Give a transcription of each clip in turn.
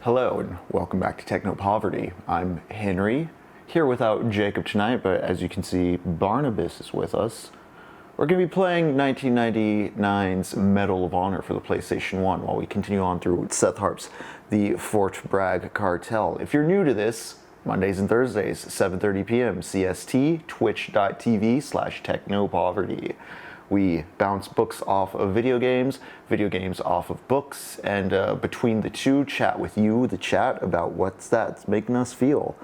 Hello and welcome back to Technopoverty. I'm Henry, here without Jacob tonight, but as you can see, Barnabas is with us. We're going to be playing 1999's Medal of Honor for the PlayStation 1 while we continue on through SETH HARP's the FORT BRAGG CARTEL. If you're new to this, Mondays and Thursdays, 7:30 p.m. CST, twitch.tv/technopoverty. We bounce books off of video games off of books, and between the two, chat with you, the chat, about what's that's making us feel.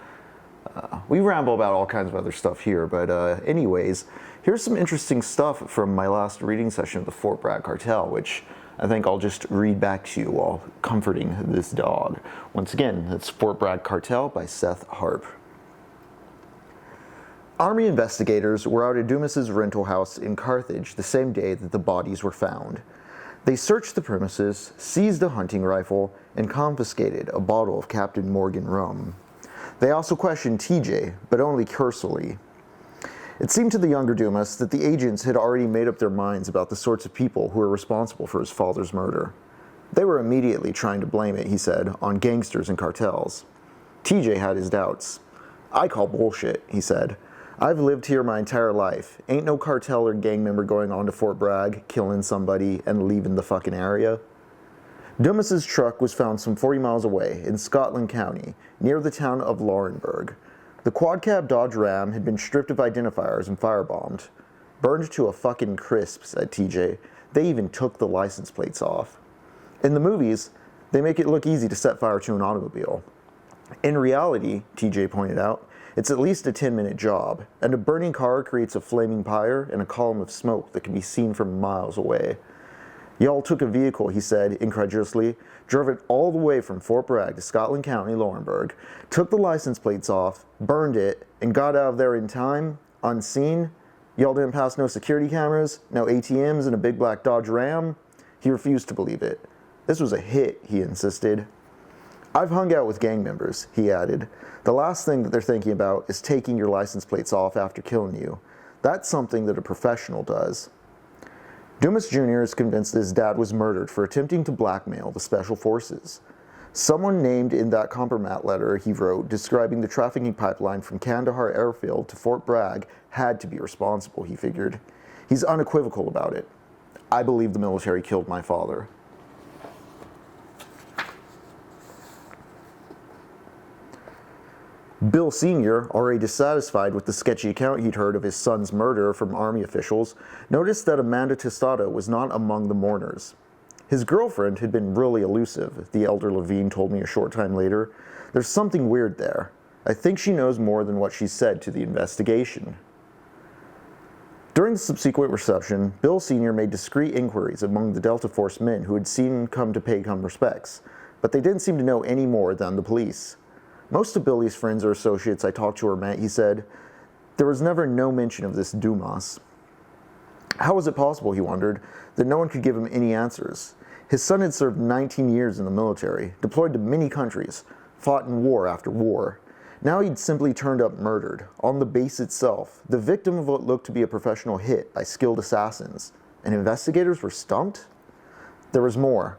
We ramble about all kinds of other stuff here, but anyways, here's some interesting stuff from my last reading session of the FORT BRAGG CARTEL, which I think I'll just read back to you while comforting this dog. Once again, that's FORT BRAGG CARTEL by SETH HARP. Army investigators were out at Dumas's rental house in Carthage the same day that the bodies were found. They searched the premises, seized a hunting rifle, and confiscated a bottle of Captain Morgan rum. They also questioned TJ, but only cursorily. It seemed to the younger Dumas that the agents had already made up their minds about the sorts of people who were responsible for his father's murder. They were immediately trying to blame it, he said, on gangsters and cartels. TJ had his doubts. "I call bullshit," he said. "I've lived here my entire life. Ain't no cartel or gang member going on to Fort Bragg, killing somebody, and leaving the fucking area." Dumas's truck was found some 40 miles away in Scotland County, near the town of Laurenburg. The quad-cab Dodge Ram had been stripped of identifiers and firebombed. Burned to a fucking crisp, said TJ. They even took the license plates off. In the movies, they make it look easy to set fire to an automobile. In reality, TJ pointed out, it's at least a 10-minute job, and a burning car creates a flaming pyre and a column of smoke that can be seen from miles away. "Y'all took a vehicle," he said incredulously, "drove it all the way from Fort Bragg to Scotland County, Laurenburg, took the license plates off, burned it, and got out of there in time, unseen? Y'all didn't pass no security cameras, no ATMs, and a big black Dodge Ram?" He refused to believe it. "This was a hit," he insisted. "I've hung out with gang members," he added. "The last thing that they're thinking about is taking your license plates off after killing you. That's something that a professional does." Dumas Jr. is convinced that his dad was murdered for attempting to blackmail the special forces. Someone named in that compromat letter he wrote describing the trafficking pipeline from Kandahar airfield to Fort Bragg had to be responsible, he figured. He's unequivocal about it. "I believe the military killed my father." Bill Sr., already dissatisfied with the sketchy account he'd heard of his son's murder from Army officials, noticed that Amanda Testado was not among the mourners. His girlfriend had been really elusive, the elder Levine told me a short time later. "There's something weird there. I think she knows more than what she said to the investigation." During the subsequent reception, Bill Sr. made discreet inquiries among the Delta Force men who had seen him come to pay respects, but they didn't seem to know any more than the police. "Most of Billy's friends or associates I talked to were met," he said. "There was never no mention of this Dumas." How was it possible, he wondered, that no one could give him any answers? His son had served 19 years in the military, deployed to many countries, fought in war after war. Now he'd simply turned up murdered, on the base itself, the victim of what looked to be a professional hit by skilled assassins. And investigators were stumped? There was more.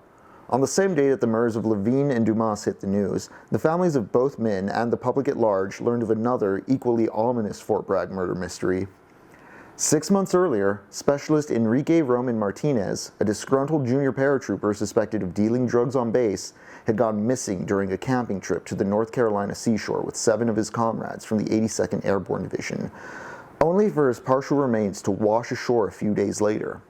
On the same day that the murders of Levine and Dumas hit the news, the families of both men and the public at large learned of another, equally ominous Fort Bragg murder mystery. 6 months earlier, specialist Enrique Roman Martinez, a disgruntled junior paratrooper suspected of dealing drugs on base, had gone missing during a camping trip to the North Carolina seashore with 7 of his comrades from the 82nd Airborne Division, only for his partial remains to wash ashore a few days later.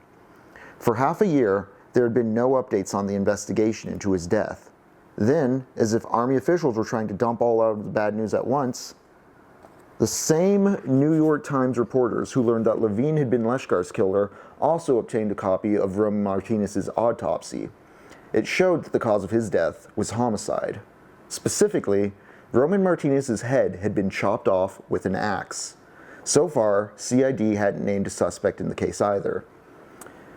For half a year, there had been no updates on the investigation into his death. Then, as if Army officials were trying to dump all out of the bad news at once, the same New York Times reporters who learned that Levine had been Leshkar's killer also obtained a copy of Roman Martinez's autopsy. It showed that the cause of his death was homicide. Specifically, Roman Martinez's head had been chopped off with an axe. So far, CID hadn't named a suspect in the case either.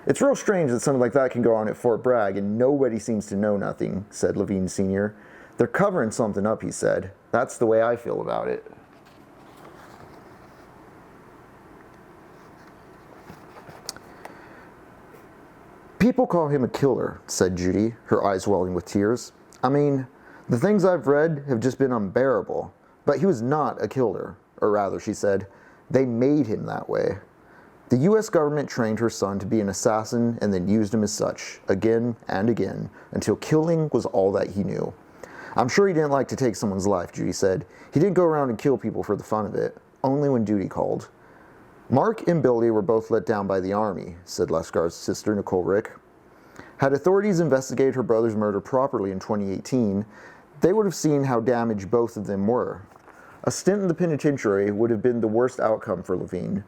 "It's real strange that something like that can go on at Fort Bragg and nobody seems to know nothing," said Levine Sr. "They're covering something up," he said. "That's the way I feel about it." "People call him a killer," said Judy, her eyes welling with tears. "I mean, The things I've read have just been unbearable, but he was not a killer, or rather, she said, they made him that way. The US government trained her son to be an assassin and then used him as such, again and again, until killing was all that he knew. I'm sure he didn't like to take someone's life, Judy said. He didn't go around and kill people for the fun of it, only when duty called. Mark and Billy were both let down by the army, said Lescar's sister, Nicole Rick. Had authorities investigated her brother's murder properly in 2018, they would have seen how damaged both of them were. A stint in the penitentiary would have been the worst outcome for Levine.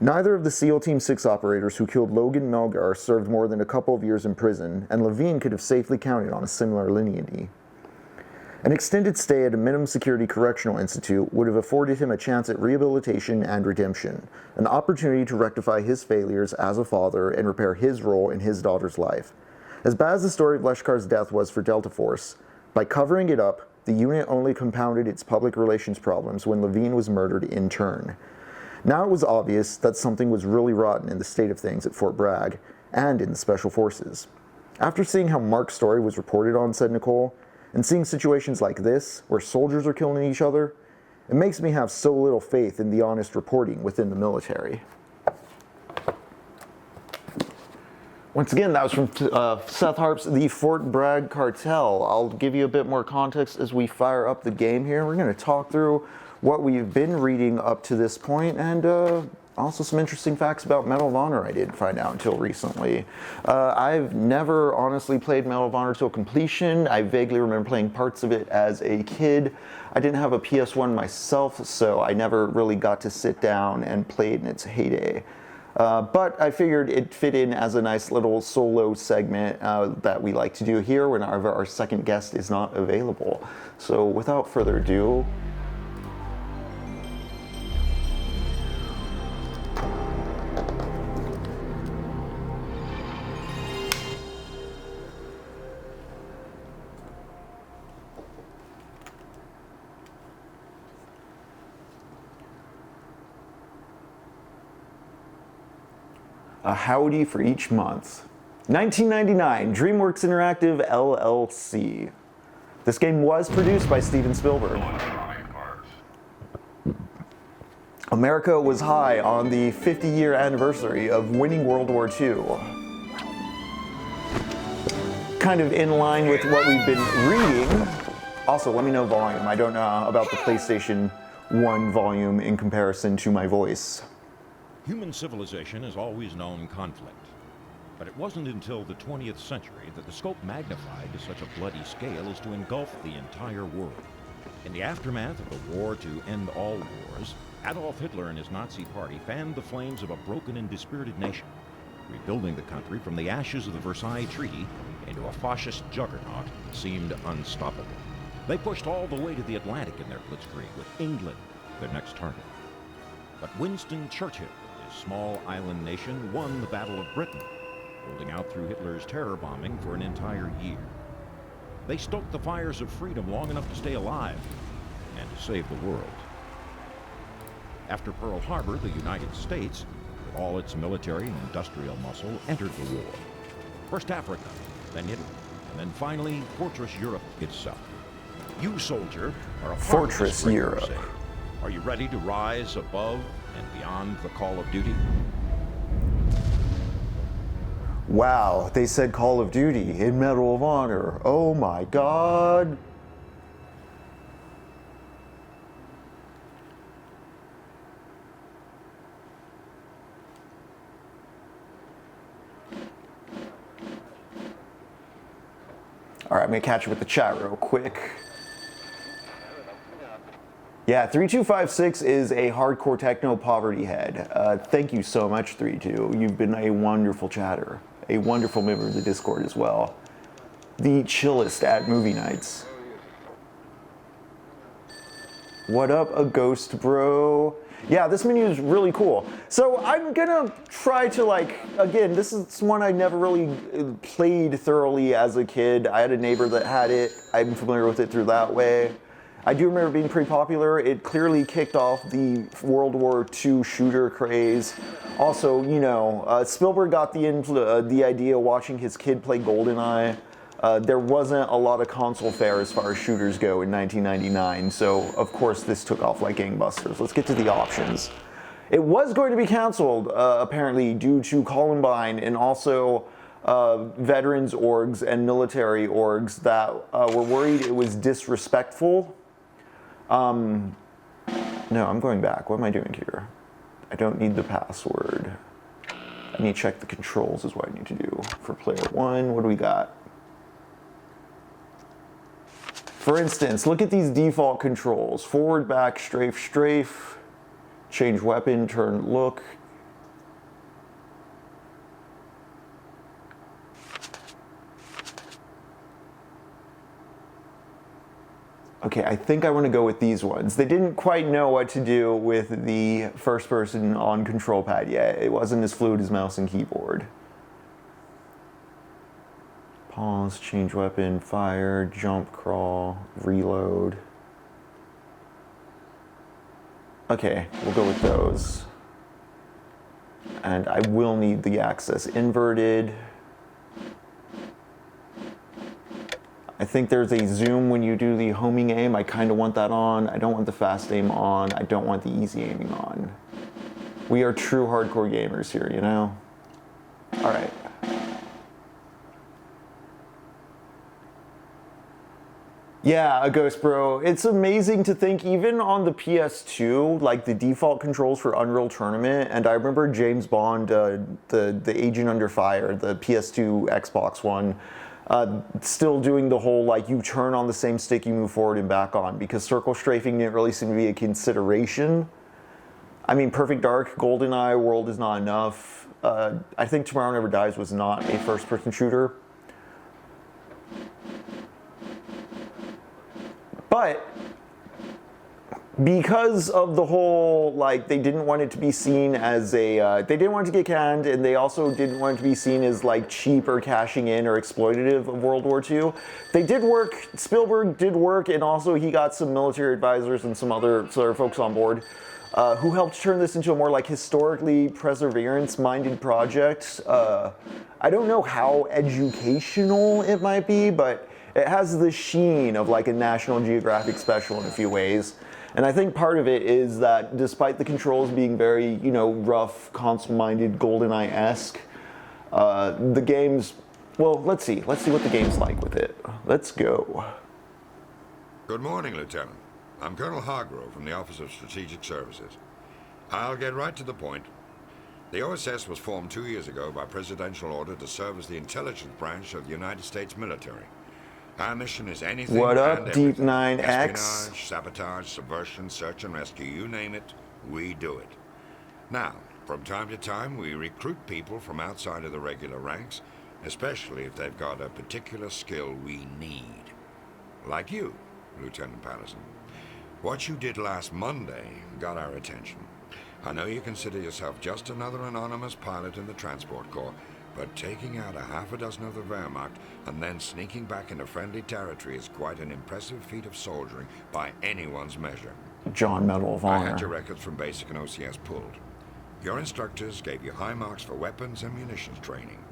Neither of the SEAL Team 6 operators who killed Logan Melgar served more than a couple of years in prison, and Levine could have safely counted on a similar lenity. An extended stay at a minimum security correctional institute would have afforded him a chance at rehabilitation and redemption, an opportunity to rectify his failures as a father and repair his role in his daughter's life. As bad as the story of Leshkar's death was for Delta Force, by covering it up, the unit only compounded its public relations problems when Levine was murdered in turn. Now it was obvious that something was really rotten in the state of things at Fort Bragg and in the Special Forces. After seeing how Mark's story was reported on, said Nicole, and seeing situations like this, where soldiers are killing each other, it makes me have so little faith in the honest reporting within the military. Once again, that was from Seth Harp's The Fort Bragg Cartel. I'll give you a bit more context as we fire up the game here. We're going to talk through what we've been reading up to this point, and also some interesting facts about Medal of Honor I didn't find out until recently. I've never honestly played Medal of Honor till completion. I vaguely remember playing parts of it as a kid. I didn't have a PS1 myself, so I never really got to sit down and play it in its heyday. But I figured it fit in as a nice little solo segment that we like to do here whenever our second guest is not available. So without further ado, a howdy for each month. 1999, DreamWorks Interactive LLC. This game was produced by Steven Spielberg. America was high on the 50-year anniversary of winning World War II. Kind of in line with what we've been reading. Also, let me know volume. I don't know about the PlayStation 1 volume in comparison to my voice. Human civilization has always known conflict, but it wasn't until the 20th century that the scope magnified to such a bloody scale as to engulf the entire world. In the aftermath of the war to end all wars, Adolf Hitler and his Nazi party fanned the flames of a broken and dispirited nation, rebuilding the country from the ashes of the Versailles Treaty into a fascist juggernaut that seemed unstoppable. They pushed all the way to the Atlantic in their blitzkrieg, with England their next target. But Winston Churchill, small island nation, won the Battle of Britain, holding out through Hitler's terror bombing for an entire year. They stoked the fires of freedom long enough to stay alive and to save the world. After Pearl Harbor, the United States, with all its military and industrial muscle, entered the war. First Africa, then Italy, and then finally Fortress Europe itself. You, soldier, are a part of this great crusade. Are you ready to rise above and beyond the call of duty? Wow, they said Call of Duty in Medal of Honor. Oh my God. All right, I'm gonna catch you with the chat real quick. Yeah, 3256 is a hardcore techno poverty head. Thank you so much, 32. You've been a wonderful chatter, a wonderful member of the Discord as well. The chillest at movie nights. What up, a ghost bro? Yeah, this menu is really cool. So I'm gonna try to again, this is one I never really played thoroughly as a kid. I had a neighbor that had it. I'm familiar with it through that way. I do remember being pretty popular. It clearly kicked off the World War II shooter craze. Also, you know, Spielberg got the idea watching his kid play GoldenEye. There wasn't a lot of console fare as far as shooters go in 1999, so of course this took off like gangbusters. Let's get to the options. It was going to be canceled, apparently, due to Columbine and also veterans orgs and military orgs that were worried it was disrespectful. No, I'm going back. What am I doing here? I don't need the password. I need to check the controls is what I need to do. For player one, what do we got? For instance, look at these default controls. Forward, back, strafe, strafe. Change weapon, turn, look. Okay, I think I want to go with these ones. They didn't quite know what to do with the first person on control pad yet. It wasn't as fluid as mouse and keyboard. Pause, change weapon, fire, jump, crawl, reload. Okay, we'll go with those. And I will need the axis inverted. I think there's a zoom when you do the homing aim. I kind of want that on. I don't want the fast aim on. I don't want the easy aiming on. We are true hardcore gamers here, you know? All right. Yeah, a Ghost Bro. It's amazing to think even on the PS2, like the default controls for Unreal Tournament, and I remember James Bond, the Agent Under Fire, the PS2 Xbox one, still doing the whole like you turn on the same stick you move forward and back on, because circle strafing didn't really seem to be a consideration. I mean, Perfect Dark, GoldenEye, World Is Not Enough. I think Tomorrow Never Dies was not a first-person shooter. But because of the whole, like, they didn't want it to be seen as a, they didn't want it to get canned, and they also didn't want it to be seen as, like, cheap or cashing in or exploitative of World War II. They did work, Spielberg did work, and also he got some military advisors and some other sort of folks on board who helped turn this into a more, like, historically perseverance-minded project. I don't know how educational it might be, but it has the sheen of like a National Geographic special in a few ways. And I think part of it is that despite the controls being very, you know, rough, console-minded, GoldenEye-esque, the game's, well, let's see what the game's like with it. Let's go. Good morning, Lieutenant. I'm Colonel Hargrove from the Office of Strategic Services. I'll get right to the point. The OSS was formed 2 years ago by presidential order to serve as the intelligence branch of the United States military. Our mission is anything. What up, and everything. Deep 9X? Espionage, sabotage, subversion, search and rescue, you name it, we do it. Now, from time to time, we recruit people from outside of the regular ranks, especially if they've got a particular skill we need. Like you, Lieutenant Patterson. What you did last Monday got our attention. I know you consider yourself just another anonymous pilot in the Transport Corps, but taking out a half a dozen of the Wehrmacht and then sneaking back into friendly territory is quite an impressive feat of soldiering by anyone's measure. John Medal of Honor. I had your records from basic and OCS pulled. Your instructors gave you high marks for weapons and munitions training.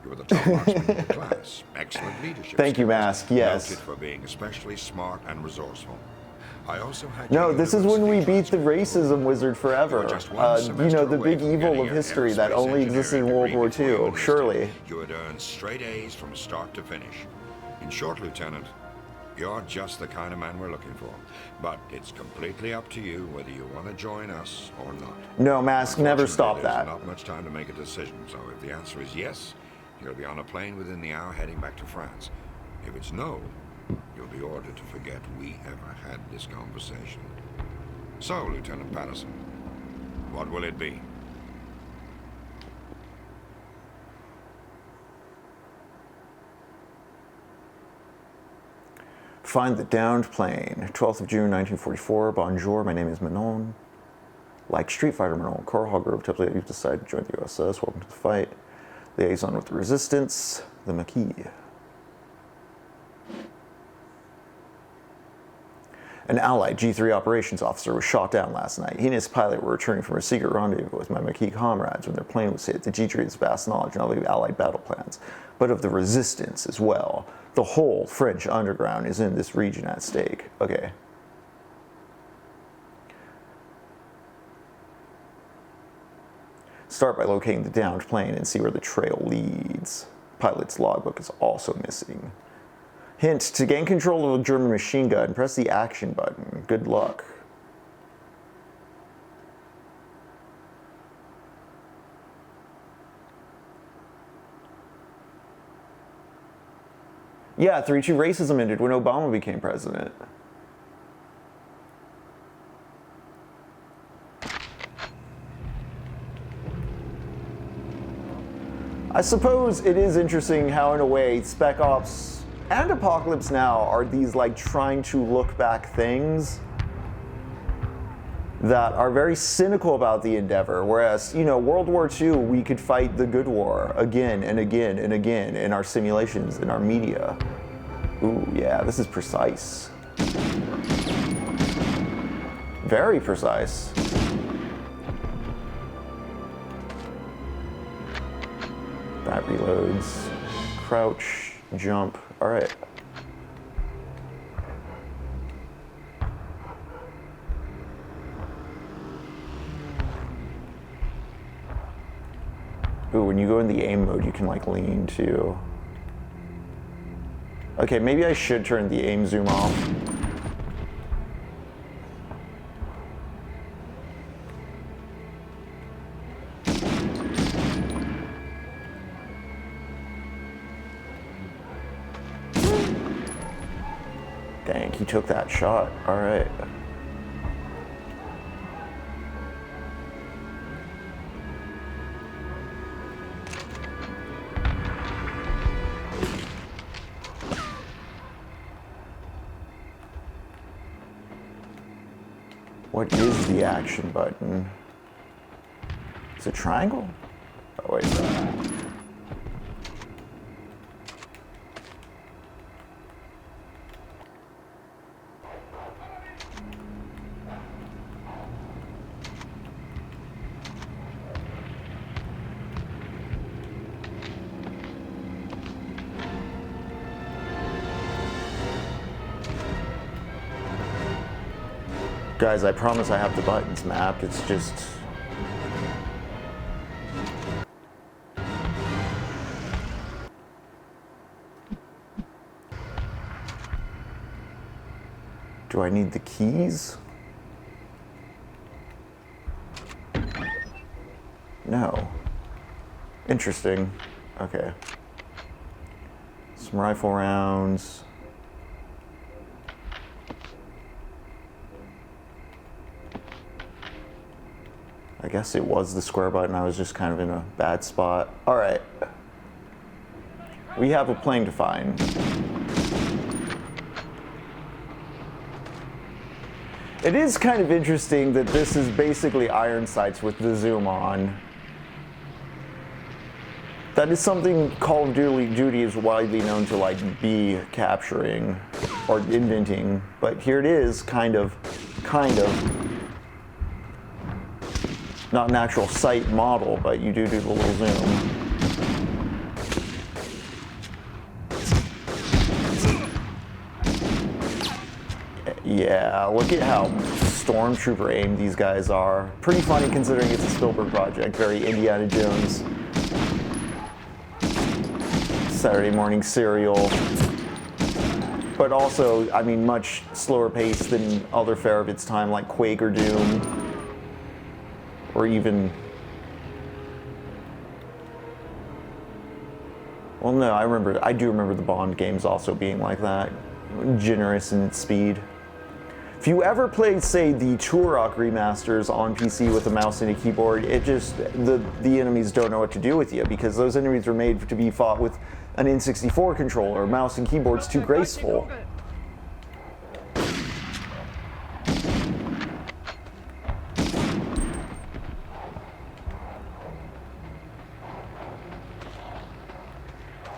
You were the top marksman in your class. Excellent leadership. Thank you, skills, Mask, yes. Noted for being especially smart and resourceful. I also had No, your this is when we university beat the transcript. racism wizard forever. You were just one You semester know, the away big from evil getting of your history that aerospace only existed in engineering World War degree before you II, enlisted. surely. You would earn straight A's from start to finish. In short, Lieutenant, you're just the kind of man we're looking for. But it's completely up to you whether you want to join us or not. No, Mask, never stop Unfortunately, that. There's not much time to make a decision, so if the answer is yes, you'll be on a plane within the hour heading back to France. If it's no, you'll be ordered to forget we ever had this conversation. So, Lieutenant Patterson, what will it be? Find the downed plane. 12th of June, 1944. Bonjour, my name is Manon. Like Street Fighter Manon, Coral Hargrove, template, you've decided to join the USS. Welcome to the fight. Liaison with the Resistance, the Maquis. An Allied G3 operations officer was shot down last night. He and his pilot were returning from a secret rendezvous with my Maquis comrades when their plane was hit. The G3 has vast knowledge not only of Allied battle plans, but of the Resistance as well. The whole French underground is in this region at stake. Okay. Start by locating the downed plane and see where the trail leads. Pilot's logbook is also missing. Hint, to gain control of a German machine gun, press the action button. Good luck. Yeah, 3-2 racism ended when Obama became president. I suppose it is interesting how, in a way, Spec Ops and Apocalypse Now are these, like, trying to look back things that are very cynical about the endeavor, whereas, you know, World War II, we could fight the good war again and again and again in our simulations, in our media. Ooh, yeah, this is precise. Very precise. That reloads. Crouch, jump. All right. Ooh, when you go in the aim mode, you can like lean too. Okay, maybe I should turn the aim zoom off. Dang, he took that shot. All right. What is the action button? Is it triangle? Oh, wait. Guys, I promise I have the buttons mapped, it's just... Do I need the keys? No. Interesting. Okay. Some rifle rounds. I guess it was the square button. I was just kind of in a bad spot. All right. We have a plane to find. It is kind of interesting that this is basically iron sights with the zoom on. That is something Call of Duty is widely known to like be capturing or inventing, but here it is, kind of. Not natural sight model, but you do the little zoom. Yeah, look at how stormtrooper aimed these guys are. Pretty funny considering it's a Spielberg project, very Indiana Jones. Saturday morning serial. But also, I mean, much slower pace than other fare of its time like Quake or Doom. Or even, well, no, I do remember the Bond games also being like that, generous in its speed. If you ever played, say, the Turok remasters on PC with a mouse and a keyboard, it just, the enemies don't know what to do with you because those enemies were made to be fought with an N64 controller. Mouse and keyboard's too graceful.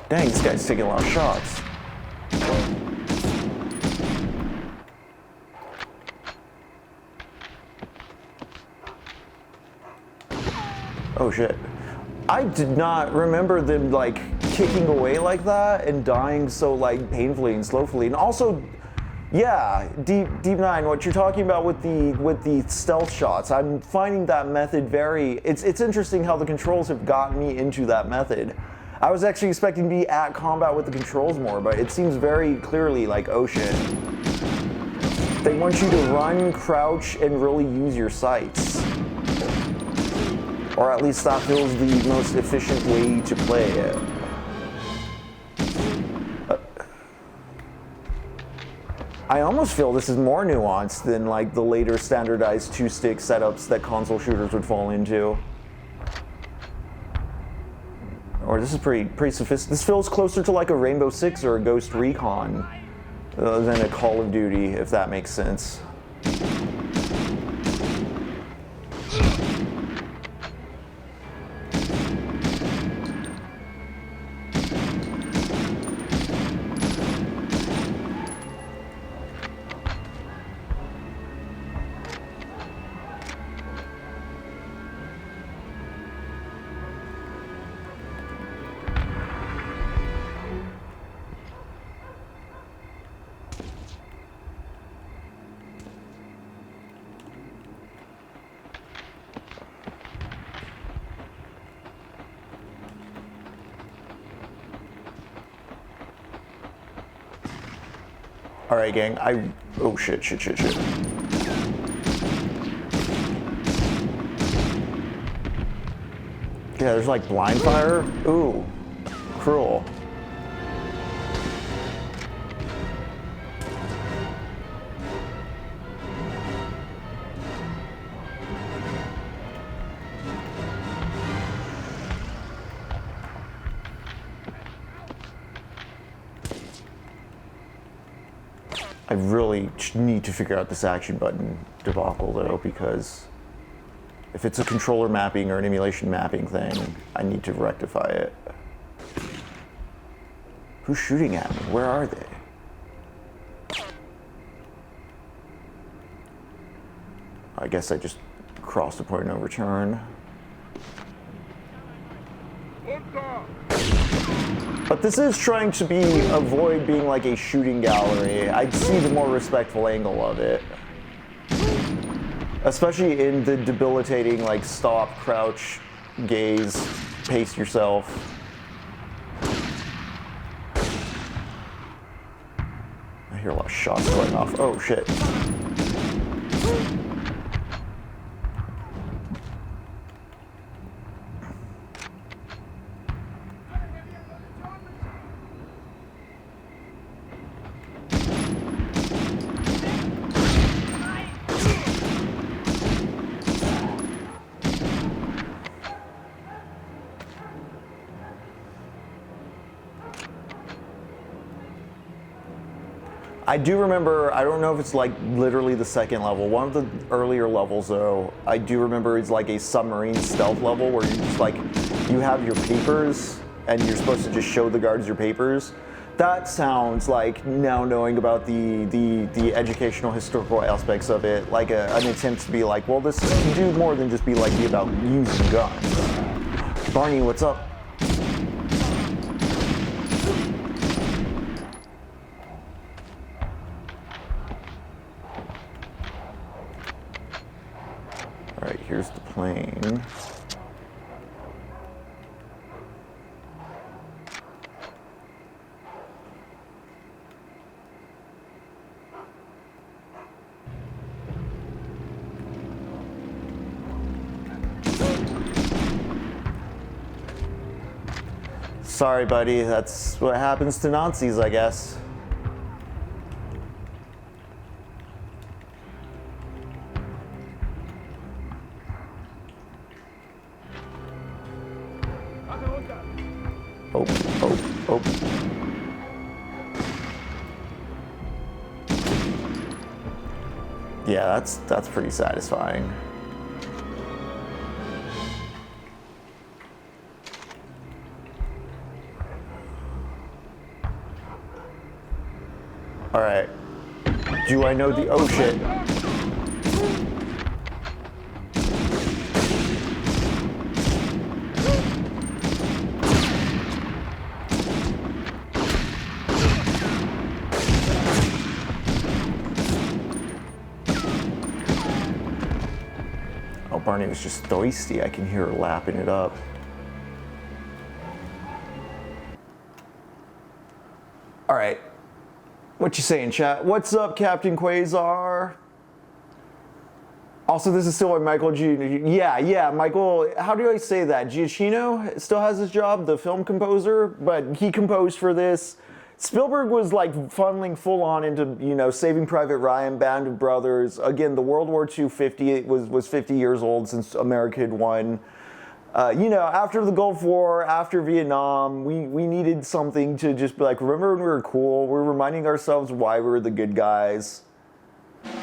Dang, this guy's taking a lot of shots. Oh shit. I did not remember them like kicking away like that and dying so like painfully and slowly. And also, yeah, Deep Nine, what you're talking about with the stealth shots, I'm finding that method very, it's interesting how the controls have gotten me into that method. I was actually expecting to be at combat with the controls more, but it seems very clearly like, oh shit. They want you to run, crouch, and really use your sights. Or at least that feels the most efficient way to play it. I almost feel this is more nuanced than like the later standardized two-stick setups that console shooters would fall into. Or this is pretty sophisticated. This feels closer to like a Rainbow Six or a Ghost Recon than a Call of Duty, if that makes sense. All right, gang, oh shit. Yeah, there's like blind fire. Ooh, cruel. I really need to figure out this action button debacle though, because if it's a controller mapping or an emulation mapping thing, I need to rectify it. Who's shooting at me? Where are they? I guess I just crossed the point of no return. But this is trying to avoid being like a shooting gallery. I'd see the more respectful angle of it. Especially in the debilitating like stop, crouch, gaze, pace yourself. I hear a lot of shots going off. Oh shit. I do remember, I don't know if it's like literally the second level. One of the earlier levels though, I do remember it's like a submarine stealth level where you just like, you have your papers and you're supposed to just show the guards your papers. That sounds like, now knowing about the educational historical aspects of it, like an attempt to be like, well, this can do more than just be about using guns. Barney, what's up? Here's the plane. Sorry, buddy, that's what happens to Nazis, I guess. Oh. Yeah, that's pretty satisfying. All right. Do I know the oh shit? Barney was just thirsty. I can hear her lapping it up. All right. What you saying, chat? What's up, Captain Quasar? Also, this is still like Michael Yeah, Michael, how do I say that? Giacchino still has his job, the film composer, but he composed for this. Spielberg was like funneling full on into, you know, Saving Private Ryan, Band of Brothers. Again, the World War II 50 was 50 years old since America had won. You know, after the Gulf War, after Vietnam, we needed something to just be like, remember when we were cool? We're reminding ourselves why we were the good guys.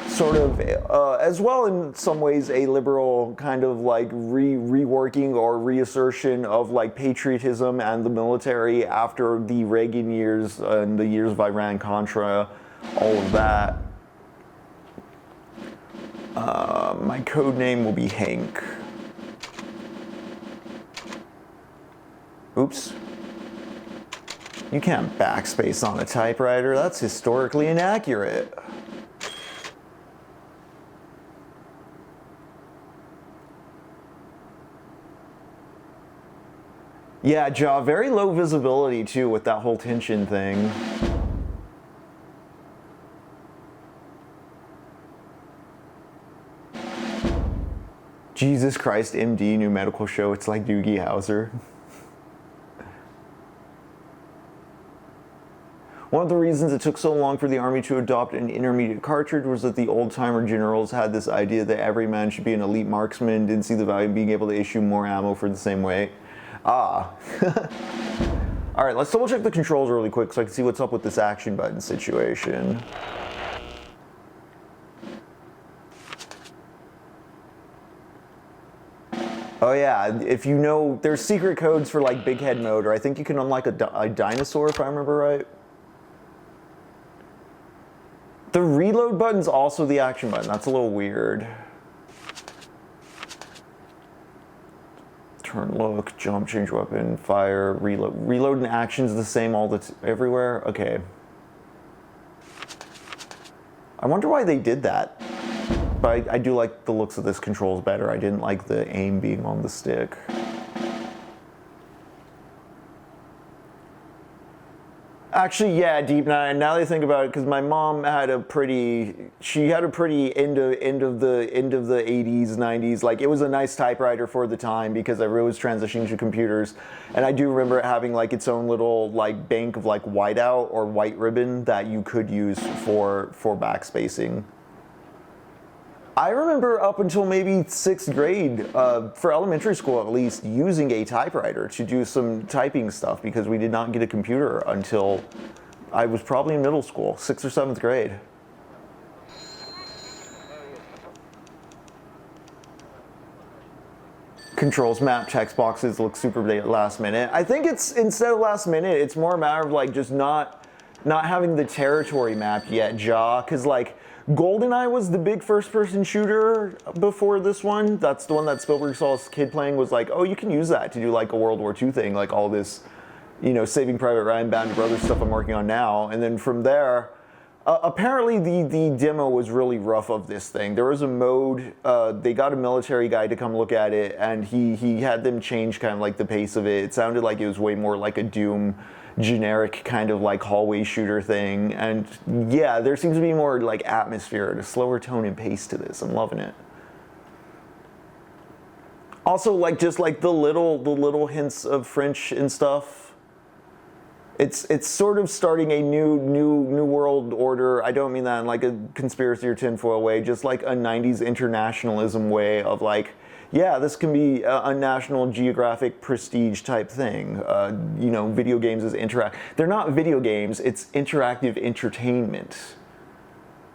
Sort of, as well in some ways, a liberal kind of like reworking or reassertion of like patriotism and the military after the Reagan years and the years of Iran-Contra, all of that. My code name will be Hank. Oops. You can't backspace on a typewriter. That's historically inaccurate. Yeah, Ja, very low visibility too with that whole tension thing. Jesus Christ, MD, new medical show. It's like Doogie Howser. One of the reasons it took so long for the Army to adopt an intermediate cartridge was that the old-timer generals had this idea that every man should be an elite marksman, didn't see the value of being able to issue more ammo for the same weight. Ah. Alright, let's double check the controls really quick so I can see what's up with this action button situation. Oh yeah, if you know, there's secret codes for like big head mode, or I think you can unlock a dinosaur if I remember right. The reload button's also the action button, that's a little weird. Turn, look, jump, change weapon, fire, reload. Reload and action's the same everywhere? Okay. I wonder why they did that. But I do like the looks of this controls better. I didn't like the aim being on the stick. Actually, yeah, Deep Nine. Now that I think about it, because my mom had a pretty end of the 80s, 90s. Like, it was a nice typewriter for the time because everyone was transitioning to computers, and I do remember it having like its own little like bank of like whiteout or white ribbon that you could use for backspacing. I remember up until maybe 6th grade, for elementary school at least, using a typewriter to do some typing stuff because we did not get a computer until I was probably in middle school, 6th or 7th grade. Controls, map, text boxes look super last minute. I think it's, instead of last minute, it's more a matter of like just not having the territory mapped yet, Ja, because like, GoldenEye was the big first-person shooter before this one. That's the one that Spielberg saw as a kid playing, was like, oh, you can use that to do like a World War II thing, like all this, you know, Saving Private Ryan, Band of Brothers stuff I'm working on now. And then from there, apparently the demo was really rough of this thing. There was a mode, they got a military guy to come look at it, and he had them change kind of like the pace of it. It sounded like it was way more like a Doom generic kind of like hallway shooter thing, and yeah, there seems to be more like atmosphere and a slower tone and pace to this. I'm loving it. Also, like just like the little hints of French and stuff. It's sort of starting a new world order. I don't mean that in like a conspiracy or tinfoil way, just like a 90s internationalism way of like, yeah, this can be a National Geographic prestige type thing. You know, video games is they're not video games, it's interactive entertainment.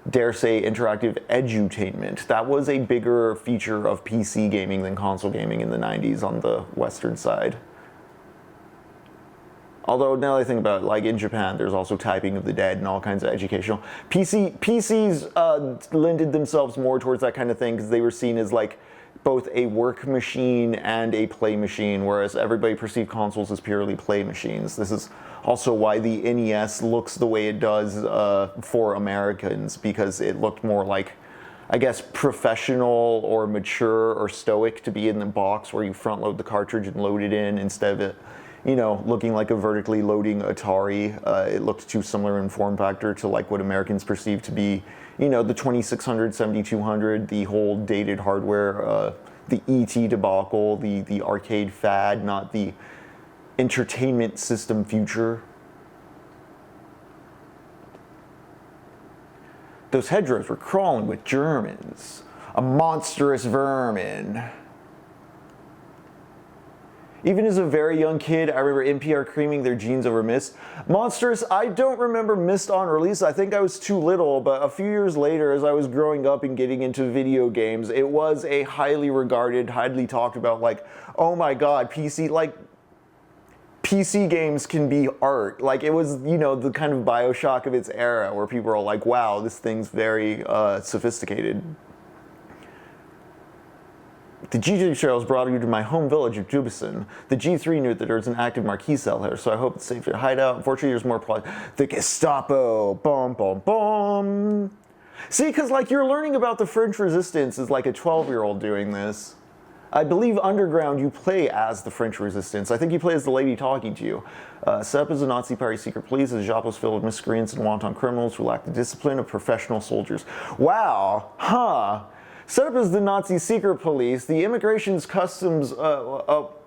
Dare say interactive edutainment. That was a bigger feature of PC gaming than console gaming in the 90s on the Western side. Although now that I think about it, like in Japan, there's also typing of the dead and all kinds of educational. PCs lended themselves more towards that kind of thing because they were seen as like both a work machine and a play machine, whereas everybody perceived consoles as purely play machines. This is also why the NES looks the way it does for Americans, because it looked more like, I guess, professional or mature or stoic to be in the box where you front load the cartridge and load it in instead of it, you know, looking like a vertically loading Atari. It looked too similar in form factor to like what Americans perceive to be, you know, the 2600, 7200, the whole dated hardware, the ET debacle, the arcade fad, not the entertainment system future. Those hedgerows were crawling with Germans, a monstrous vermin. Even as a very young kid, I remember NPR creaming their jeans over Myst. Monstrous, I don't remember Myst on release. I think I was too little, but a few years later, as I was growing up and getting into video games, it was a highly regarded, highly talked about, like, oh my god, PC games can be art. Like, it was, you know, the kind of Bioshock of its era where people are like, wow, this thing's very sophisticated. The G3 trails brought you to my home village of Jameson. The G3 knew that there was an active Marquis cell here, so I hope it's safe to hide out. Unfortunately, there's more probably the Gestapo. Bum, bum, bum. See, because, like, you're learning about the French resistance as, like, a 12-year-old doing this. I believe Underground you play as the French resistance. I think you play as the lady talking to you. SEP is a Nazi party secret police. The job was filled with miscreants and wanton criminals who lacked the discipline of professional soldiers. Wow, huh. SEP is the Nazi secret police. The immigration's customs,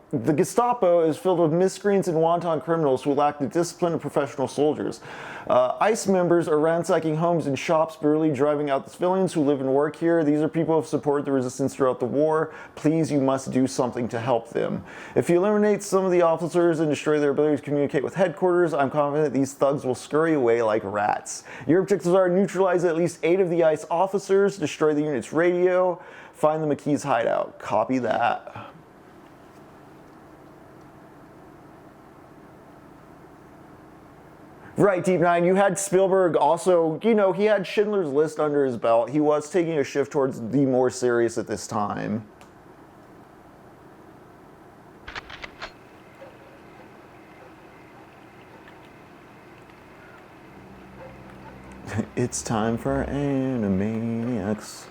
the Gestapo is filled with miscreants and wanton criminals who lack the discipline of professional soldiers. ICE members are ransacking homes and shops, brutally driving out the civilians who live and work here. These are people who have supported the resistance throughout the war. Please, you must do something to help them. If you eliminate some of the officers and destroy their ability to communicate with headquarters, I'm confident these thugs will scurry away like rats. Your objectives are neutralize at least 8 of the ICE officers, destroy the unit's radio, find the McKee's hideout. Copy that. Right, Deep Nine, you had Spielberg also, you know, he had Schindler's List under his belt. He was taking a shift towards the more serious at this time. It's time for Animaniacs.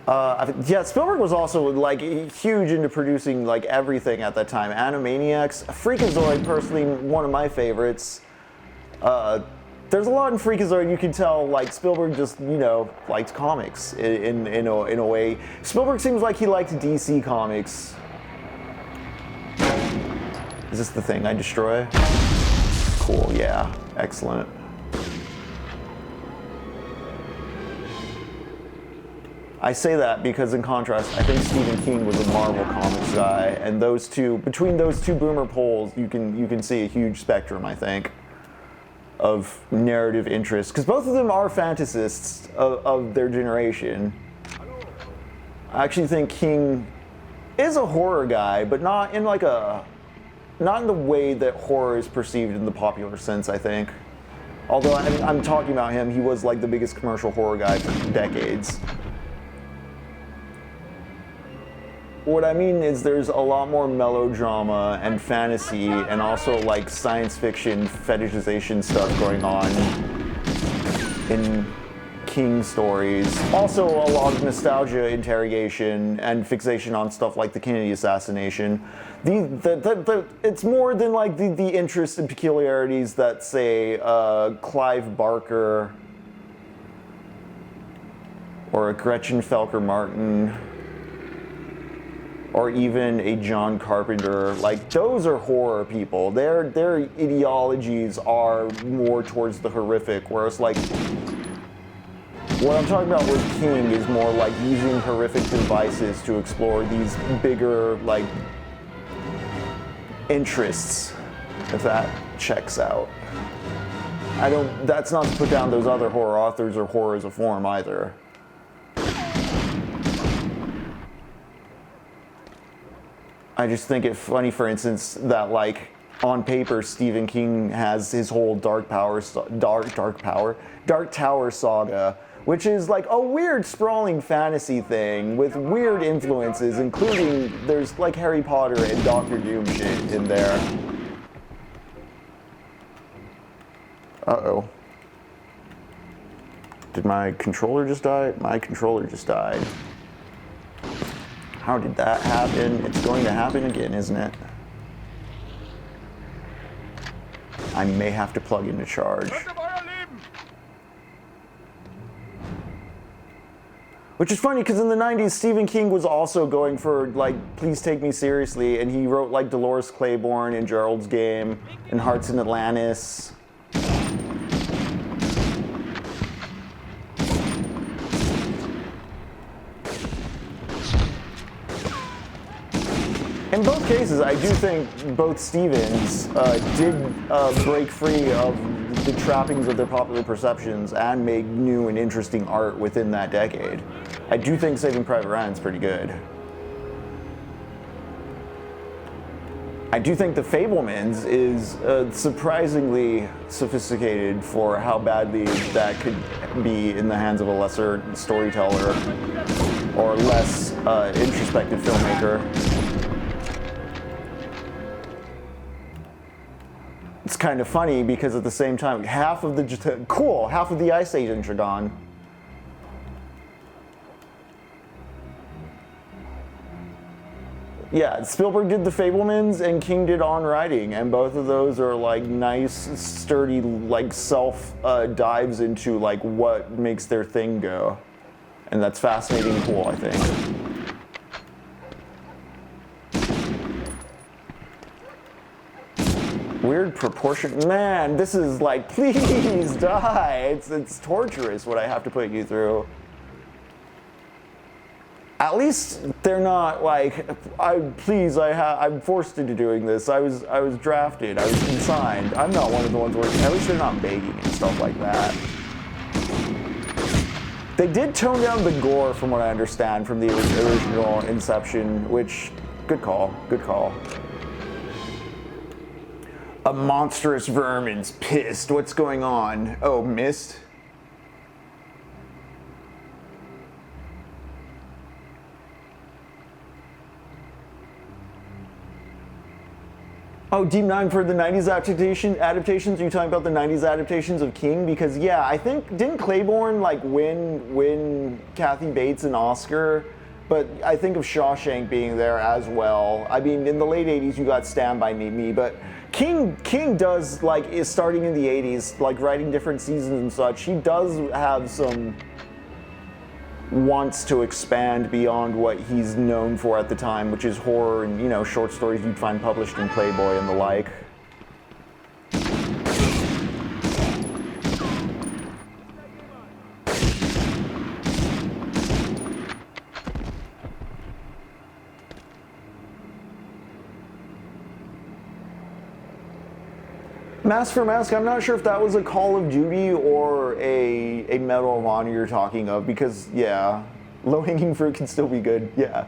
Yeah, Spielberg was also like huge into producing like everything at that time. Animaniacs, Freakazoid, personally one of my favorites. There's a lot in Freakazoid you can tell like Spielberg just, you know, liked comics in a way. Spielberg seems like he liked DC comics. Is this the thing I destroy? Cool, yeah, excellent. I say that because in contrast, I think Stephen King was a Marvel Comics guy, and those two, between those two boomer poles, you can see a huge spectrum, I think, of narrative interest, because both of them are fantasists of their generation. I actually think King is a horror guy, but not in like not in the way that horror is perceived in the popular sense, I think. Although I'm talking about him, he was like the biggest commercial horror guy for decades. What I mean is there's a lot more melodrama and fantasy and also like science fiction fetishization stuff going on in King stories. Also a lot of nostalgia interrogation and fixation on stuff like the Kennedy assassination. It's more than like the interests and peculiarities that say Clive Barker or a Gretchen Felker Martin, or even a John Carpenter. Like, those are horror people. Their ideologies are more towards the horrific, whereas like, what I'm talking about with King is more like using horrific devices to explore these bigger, like, interests, if that checks out. That's not to put down those other horror authors or horror as a form either. I just think it funny, for instance, that like on paper Stephen King has his whole Dark Tower saga, which is like a weird sprawling fantasy thing with weird influences, including there's like Harry Potter and Doctor Doom shit in there. Uh-oh. Did my controller just die? My controller just died. How did that happen? It's going to happen again, isn't it? I may have to plug into charge. Which is funny, because in the 90s, Stephen King was also going for, like, please take me seriously, and he wrote, like, Dolores Claiborne and Gerald's Game and Hearts in Atlantis. In both cases, I do think both Stevens did break free of the trappings of their popular perceptions and make new and interesting art within that decade. I do think Saving Private Ryan's pretty good. I do think The Fabelmans is surprisingly sophisticated for how badly that could be in the hands of a lesser storyteller or less introspective filmmaker. It's kind of funny because at the same time, half of the Ice Agents are gone. Yeah, Spielberg did The Fabelmans and King did On Writing, and both of those are like nice, sturdy, like self dives into like what makes their thing go, and that's fascinating and cool, I think. Weird proportion. Man, this is like, please die. It's torturous what I have to put you through. At least they're not like, I'm forced into doing this. I was drafted. I was consigned. I'm not one of the ones working. At least they're not begging and stuff like that. They did tone down the gore, from what I understand, from the original Inception, which, good call, good call. A monstrous vermin's pissed. What's going on? Oh, mist? Oh, Deep Nine for the 90s adaptations? Are you talking about the 90s adaptations of King? Because, yeah, I think, didn't Claiborne, like, win Kathy Bates an Oscar? But I think of Shawshank being there as well. I mean, in the late 80s, you got Stand By Me, but King does, like, is starting in the 80s, like, writing different seasons and such. He does have some wants to expand beyond what he's known for at the time, which is horror and, you know, short stories you'd find published in Playboy and the like. Mask for Mask, I'm not sure if that was a Call of Duty or a Medal of Honor you're talking of, because, yeah, low-hanging fruit can still be good, yeah.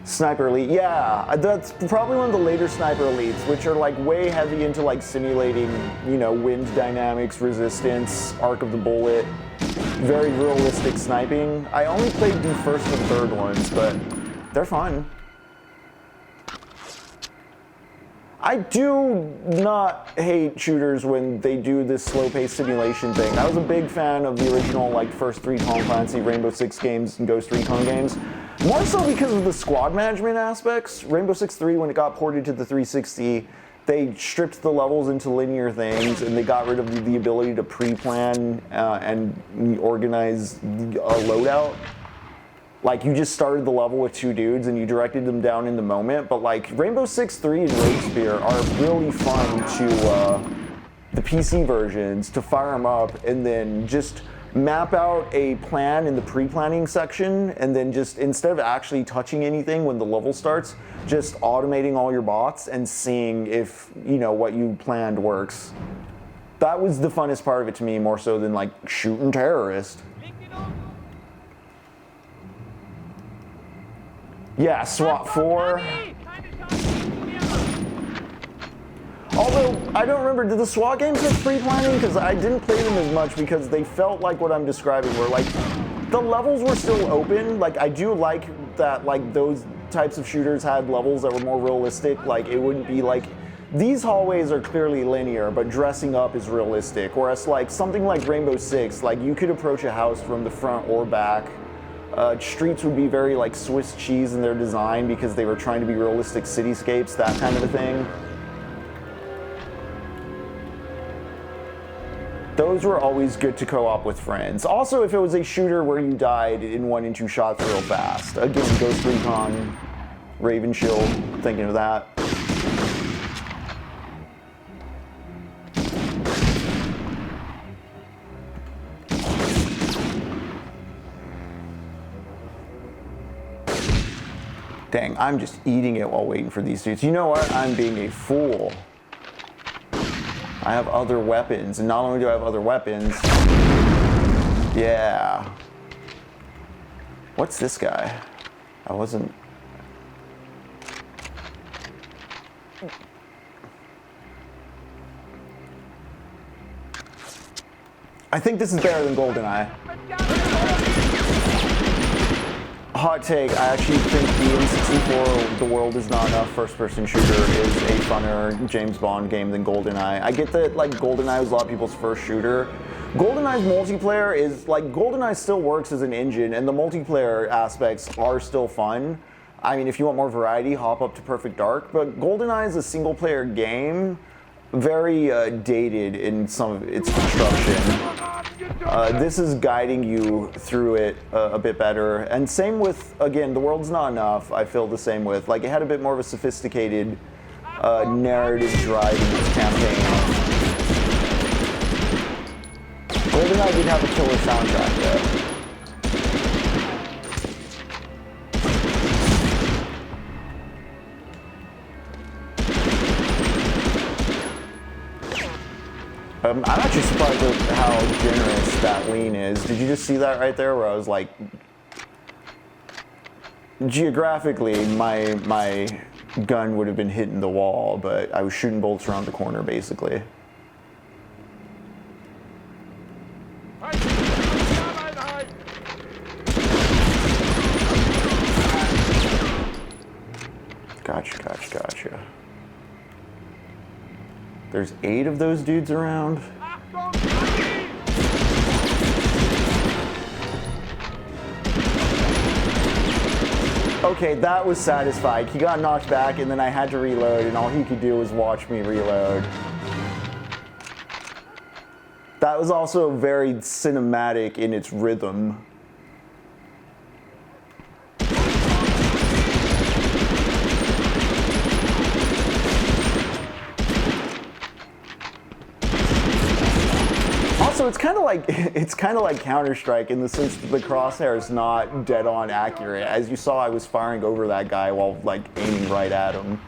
Sniper Elite, yeah, that's probably one of the later Sniper Elites, which are, like, way heavy into, like, simulating, you know, wind dynamics, resistance, arc of the bullet, very realistic sniping. I only played the first and third ones, but they're fun. I do not hate shooters when they do this slow-paced simulation thing. I was a big fan of the original, like, first three Tom Clancy Rainbow Six games and Ghost Recon games. More so because of the squad management aspects. Rainbow Six 3, when it got ported to the 360, they stripped the levels into linear things, and they got rid of the ability to pre-plan and organize a loadout. Like, you just started the level with two dudes and you directed them down in the moment, but like Rainbow Six 3 and Rogue are really fun to, the PC versions, to fire them up and then just map out a plan in the pre-planning section, and then just, instead of actually touching anything when the level starts, just automating all your bots and seeing if, you know, what you planned works. That was the funnest part of it to me, more so than like shooting terrorists. Yeah, SWAT 4. Although, I don't remember, did the SWAT games have pre-planning? Because I didn't play them as much because they felt like what I'm describing, where like, the levels were still open. Like, I do like that, like, those types of shooters had levels that were more realistic. Like, it wouldn't be like these hallways are clearly linear, but dressing up is realistic. Whereas like something like Rainbow Six, like you could approach a house from the front or back. Streets would be very like Swiss cheese in their design because they were trying to be realistic cityscapes, that kind of a thing. Those were always good to co-op with friends. Also, if it was a shooter where you died in 1 and 2 shots real fast. Again, Ghost Recon, Raven Shield, thinking of that. Dang, I'm just eating it while waiting for these dudes. You know what? I'm being a fool. I have other weapons, and not only do I have other weapons, yeah. What's this guy? I wasn't... I think this is better than GoldenEye. Hot take, I actually think the N64, The World Is Not Enough first-person shooter is a funner James Bond game than GoldenEye. I get that, like, GoldenEye was a lot of people's first shooter. GoldenEye's multiplayer is, like, GoldenEye still works as an engine, and the multiplayer aspects are still fun. I mean, if you want more variety, hop up to Perfect Dark, but GoldenEye is a single-player game, very dated in some of its construction. This is guiding you through it a bit better. And same with, again, The World's Not Enough, I feel the same with. Like, it had a bit more of a sophisticated narrative driving its campaign. GoldenEye did have a killer soundtrack, though. I'm actually surprised at how generous that lean is. Did you just see that right there where I was like... Geographically, my gun would have been hitting the wall, but I was shooting bolts around the corner, basically. Gotcha. There's 8 of those dudes around. Okay, that was satisfying. He got knocked back and then I had to reload and all he could do was watch me reload. That was also very cinematic in its rhythm. So it's kind of like Counter-Strike in the sense that the crosshair is not dead on accurate. As you saw, I was firing over that guy while like aiming right at him.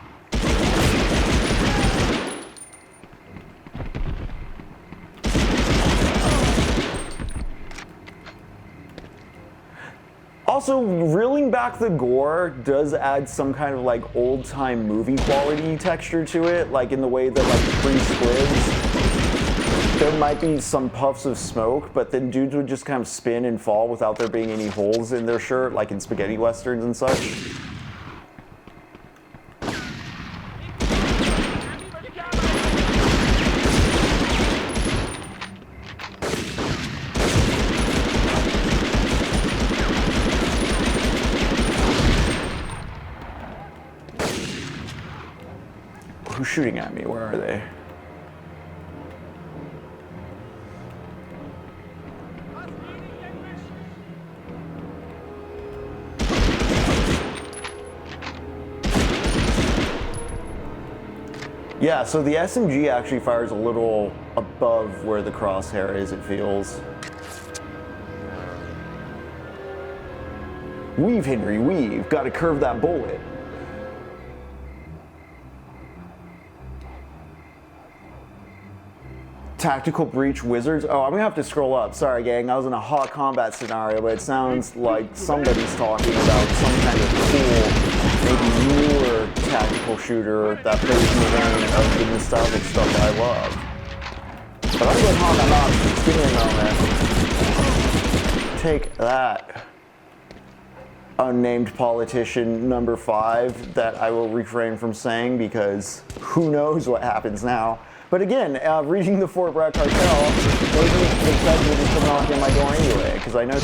Also, reeling back the gore does add some kind of like old-time movie quality texture to it, like in the way that like pre-squids. There might be some puffs of smoke, but then dudes would just kind of spin and fall without there being any holes in their shirt, like in spaghetti westerns and such. Who's shooting at me? Where are they? Yeah, so the SMG actually fires a little above where the crosshair is, it feels. Weave, Henry, weave. Gotta curve that bullet. Tactical breach wizards. Oh, I'm gonna have to scroll up. Sorry, gang. I was in a hot combat scenario, but it sounds like somebody's talking about some kind of cool, maybe newer tactical shooter that plays in the vein of the nostalgic stuff I love. But I'm going hard on options. Give me a moment. Take that. unnamed politician number 5 that I will refrain from saying because who knows what happens now. But again, reading the Fort Bragg Cartel, maybe the Fed will just come knocking on my door anyway, because I know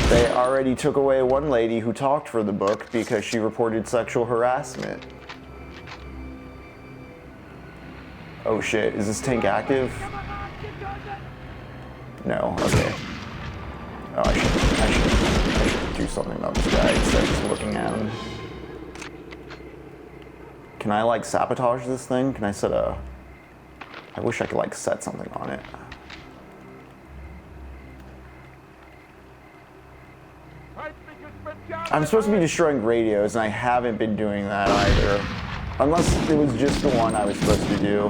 they already took away one lady who talked for the book because she reported sexual harassment. Oh shit, is this tank active? No, okay. Oh, I should do something about this guy instead of just looking at him. Can I like sabotage this thing? Can I set a... I wish I could like set something on it. I'm supposed to be destroying radios and I haven't been doing that either. Unless it was just the one I was supposed to do.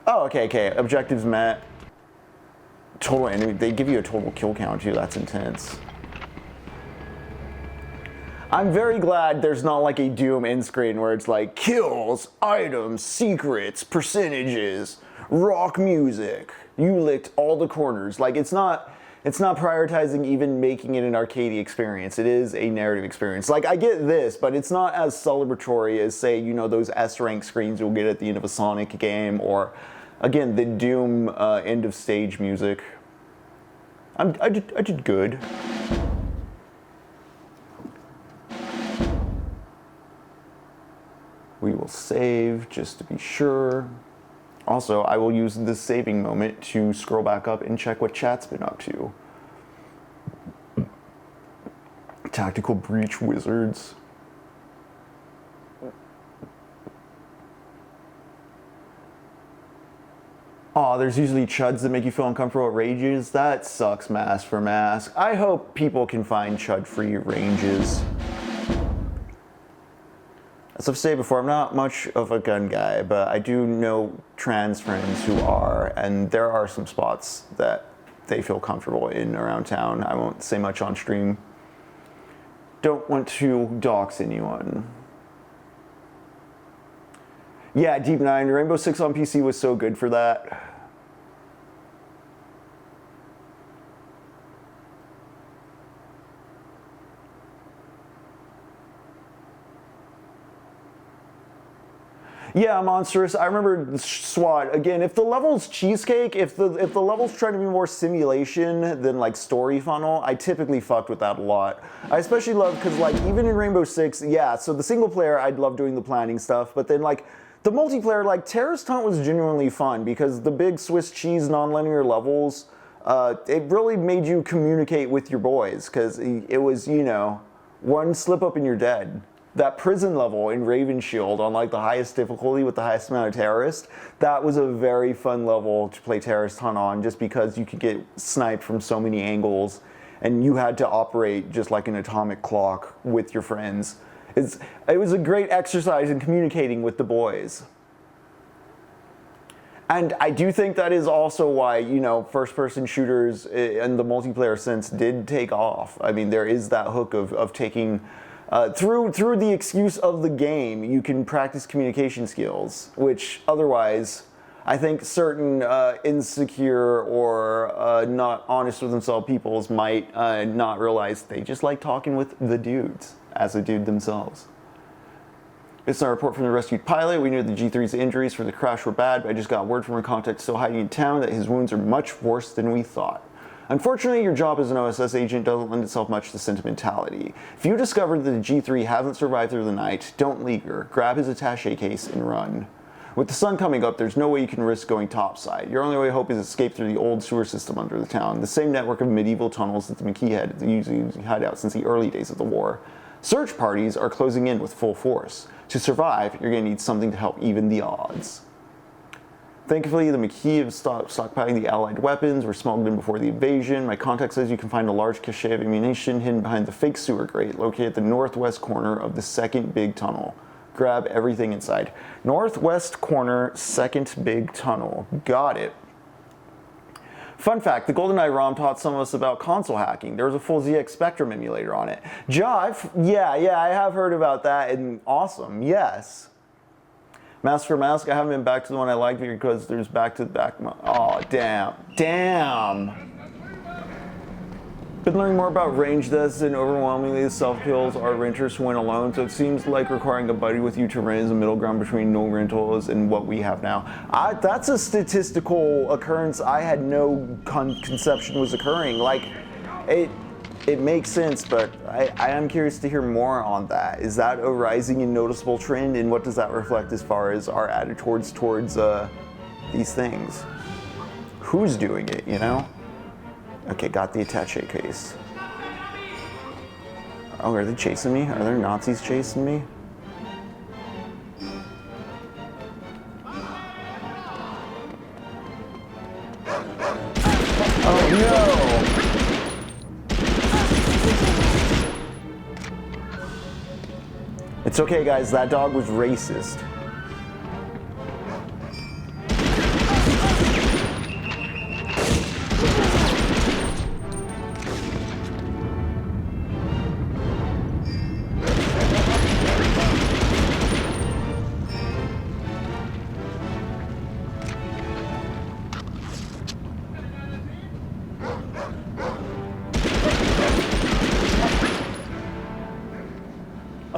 Oh, okay. Objectives met. Total enemy. They give you a total kill count too. That's intense. I'm very glad there's not like a Doom end screen where it's like kills, items, secrets, percentages, rock music. You licked all the corners. Like it's not prioritizing even making it an arcade experience. It is a narrative experience. Like I get this, but it's not as celebratory as say, you know, those S-rank screens you'll get at the end of a Sonic game or again, the Doom end of stage music. I did good. We will save just to be sure. Also, I will use this saving moment to scroll back up and check what chat's been up to. Tactical Breach Wizards. Aw, there's usually chuds that make you feel uncomfortable at ranges. That sucks, mask for mask. I hope people can find chud-free ranges. As I've said before, I'm not much of a gun guy, but I do know trans friends who are, and there are some spots that they feel comfortable in around town. I won't say much on stream. Don't want to dox anyone. Yeah, Deep 9, Rainbow Six on PC was so good for that. Yeah, Monstrous. I remember SWAT. Again, if the level's cheesecake, if the level's trying to be more simulation than like story funnel, I typically fucked with that a lot. I especially love because like even in Rainbow Six, yeah. So the single player, I'd love doing the planning stuff, but then like the multiplayer, like Terrorist Hunt was genuinely fun because the big Swiss cheese nonlinear levels, it really made you communicate with your boys because it was, you know, one slip up and you're dead. That prison level in Raven Shield on like the highest difficulty with the highest amount of terrorists, that was a very fun level to play Terrorist Hunt on just because you could get sniped from so many angles and you had to operate just like an atomic clock with your friends. It was a great exercise in communicating with the boys. And I do think that is also why, you know, first-person shooters in the multiplayer sense did take off. I mean, there is that hook of taking... through the excuse of the game, you can practice communication skills, which otherwise, I think certain insecure or not honest with themselves peoples might not realize they just like talking with the dudes as a dude themselves. It's a report from the rescued pilot. We knew the G3's injuries for the crash were bad, but I just got word from a contact still hiding in town that his wounds are much worse than we thought. Unfortunately, your job as an OSS agent doesn't lend itself much to sentimentality. If you discover that the G3 hasn't survived through the night, don't linger. Grab his attaché case and run. With the sun coming up, there's no way you can risk going topside. Your only way to hope is escape through the old sewer system under the town, the same network of medieval tunnels that the McKee had used hideout since the early days of the war. Search parties are closing in with full force. To survive, you're going to need something to help even the odds. Thankfully, the McKee have stopped stockpiling the Allied weapons were smuggled in before the invasion. My contact says you can find a large cache of ammunition hidden behind the fake sewer grate located at the northwest corner of the second big tunnel. Grab everything inside. Northwest corner, second big tunnel. Got it. Fun fact, the GoldenEye ROM taught some of us about console hacking. There was a full ZX Spectrum emulator on it. Jive, yeah, I have heard about that, and awesome, yes. Mask for Mask, I haven't been back to the one I liked because there's back-to-back. Oh, damn. Been learning more about range deaths, and overwhelmingly the self-kills are renters who went alone, so it seems like requiring a buddy with you to rent is a middle ground between no rentals and what we have now. That's a statistical occurrence I had no conception was occurring. Like, it makes sense, but I am curious to hear more on that. Is that a rising and noticeable trend, and what does that reflect as far as our attitudes towards these things? Who's doing it, you know? Okay, got the attaché case. Oh, are they chasing me? Are there Nazis chasing me? Oh no! It's okay, guys, that dog was racist.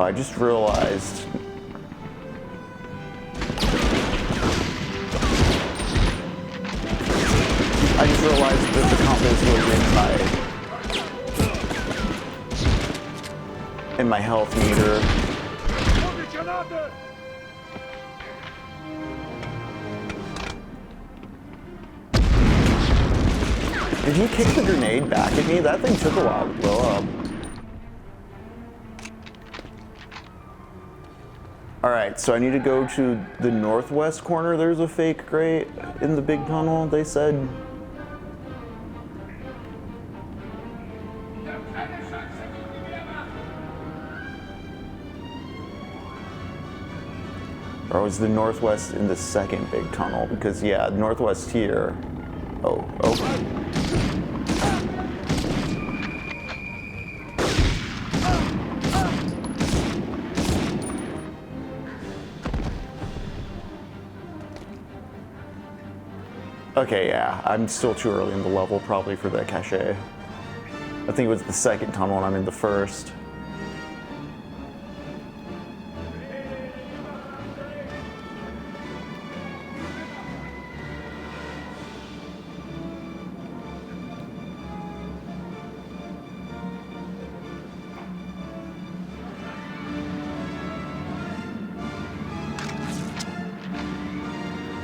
I just realized that the compass was in my health meter. Did he kick the grenade back at me? That thing took a while to blow up. Alright, so I need to go to the northwest corner. There's a fake grate in the big tunnel, they said. Or was the northwest in the second big tunnel? Because, yeah, northwest here. Oh. Okay, yeah, I'm still too early in the level probably for that cache. I think it was the second tunnel and I'm in the first.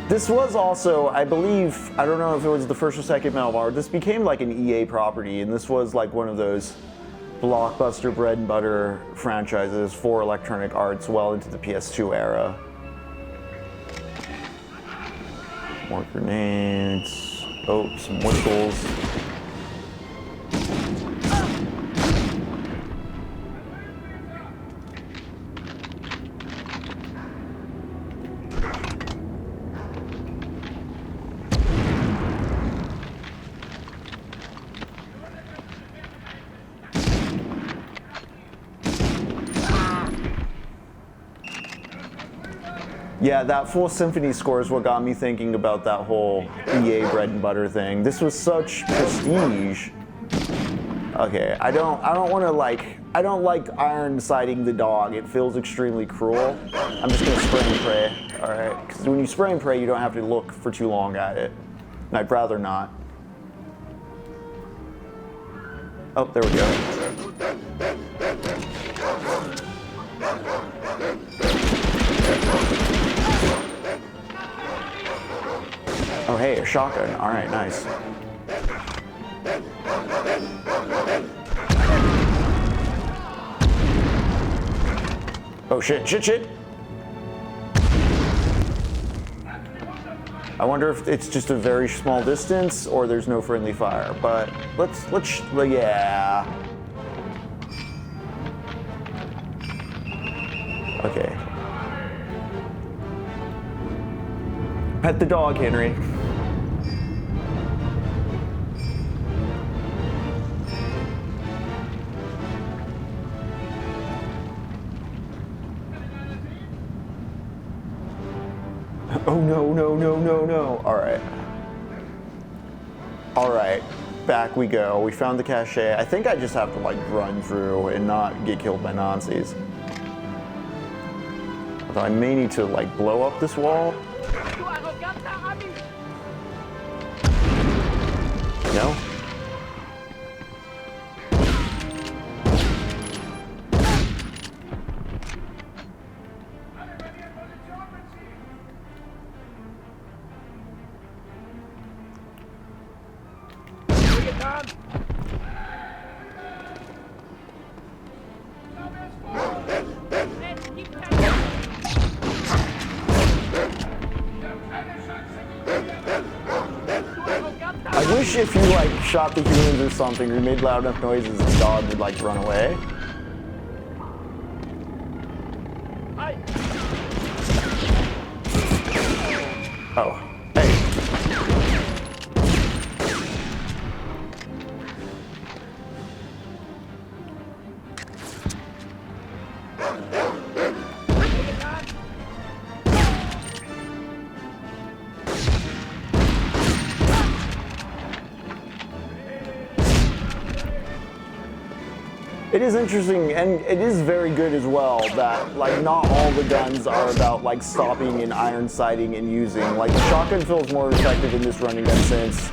This was also, I believe, I don't know if it was the first or second Metal Bar, this became like an EA property, and this was like one of those blockbuster bread and butter franchises for Electronic Arts well into the PS2 era. More grenades. Oh, some whistles. Yeah, that full symphony score is what got me thinking about that whole EA bread and butter thing. This was such prestige. Okay, I don't want to I don't like iron sighting the dog. It feels extremely cruel. I'm just gonna spray and pray, all right? Because when you spray and pray, you don't have to look for too long at it. And I'd rather not. Oh, there we go. Oh, hey, a shotgun. All right, nice. Oh, shit. I wonder if it's just a very small distance or there's no friendly fire, but yeah. Okay. Pet the dog, Henry. Oh no. All right. back we go. We found the cache. I think I just have to like run through and not get killed by Nazis. Although I may need to like blow up this wall. No? I wish if you like shot the humans or something or made loud enough noises, this dog would like run away. Oh, hey. It is interesting, and it is very good as well that like not all the guns are about like stopping and iron sighting and using. Like the shotgun feels more effective in this running gun sense.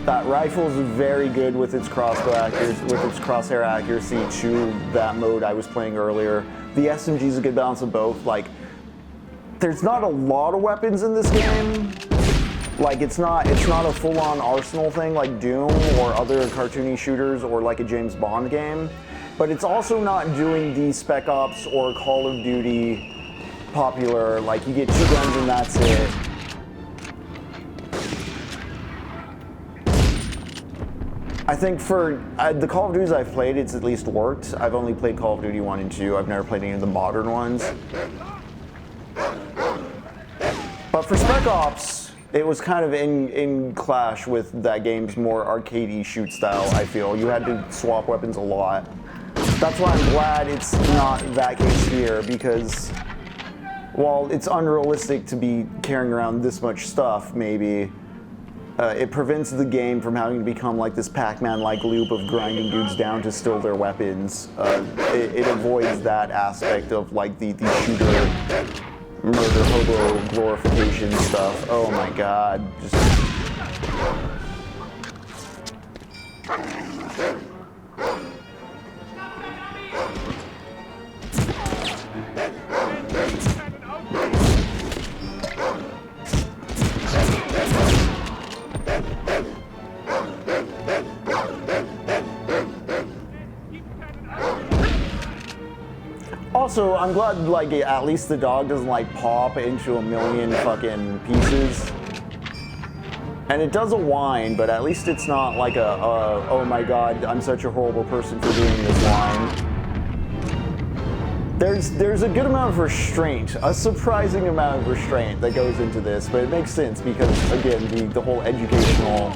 That rifle is very good with its crossbow accuracy, with its crosshair accuracy to that mode I was playing earlier. The SMG is a good balance of both. Like there's not a lot of weapons in this game. Like it's not a full-on arsenal thing like Doom or other cartoony shooters or like a James Bond game. But it's also not doing the Spec Ops or Call of Duty popular, like you get 2 guns and that's it. I think for the Call of Duties I've played, it's at least worked. I've only played Call of Duty 1 and 2. I've never played any of the modern ones. But for Spec Ops, it was kind of in clash with that game's more arcadey shoot style, I feel. You had to swap weapons a lot. That's why I'm glad it's not that case here, because while it's unrealistic to be carrying around this much stuff, maybe, it prevents the game from having to become like this Pac-Man-like loop of grinding dudes down to steal their weapons. It avoids that aspect of like the shooter, murder, hobo, glorification stuff. Oh my god. Also, I'm glad like at least the dog doesn't like pop into a million fucking pieces. And it does a whine, but at least it's not like a oh my god, I'm such a horrible person for doing this whine. There's a good amount of restraint, a surprising amount of restraint that goes into this, but it makes sense because again, the whole educational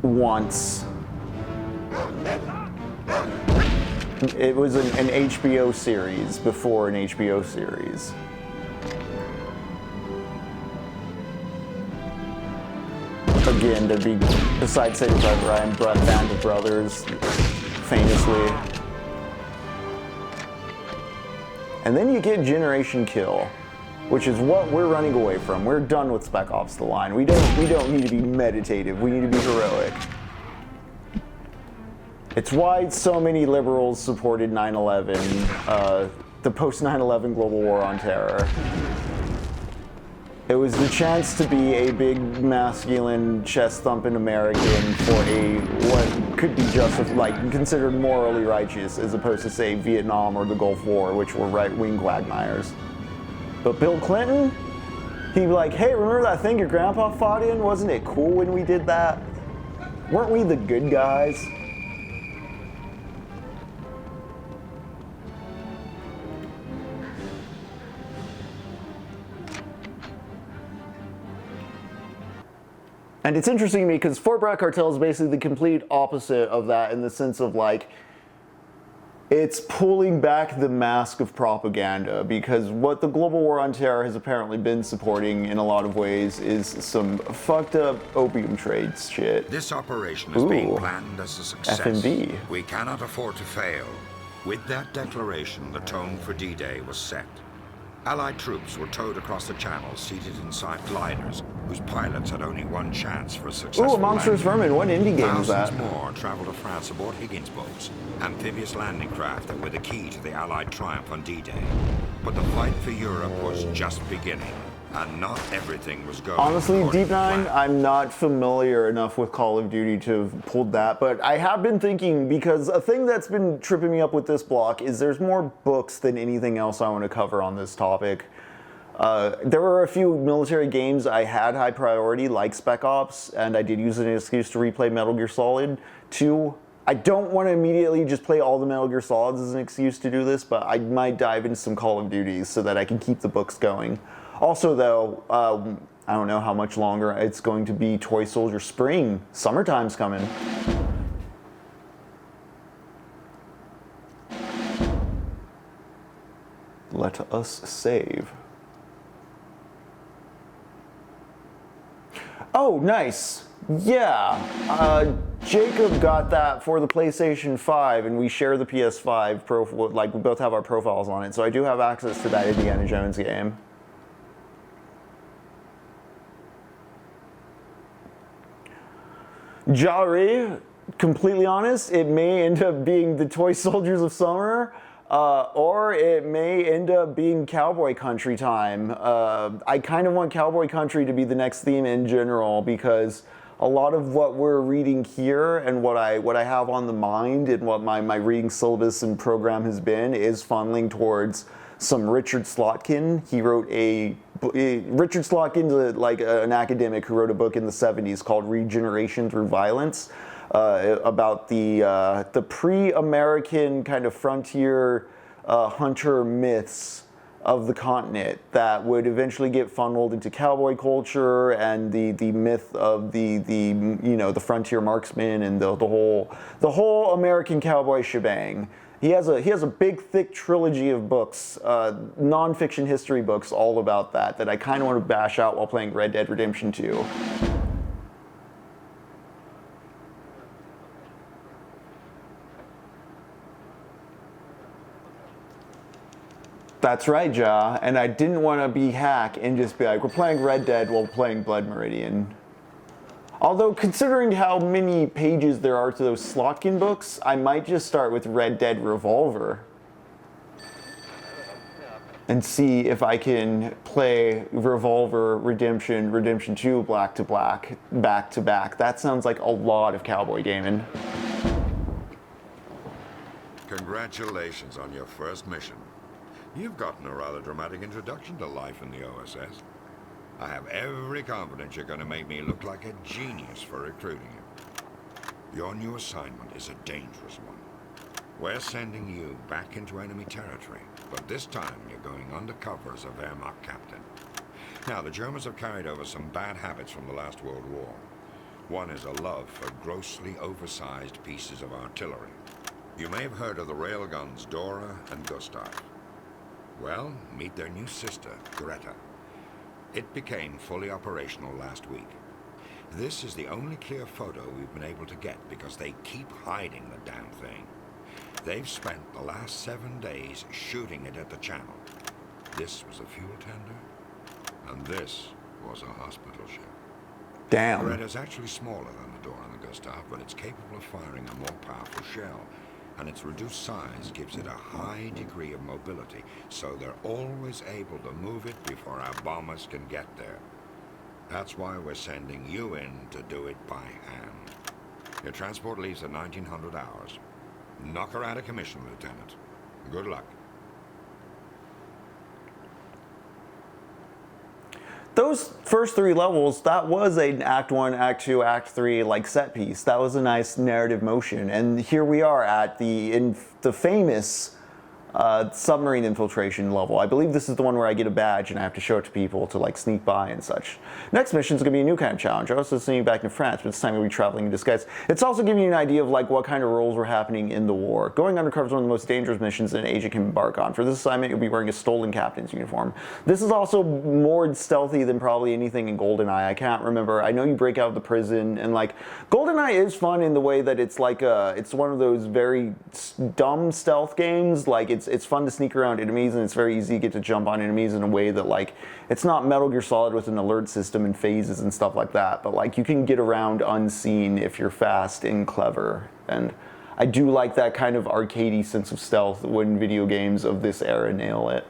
wants. It was an HBO series before an HBO series. Again, there'd be, besides Saving Private Ryan, Band of Brothers, famously. And then you get Generation Kill, which is what we're running away from. We're done with Spec Ops: The Line. We don't need to be meditative. We need to be heroic. It's why so many liberals supported 9/11, the post-9/11 global war on terror. It was the chance to be a big, masculine, chest-thumping American for a what could be considered morally righteous, as opposed to say Vietnam or the Gulf War, which were right-wing quagmires. But Bill Clinton, he'd be like, "Hey, remember that thing your grandpa fought in? Wasn't it cool when we did that? Weren't we the good guys?" And it's interesting to me because Fort Bragg Cartel is basically the complete opposite of that in the sense of like, it's pulling back the mask of propaganda, because what the Global War on Terror has apparently been supporting in a lot of ways is some fucked up opium trade shit. This operation is being planned as a success. FMB. We cannot afford to fail. With that declaration, the tone for D-Day was set. Allied troops were towed across the Channel, seated inside gliders, whose pilots had only one chance for a successful Ooh, a Monstrous Vermin. What indie game is that? Thousands more traveled to France aboard Higgins boats, amphibious landing craft that were the key to the Allied triumph on D-Day. But the fight for Europe was just beginning, and not everything was going Honestly, according Deep to Nine, plan. I'm not familiar enough with Call of Duty to have pulled that, but I have been thinking, because a thing that's been tripping me up with this block is there's more books than anything else I want to cover on this topic. There were a few military games I had high priority, like Spec Ops, and I did use it as an excuse to replay Metal Gear Solid 2. I don't want to immediately just play all the Metal Gear Solids as an excuse to do this, but I might dive into some Call of Duties so that I can keep the books going. Also, though, I don't know how much longer it's going to be Toy Soldier Spring. Summertime's coming. Let us save. Oh, nice. Yeah. Jacob got that for the PlayStation 5, and we share the PS5 profile. Like, we both have our profiles on it, so I do have access to that Indiana Jones game. Jari, completely honest, it may end up being the Toy Soldiers of Summer, or it may end up being Cowboy Country time. I kind of want Cowboy Country to be the next theme in general, because a lot of what we're reading here and what I have on the mind and what my reading syllabus and program has been is funneling towards some Richard Slotkin. He wrote Richard Slotkin's like an academic who wrote a book in the 70s called Regeneration Through Violence, about the pre-American kind of frontier hunter myths of the continent that would eventually get funneled into cowboy culture and the myth of the frontier marksman and the whole American cowboy shebang. He has a big, thick trilogy of books, nonfiction history books, all about that I kind of want to bash out while playing Red Dead Redemption 2. That's right, Ja, and I didn't want to be hack and just be like, we're playing Red Dead while playing Blood Meridian. Although, considering how many pages there are to those Slotkin books, I might just start with Red Dead Revolver and see if I can play Revolver, Redemption 2 back to back. That sounds like a lot of cowboy gaming. Congratulations on your first mission. You've gotten a rather dramatic introduction to life in the OSS. I have every confidence you're going to make me look like a genius for recruiting you. Your new assignment is a dangerous one. We're sending you back into enemy territory, but this time you're going undercover as a Wehrmacht captain. Now, the Germans have carried over some bad habits from the last World War. One is a love for grossly oversized pieces of artillery. You may have heard of the railguns Dora and Gustav. Well, meet their new sister, Greta. It became fully operational last week. This is the only clear photo we've been able to get because they keep hiding the damn thing. They've spent the last 7 days shooting it at the Channel. This was a fuel tender, and this was a hospital ship. Damn. Greta's actually smaller than the Dora and the Gustav, but it's capable of firing a more powerful shell. And its reduced size gives it a high degree of mobility, so they're always able to move it before our bombers can get there. That's why we're sending you in to do it by hand. Your transport leaves at 1900 hours. Knock her out of commission, Lieutenant. Good luck. Those first 3 levels, that was an Act 1, Act 2, Act 3 like set piece. That was a nice narrative motion. And here we are at the famous submarine infiltration level. I believe this is the one where I get a badge and I have to show it to people to like sneak by and such. Next mission is going to be a new kind of challenge. I was sending you back in France, but this time we'll be traveling in disguise. It's also giving you an idea of like what kind of roles were happening in the war. Going undercover is one of the most dangerous missions an agent can embark on. For this assignment, you'll be wearing a stolen captain's uniform. This is also more stealthy than probably anything in GoldenEye. I can't remember. I know you break out of the prison, and like GoldenEye is fun in the way that it's like it's one of those very dumb stealth games. Like it's fun to sneak around enemies, and it's very easy to get to jump on enemies in a way that like it's not Metal Gear Solid with an alert system and phases and stuff like that, but like you can get around unseen if you're fast and clever. And I do like that kind of arcadey sense of stealth when video games of this era nail it.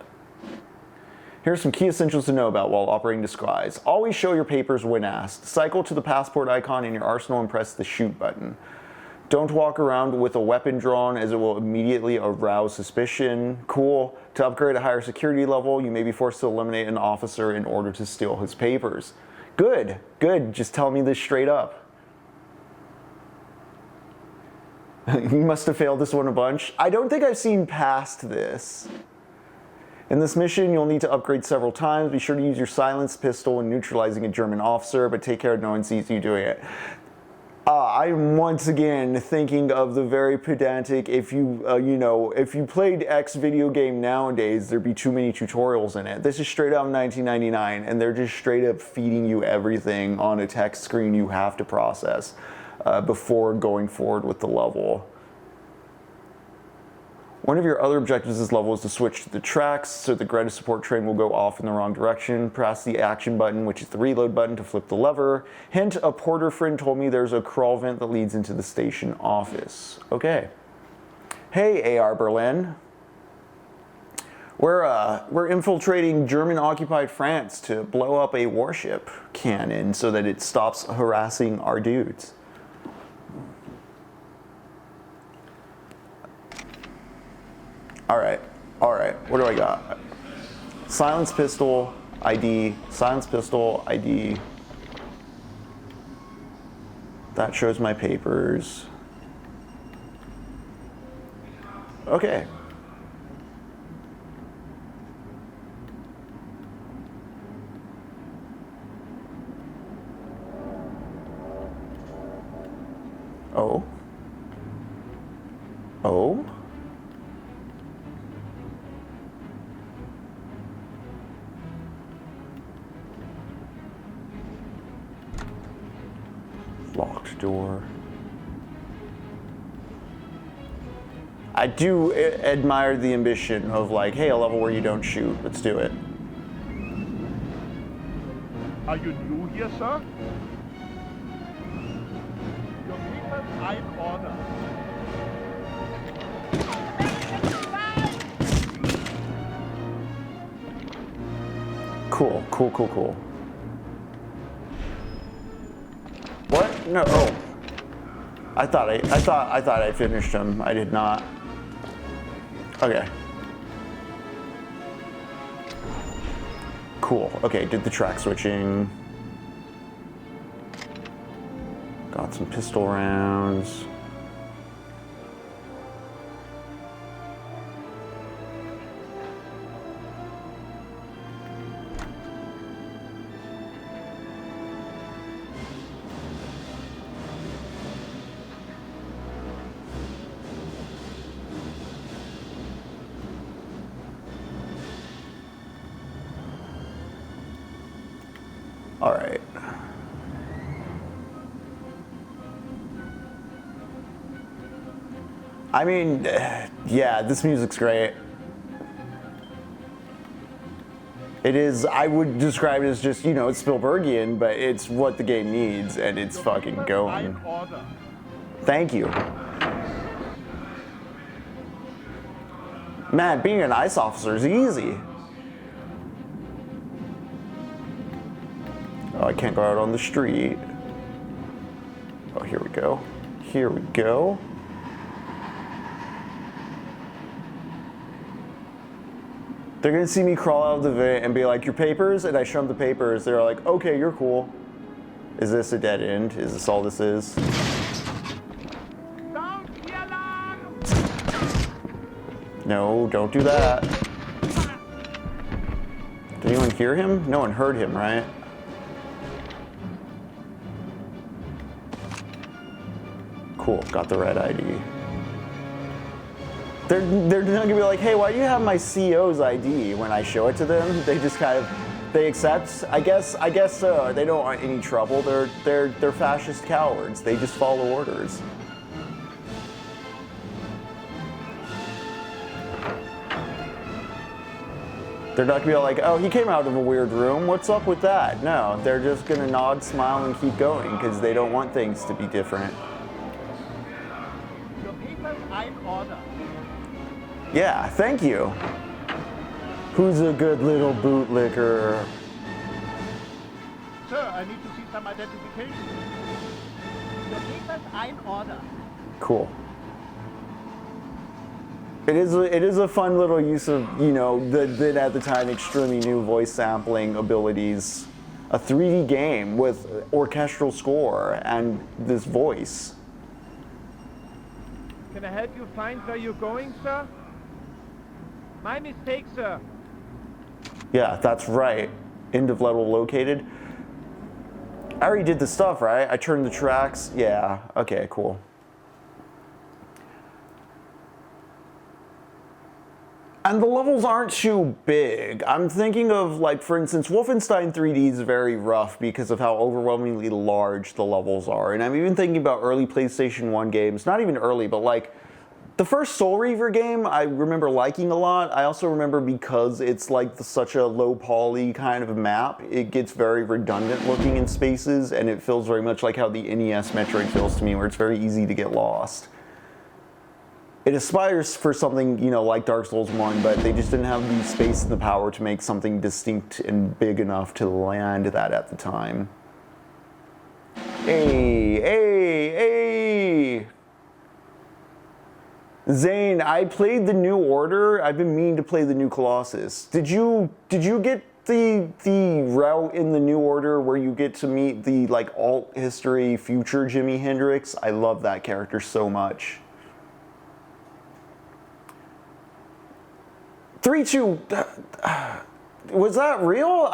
Here are some key essentials to know about while operating disguise. Always show your papers when asked. Cycle to the passport icon in your arsenal and press the shoot button. Don't walk around with a weapon drawn, as it will immediately arouse suspicion. Cool. To upgrade a higher security level, you may be forced to eliminate an officer in order to steal his papers. Good, good. Just tell me this straight up. You must have failed this one a bunch. I don't think I've seen past this. In this mission, you'll need to upgrade several times. Be sure to use your silenced pistol when neutralizing a German officer, but take care no one sees you doing it. I'm once again thinking of the very pedantic, if you, if you played X video game nowadays, there'd be too many tutorials in it. This is straight out 1999, and they're just straight up feeding you everything on a text screen you have to process before going forward with the level. One of your other objectives this level is to switch to the tracks, so the Greta support train will go off in the wrong direction. Press the action button, which is the reload button, to flip the lever. Hint, a porter friend told me there's a crawl vent that leads into the station office. Okay. Hey, AR Berlin. We're infiltrating German-occupied France to blow up a warship cannon so that it stops harassing our dudes. Alright, what do I got? Silence pistol, ID, silence pistol, ID. That shows my papers. Okay. Oh. Oh. Locked door. I do admire the ambition of like, hey, a level where you don't shoot. Let's do it. Are you new here, sir? Your papers are in order. Cool. What? No. Oh. I thought I finished him. I did not. Okay. Cool. Okay, did the track switching. Got some pistol rounds. All right. I mean, yeah, this music's great. It is, I would describe it as just, you know, it's Spielbergian, but it's what the game needs, and it's fucking going. Thank you. Man, being an ICE officer is easy. Oh, I can't go out on the street. Oh, here we go. Here we go. They're gonna see me crawl out of the vent and be like, your papers? And I show them the papers. They're like, okay, you're cool. Is this a dead end? Is this all this is? No, don't do that. Did anyone hear him? No one heard him, right? Cool, got the red ID. They're not gonna be like, hey, why do you have my CO's ID when I show it to them? They just kind of, they accept. I guess so. They don't want any trouble. They're fascist cowards. They just follow orders. They're not gonna be like, oh, he came out of a weird room. What's up with that? No, they're just gonna nod, smile, and keep going because they don't want things to be different. Your papers are in order. Yeah, thank you. Who's a good little bootlicker? Sir, I need to see some identification. Your papers are in order. Cool. It is a fun little use of, you know, the at the time extremely new voice sampling abilities. A 3D game with orchestral score and this voice. Can I help you find where you're going, sir? My mistake, sir. Yeah, that's right. End of level located. I already did the stuff, right? I turned the tracks. Yeah, okay, cool. And the levels aren't too big. I'm thinking of, like, for instance, Wolfenstein 3D is very rough because of how overwhelmingly large the levels are. And I'm even thinking about early PlayStation 1 games. Not even early, but like, the first Soul Reaver game I remember liking a lot. I also remember because it's like such a low poly kind of map, it gets very redundant looking in spaces, and it feels very much like how the NES Metroid feels to me, where it's very easy to get lost. It aspires for something, you know, like Dark Souls 1, but they just didn't have the space and the power to make something distinct and big enough to land that at the time. Hey! Zane, I played the New Order. I've been meaning to play the New Colossus. Did you get the route in the New Order where you get to meet the, like, alt history future Jimi Hendrix? I love that character so much. 3-2, was that real?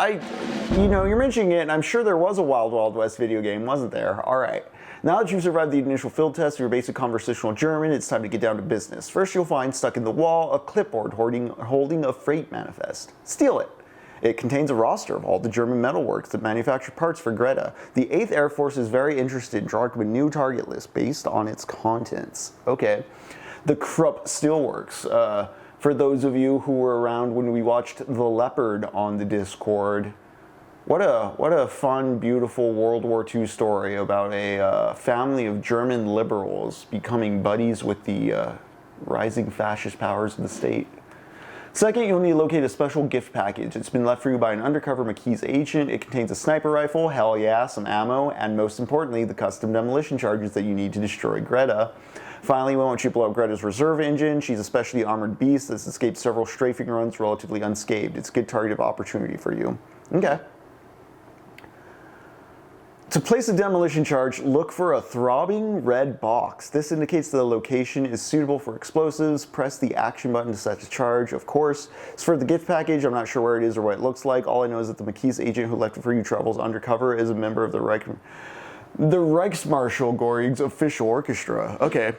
You know, you're mentioning it, and I'm sure there was a Wild Wild West video game, wasn't there? All right. Now that you've survived the initial field test of your basic conversational German, it's time to get down to business. First, you'll find stuck in the wall a clipboard holding a freight manifest. Steal it. It contains a roster of all the German metalworks that manufacture parts for Greta. The 8th Air Force is very interested in drawing up a new target list based on its contents. Okay. The Krupp Steelworks. For those of you who were around when we watched The Leopard on the Discord, what a fun, beautiful World War II story about a family of German liberals becoming buddies with the rising fascist powers of the state. Second, you'll need to locate a special gift package. It's been left for you by an undercover Maquis agent. It contains a sniper rifle, hell yeah, some ammo, and most importantly, the custom demolition charges that you need to destroy Greta. Finally, we want you to blow up Greta's reserve engine. She's a specially armored beast that's escaped several strafing runs relatively unscathed. It's a good target of opportunity for you. Okay. To place a demolition charge, look for a throbbing red box. This indicates that the location is suitable for explosives. Press the action button to set the charge, of course. As for the gift package, I'm not sure where it is or what it looks like. All I know is that the Maquis agent who left it for you travels undercover as a member of the Reichsmarschall Göring's official orchestra. Okay.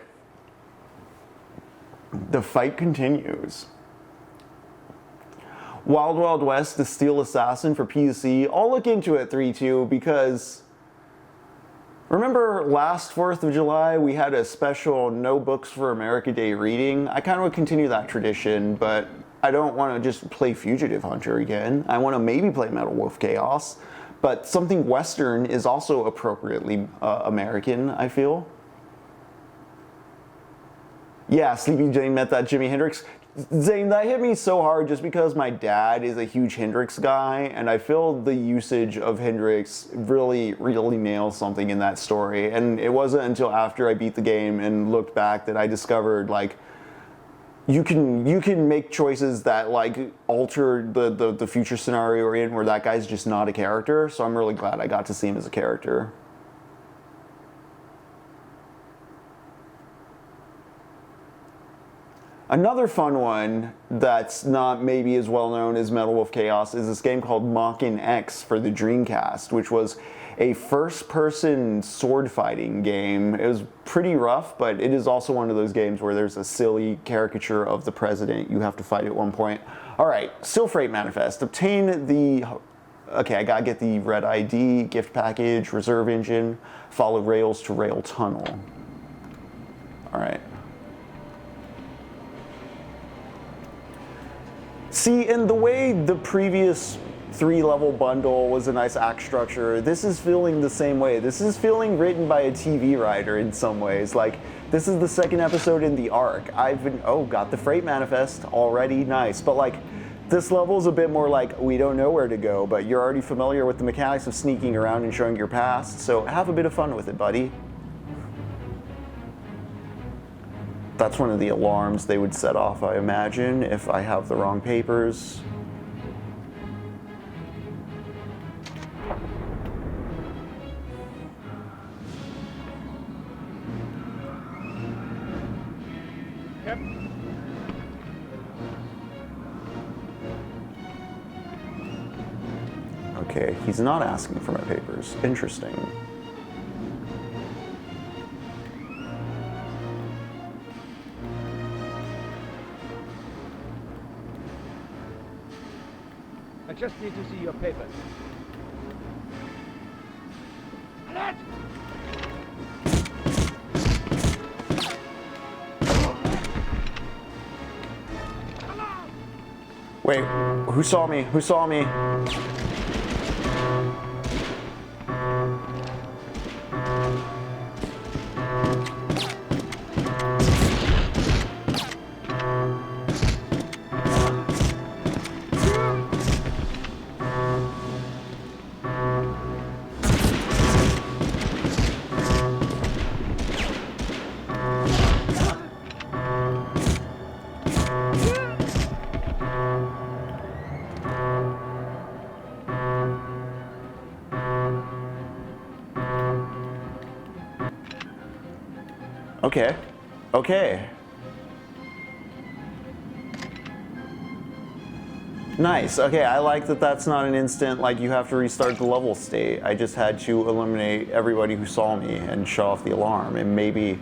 The fight continues. Wild Wild West, the Steel Assassin for PC. I'll look into it 3-2 because remember last 4th of July we had a special No Books for America Day reading? I kind of would continue that tradition, but I don't want to just play Fugitive Hunter again. I want to maybe play Metal Wolf Chaos, but something Western is also appropriately American, I feel. Yeah, Sleepy Jane met that Jimi Hendrix. Zane, that hit me so hard just because my dad is a huge Hendrix guy, and I feel the usage of Hendrix really nails something in that story. And it wasn't until after I beat the game and looked back that I discovered, like, you can make choices that, like, alter the future scenario we're in where that guy's just not a character. So I'm really glad I got to see him as a character. Another fun one that's not maybe as well known as Metal of Chaos is this game called Mach-In X for the Dreamcast, which was a first-person sword fighting game. It was pretty rough, but it is also one of those games where there's a silly caricature of the president you have to fight at one point. All right, Still Freight Manifest. Obtain the... Okay, I gotta get the red ID, gift package, reserve engine, follow rails to rail tunnel. All right. See, in the way the previous 3-level bundle was a nice act structure, this is feeling the same way. This is feeling written by a TV writer in some ways. Like, this is the second episode in the arc. I've been, oh, got the Freight Manifest already, nice. But like, this level's a bit more like, we don't know where to go, but you're already familiar with the mechanics of sneaking around and showing your past, so have a bit of fun with it, buddy. That's one of the alarms they would set off, I imagine, if I have the wrong papers. Yep. Okay, he's not asking for my papers. Interesting. I just need to see your papers. Alert! Wait, who saw me? Who saw me? Okay. Okay. Nice. Okay, I like that that's not an instant, like, you have to restart the level state. I just had to eliminate everybody who saw me and shut off the alarm, and maybe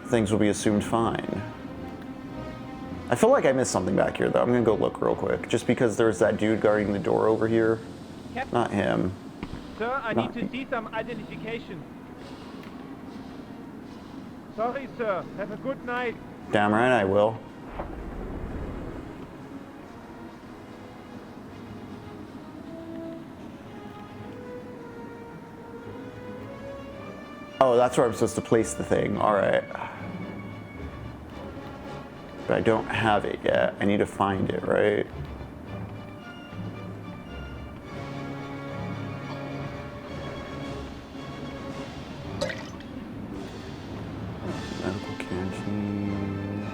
things will be assumed fine. I feel like I missed something back here, though. I'm gonna go look real quick, just because there's that dude guarding the door over here. Captain. Not him. Sir, I Not need to see some identification. Sorry, sir. Have a good night. Damn right I will. Oh, that's where I'm supposed to place the thing. All right. But I don't have it yet. I need to find it, right? Medical canteen.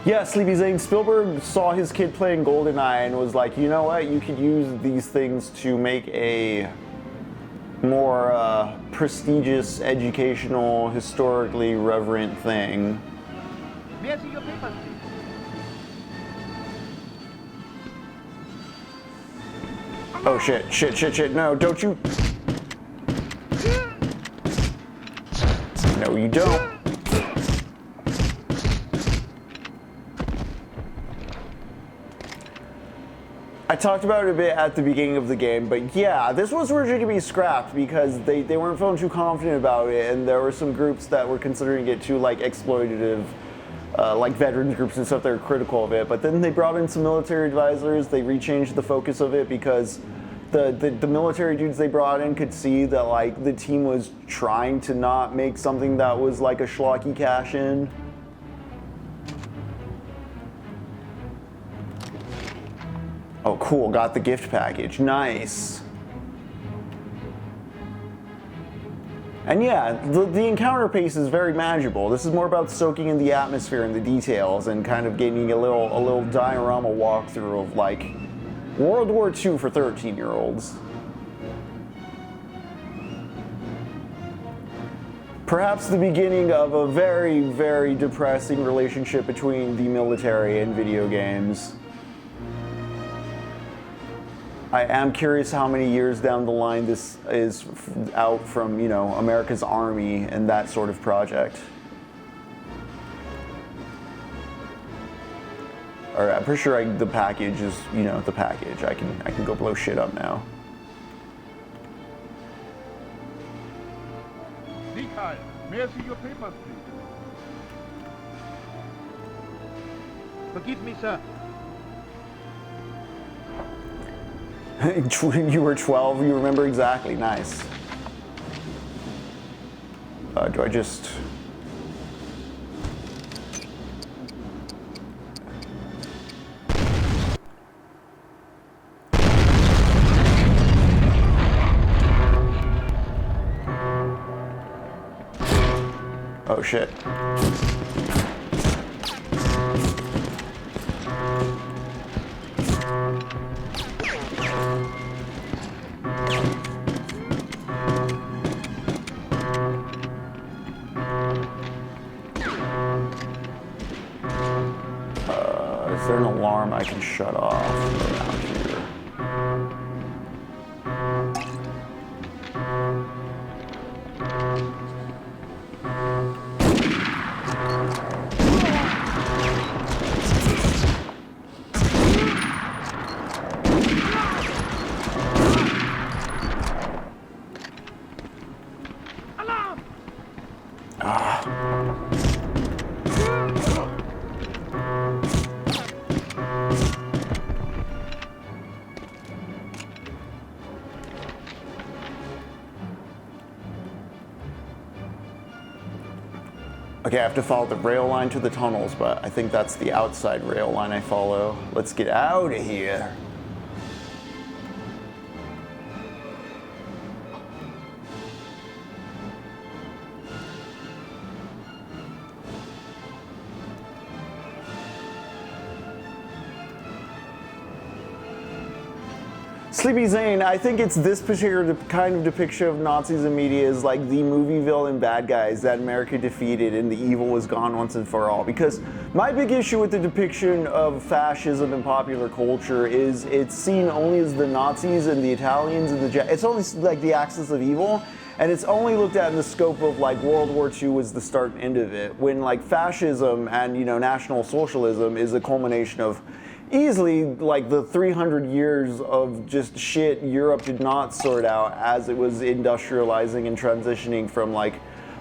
Yeah, Sleepy Zane, Spielberg saw his kid playing GoldenEye and was like, you know what, you could use these things to make a more prestigious, educational, historically reverent thing. May I see your papers, please? Oh shit, no, don't you. No, you don't. I talked about it a bit at the beginning of the game, but yeah, this was originally to be scrapped because they weren't feeling too confident about it, and there were some groups that were considering it too, like, exploitative, like veterans groups and stuff that were critical of it. But then they brought in some military advisors, they rechanged the focus of it because the military dudes they brought in could see that, like, the team was trying to not make something that was like a schlocky cash-in. Oh, cool, got the gift package, nice. And yeah, the encounter pace is very manageable. This is more about soaking in the atmosphere and the details and kind of getting a little diorama walkthrough of like World War II for 13-year-olds. Perhaps the beginning of a very, very depressing relationship between the military and video games. I am curious how many years down the line this is out from, you know, America's Army and that sort of project. Alright, I'm pretty sure the package is, you know, the package. I can go blow shit up now. Sieg, may I see your papers, please? Forgive me, sir. You were 12, you remember exactly, nice. Do I just... Oh shit. Is there an alarm I can shut off around here? Okay, I have to follow the rail line to the tunnels, but I think that's the outside rail line I follow. Let's get out of here. Sleepy Zane, I think it's this particular kind of depiction of Nazis in media is like the movie villain bad guys that America defeated and the evil was gone once and for all. Because my big issue with the depiction of fascism in popular culture is it's seen only as the Nazis and the Italians and it's only like the axis of evil. And it's only looked at in the scope of like World War II was the start and end of it. When like fascism and, you know, National Socialism is a culmination of easily like the 300 years of just shit Europe did not sort out as it was industrializing and transitioning from like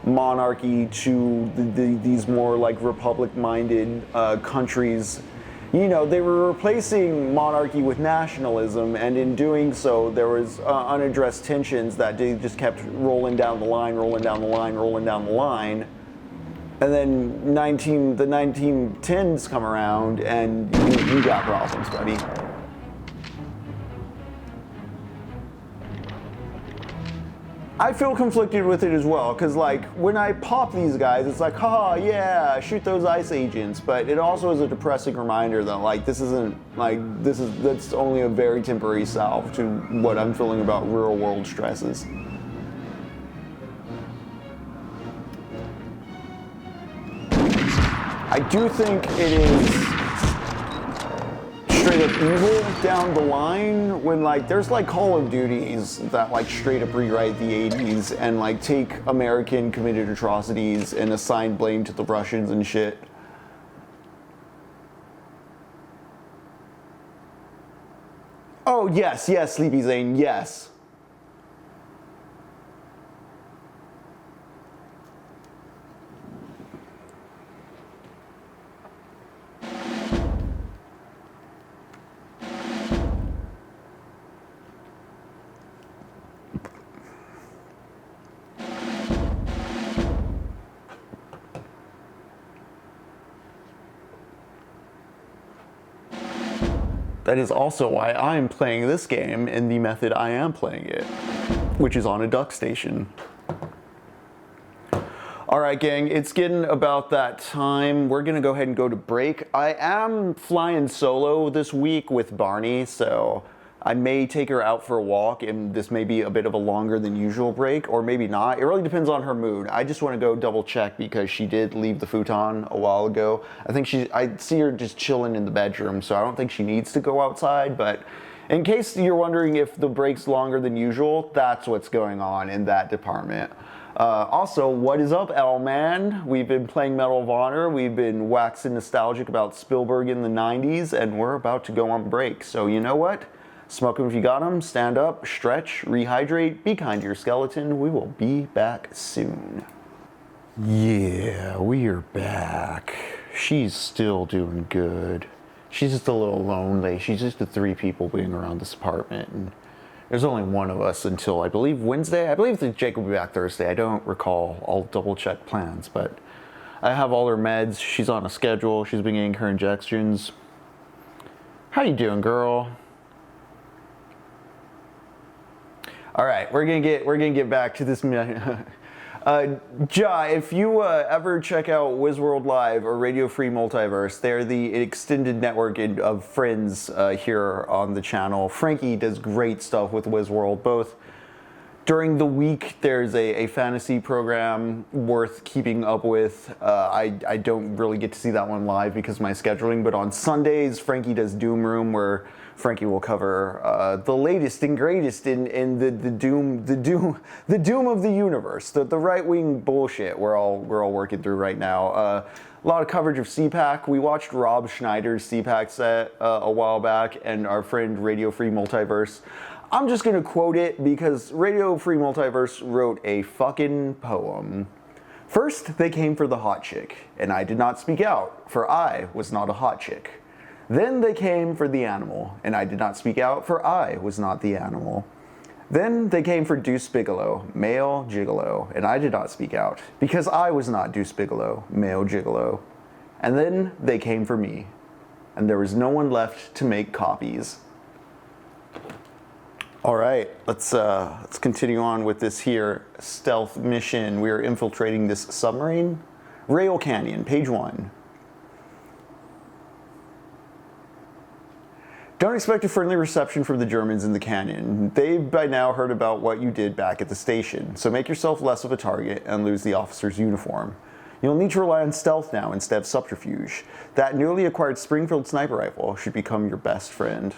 monarchy to these more like republic-minded countries. You know, they were replacing monarchy with nationalism, and in doing so there was unaddressed tensions that they just kept rolling down the line, rolling down the line, rolling down the line. And then the 1910s come around, and you got problems, buddy. I feel conflicted with it as well, because like when I pop these guys, it's like, haha, yeah, shoot those ICE agents. But it also is a depressing reminder that like that's only a very temporary salve to what I'm feeling about real world stresses. I do think it is straight up evil down the line when like there's like Call of Duties that like straight up rewrite the 80s and like take American committed atrocities and assign blame to the Russians and shit. Oh yes, yes, Sleepy Zane, yes. That is also why I am playing this game in the method I am playing it, which is on a duck station. All right, gang, it's getting about that time. We're gonna go ahead and go to break. I am flying solo this week with Barney, so I may take her out for a walk, and this may be a bit of a longer than usual break, or maybe not. It really depends on her mood. I just want to go double check because she did leave the futon a while ago. I see her just chilling in the bedroom, so I don't think she needs to go outside, but in case you're wondering if the break's longer than usual, that's what's going on in that department. Also, what is up, L-Man? We've been playing Medal of Honor, we've been waxing nostalgic about Spielberg in the 90s, and we're about to go on break. So you know what? Smoke them if you got them, stand up, stretch, rehydrate, be kind to your skeleton. We will be back soon. Yeah, we are back. She's still doing good. She's just a little lonely. She's just the 3 people being around this apartment. And there's only one of us until, I believe, Wednesday. I believe that Jake will be back Thursday. I don't recall. I'll double check plans, but I have all her meds. She's on a schedule. She's been getting her injections. How you doing, girl? All right, we're gonna get back to this. Ja, if you ever check out Wizworld Live or Radio Free Multiverse, they're the extended network of friends here on the channel. Frankie does great stuff with Wizworld. Both during the week, there's a fantasy program worth keeping up with. I don't really get to see that one live because of my scheduling, but on Sundays, Frankie does Doom Room, where Frankie will cover the latest and greatest in the doom of the universe, the right-wing bullshit we're all working through right now. A lot of coverage of CPAC. We watched Rob Schneider's CPAC set a while back, and our friend Radio Free Multiverse. I'm just gonna quote it because Radio Free Multiverse wrote a fucking poem. First, they came for the hot chick, and I did not speak out, for I was not a hot chick. Then they came for the animal, and I did not speak out, for I was not the animal. Then they came for Deuce Bigelow, male gigolo, and I did not speak out, because I was not Deuce Bigelow, male gigolo. And then they came for me, and there was no one left to make copies. All right, let's continue on with this here stealth mission. We are infiltrating this submarine. Rail Canyon, page 1. Don't expect a friendly reception from the Germans in the canyon. They've by now heard about what you did back at the station, so make yourself less of a target and lose the officer's uniform. You'll need to rely on stealth now instead of subterfuge. That newly acquired Springfield sniper rifle should become your best friend.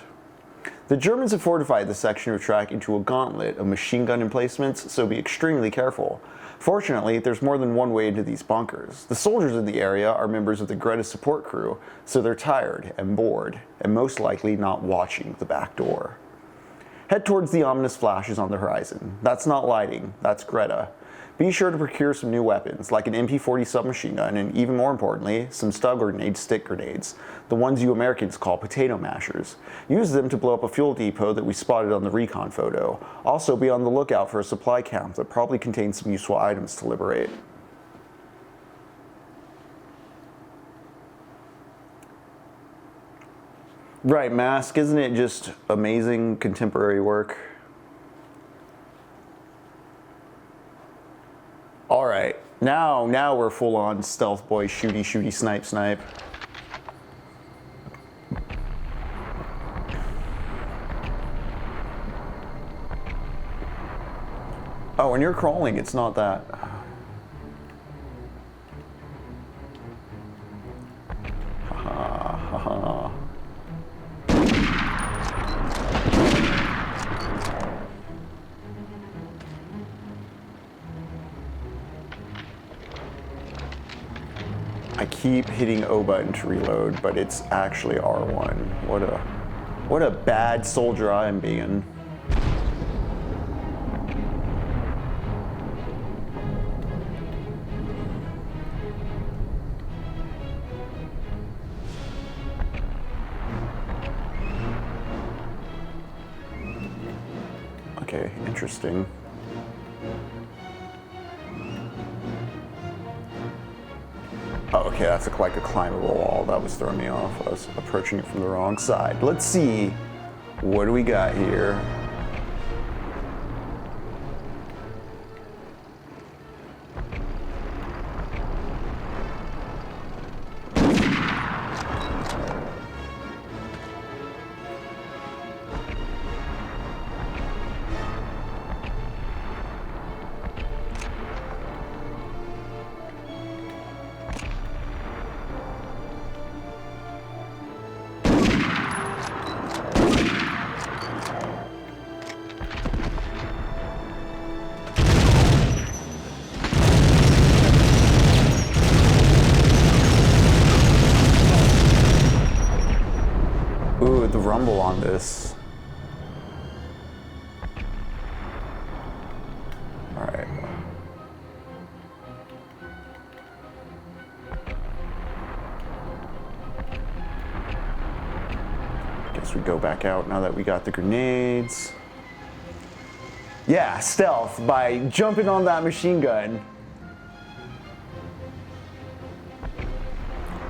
The Germans have fortified the section of track into a gauntlet of machine gun emplacements, so be extremely careful. Fortunately, there's more than one way into these bunkers. The soldiers in the area are members of the Greta support crew, so they're tired and bored, and most likely not watching the back door. Head towards the ominous flashes on the horizon. That's not lighting, that's Greta. Be sure to procure some new weapons, like an MP40 submachine gun, and even more importantly, some stun grenade stick grenades, the ones you Americans call potato mashers. Use them to blow up a fuel depot that we spotted on the recon photo. Also be on the lookout for a supply camp that probably contains some useful items to liberate. Right, Mask, isn't it just amazing contemporary work? All right, now we're full on stealth boy, shooty, snipe. Oh, when you're crawling, it's not that. I keep hitting O button to reload, but it's actually R1. What a bad soldier I am being. Okay, interesting. Oh, okay, that's like a climbable wall. That was throwing me off. I was approaching it from the wrong side. Let's see. What do we got here? rumble on this. All right. Guess we go back out now that we got the grenades. Yeah, stealth by jumping on that machine gun.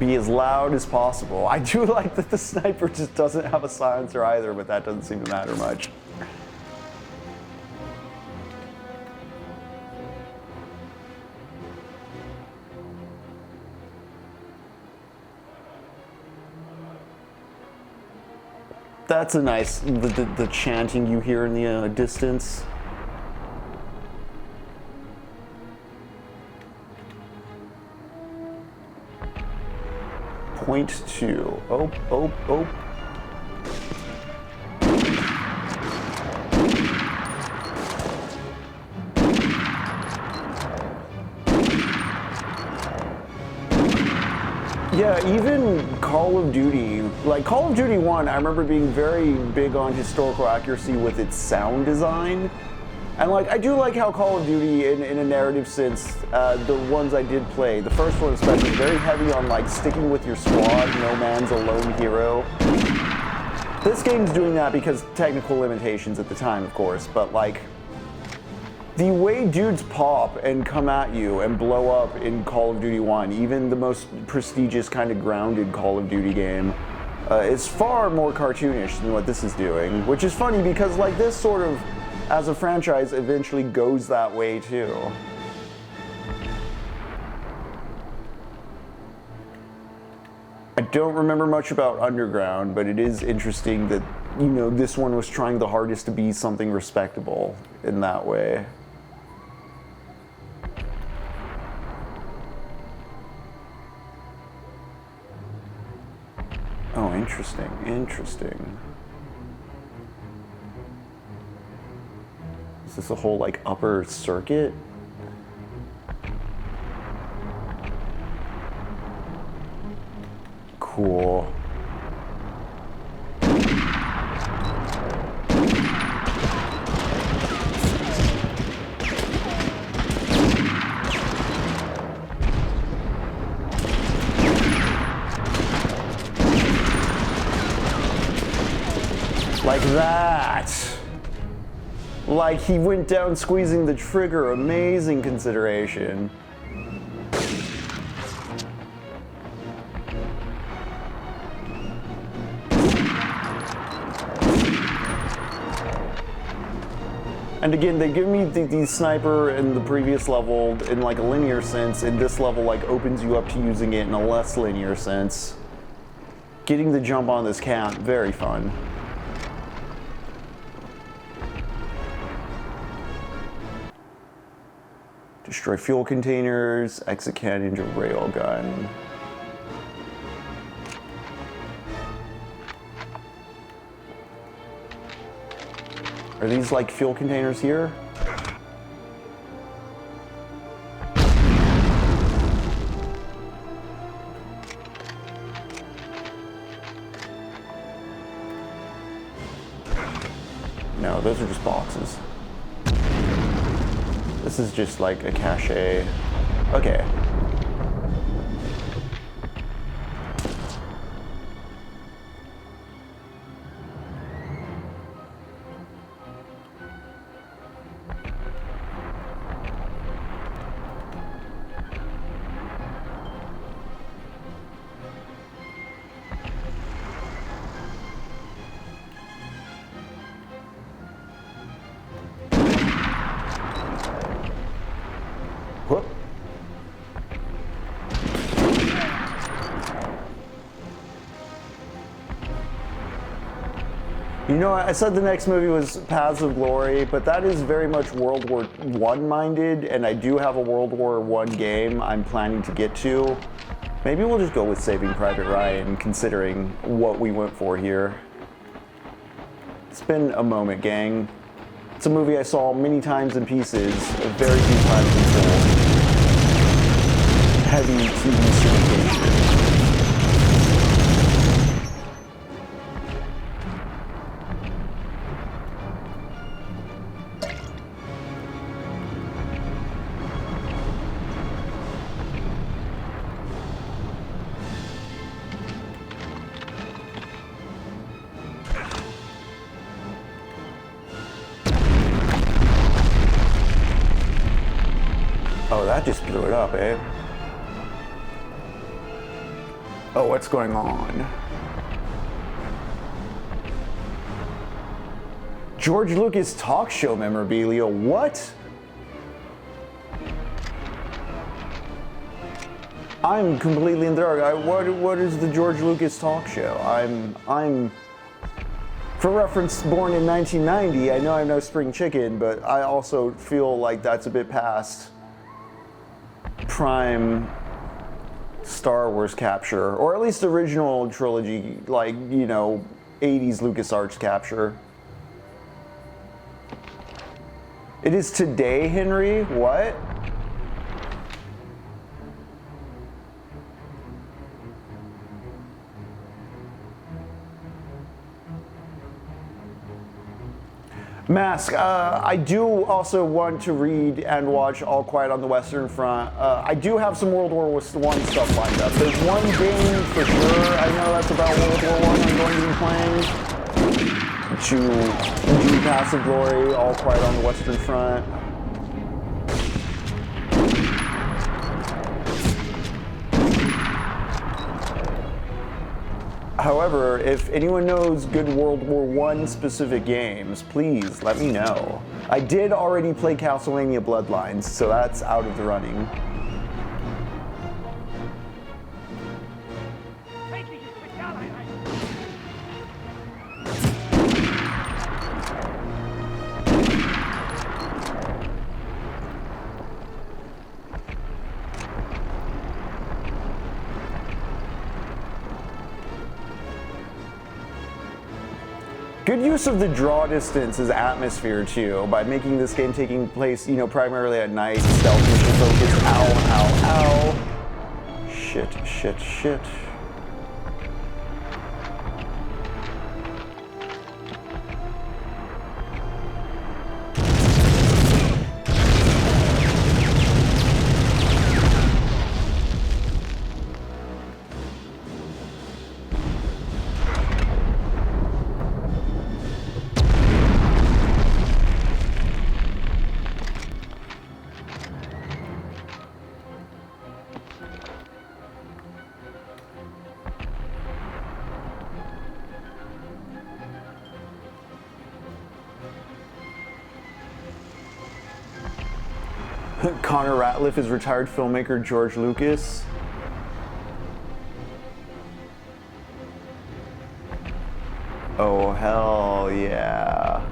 Be as loud as possible. I do like that the sniper just doesn't have a silencer either, but that doesn't seem to matter much. That's a nice, the chanting you hear in the distance. .2. Oh, oh, oh. Yeah, even Call of Duty, like Call of Duty 1, I remember being very big on historical accuracy with its sound design. And like, I do like how Call of Duty, in a narrative sense, the ones I did play, the first one especially, very heavy on like sticking with your squad, no man's a lone hero. This game's doing that because technical limitations at the time, of course, but like, the way dudes pop and come at you and blow up in Call of Duty 1, even the most prestigious kind of grounded Call of Duty game, is far more cartoonish than what this is doing, which is funny because like this sort of, as a franchise, eventually goes that way too. I don't remember much about Underground, but it is interesting that, you know, this one was trying the hardest to be something respectable in that way. Oh, interesting, interesting. Is this a whole, like, upper circuit? Cool. Like that. Like he went down squeezing the trigger. Amazing consideration. And again, they give me the sniper in the previous level in like a linear sense. In this level, like opens you up to using it in a less linear sense. Getting the jump on this camp, very fun. Destroy fuel containers, exit cannon to railgun. Are these like fuel containers here? No, those are just boxes. This is just like a cache. Okay. Whoop. You know, I said the next movie was Paths of Glory, but that is very much World War I minded, and I do have a World War I game I'm planning to get to. Maybe we'll just go with Saving Private Ryan, considering what we went for here. It's been a moment, gang. It's a movie I saw many times in pieces, very few times in full. Heavy TV syndication. Oh, that just blew it up, eh? Oh, what's going on? George Lucas talk show memorabilia, what? I'm completely in the dark. What is the George Lucas talk show? I'm, for reference, born in 1990. I know I'm no spring chicken, but I also feel like that's a bit past prime Star Wars capture, or at least original trilogy, like, you know, 80s LucasArts capture. It is today, Henry? What? Mask, I do also want to read and watch All Quiet on the Western Front. I do have some World War I stuff lined up. There's one game for sure, I know that's about World War I I'm going to be playing. To Passive Glory, All Quiet on the Western Front. However, if anyone knows good World War I specific games, please let me know. I did already play Castlevania Bloodlines, so that's out of the running. Good use of the draw distance as atmosphere too, by making this game taking place, you know, primarily at night, stealth mission focus. Ow, ow, ow. Shit, shit, shit. Connor Ratliff is retired filmmaker George Lucas. Oh, hell yeah.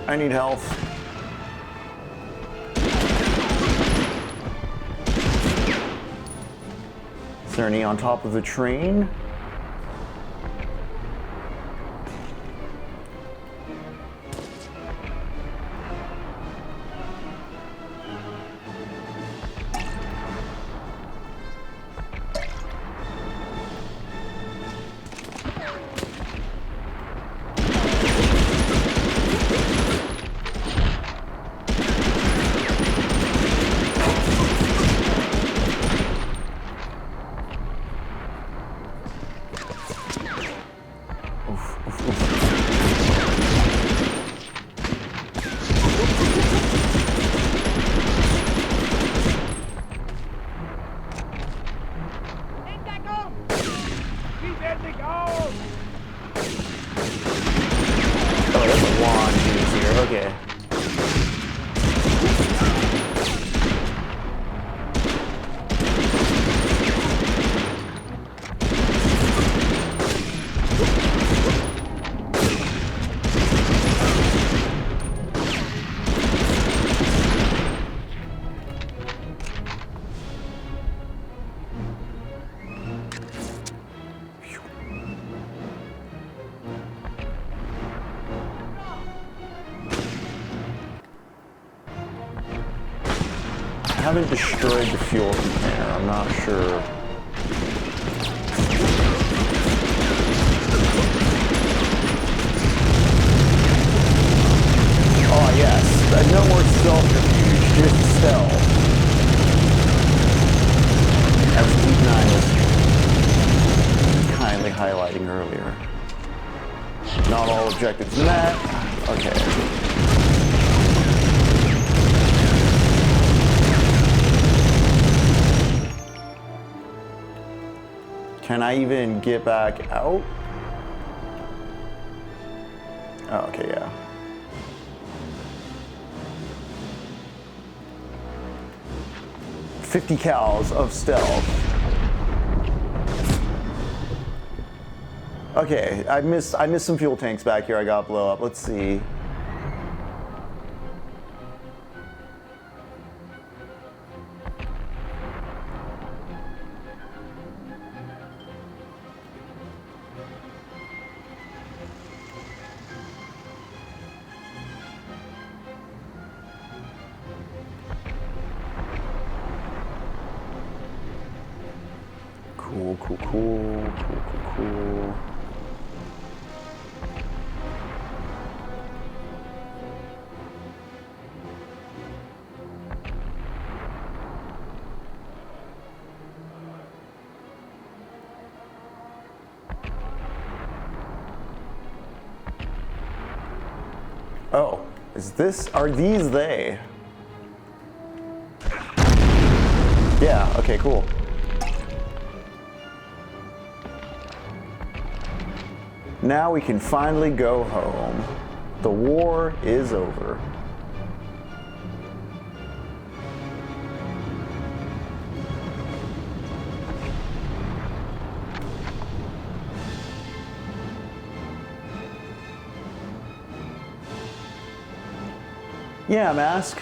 I need health. Is there any on top of the train? haven't destroyed the fuel container. I'm not sure. Oh yes, no more self-refuge, just stealth. As Deep9 was kindly highlighting earlier. Not all objectives met. Okay. Can I even get back out? Oh, okay, yeah. $50 cals of stealth. Okay, I missed some fuel tanks back here I got blow up. Let's see. Cool. Oh, are these they? Yeah, okay, cool. Now we can finally go home. The war is over. Yeah, Mask.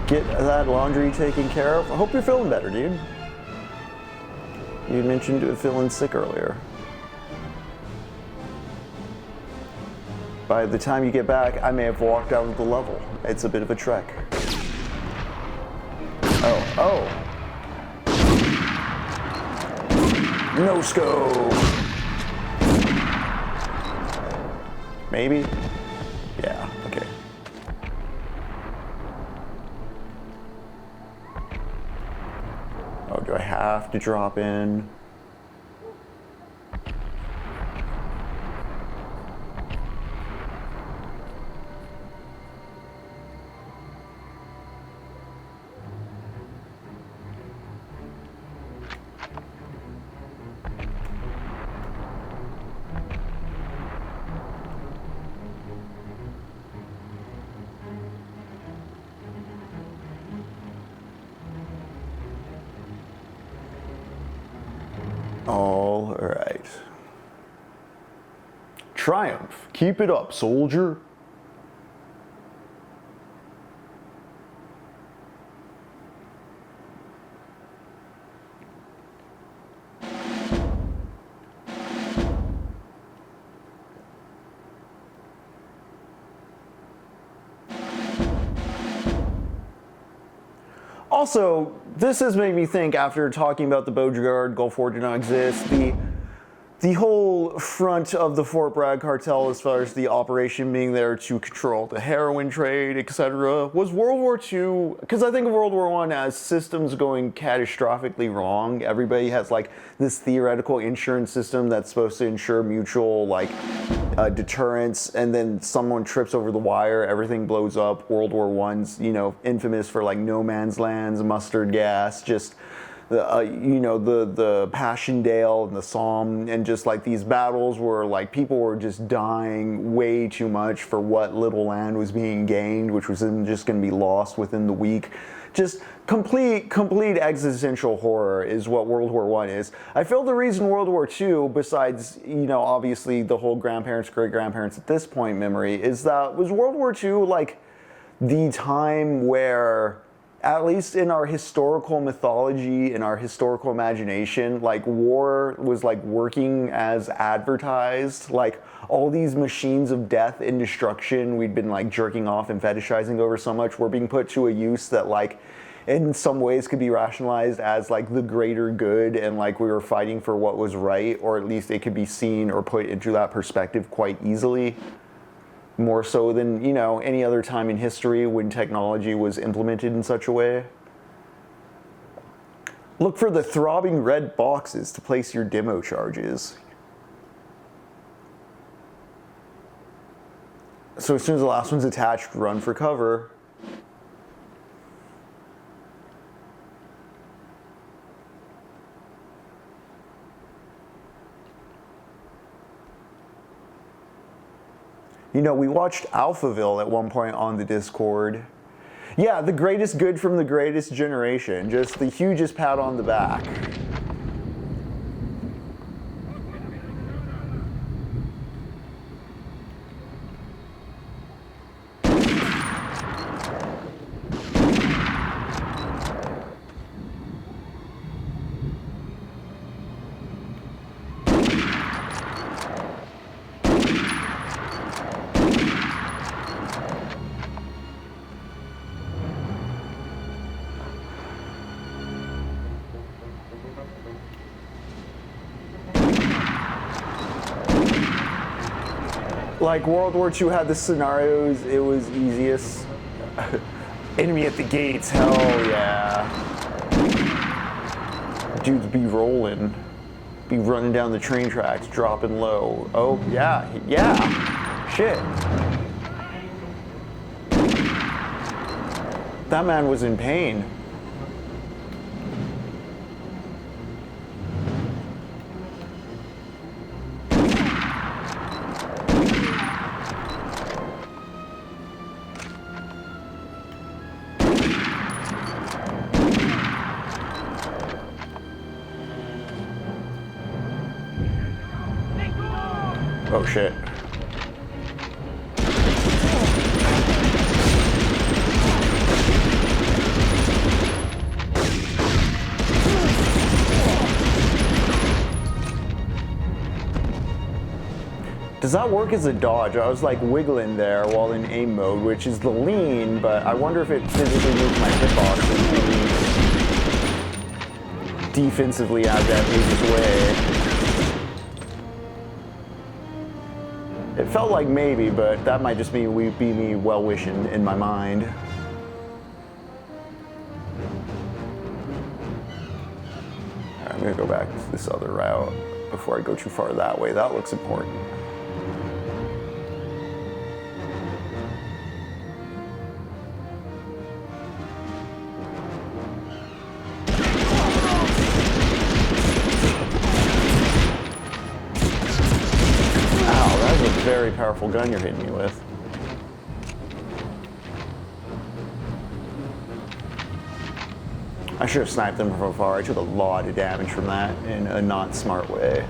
Get that laundry taken care of. I hope you're feeling better, dude. You mentioned feeling sick earlier. By the time you get back, I may have walked out of the level. It's a bit of a trek. Oh. No scope. Maybe? Yeah, okay. Oh, do I have to drop in? All right. Triumph. Keep it up, soldier. Also, this has made me think, after talking about the Baudrillard, Gulf War did not exist, the whole front of the Fort Bragg cartel, as far as the operation being there to control the heroin trade, etc., was World War II, because I think of World War I as systems going catastrophically wrong. Everybody has like this theoretical insurance system that's supposed to ensure mutual deterrence, and then someone trips over the wire, everything blows up. World War I's, infamous for like no man's lands, mustard gas, just the Passchendaele and the Somme, and just like these battles where like people were just dying way too much for what little land was being gained, which was then just going to be lost within the week. Just complete existential horror is what World War I is. I feel the reason World War II, besides, obviously the whole grandparents, great-grandparents at this point memory, is that was World War II like the time where at least in our historical mythology, in our historical imagination, like war was like working as advertised. Like all these machines of death and destruction we'd been like jerking off and fetishizing over so much were being put to a use that like in some ways could be rationalized as like the greater good, and like we were fighting for what was right, or at least it could be seen or put into that perspective quite easily. More so than, you know, any other time in history when technology was implemented in such a way. Look for the throbbing red boxes to place your demo charges. So as soon as the last one's attached, run for cover. You know, we watched Alphaville at one point on the Discord. Yeah, the greatest good from the greatest generation. Just the hugest pat on the back. Like World War II had the scenarios, it was easiest. Enemy at the gates, hell yeah. Dudes be rolling. Be running down the train tracks, dropping low. Oh, yeah, yeah. Shit. That man was in pain. Oh shit. Does that work as a dodge? I was like wiggling there while in aim mode, which is the lean, but I wonder if it physically moves my hitbox in the defensively advantageous way. It felt like maybe, but that might just be me well-wishing in my mind. Alright, I'm gonna go back to this other route before I go too far that way. That looks important. Very powerful gun you're hitting me with. I should have sniped them from afar. I took a lot of damage from that in a not smart way.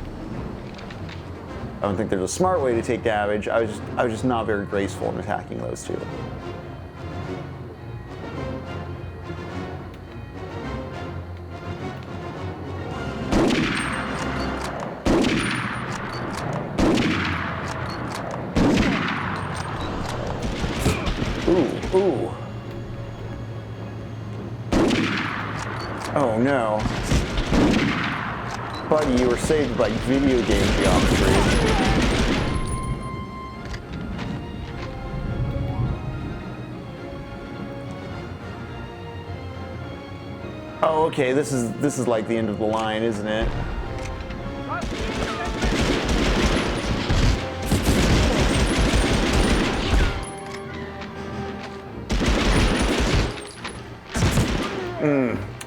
I don't think there's a smart way to take damage. I was just not very graceful in attacking those two. Ooh. Oh no. Buddy, you were saved by video game geometry. Oh, okay, this is like the end of the line, isn't it?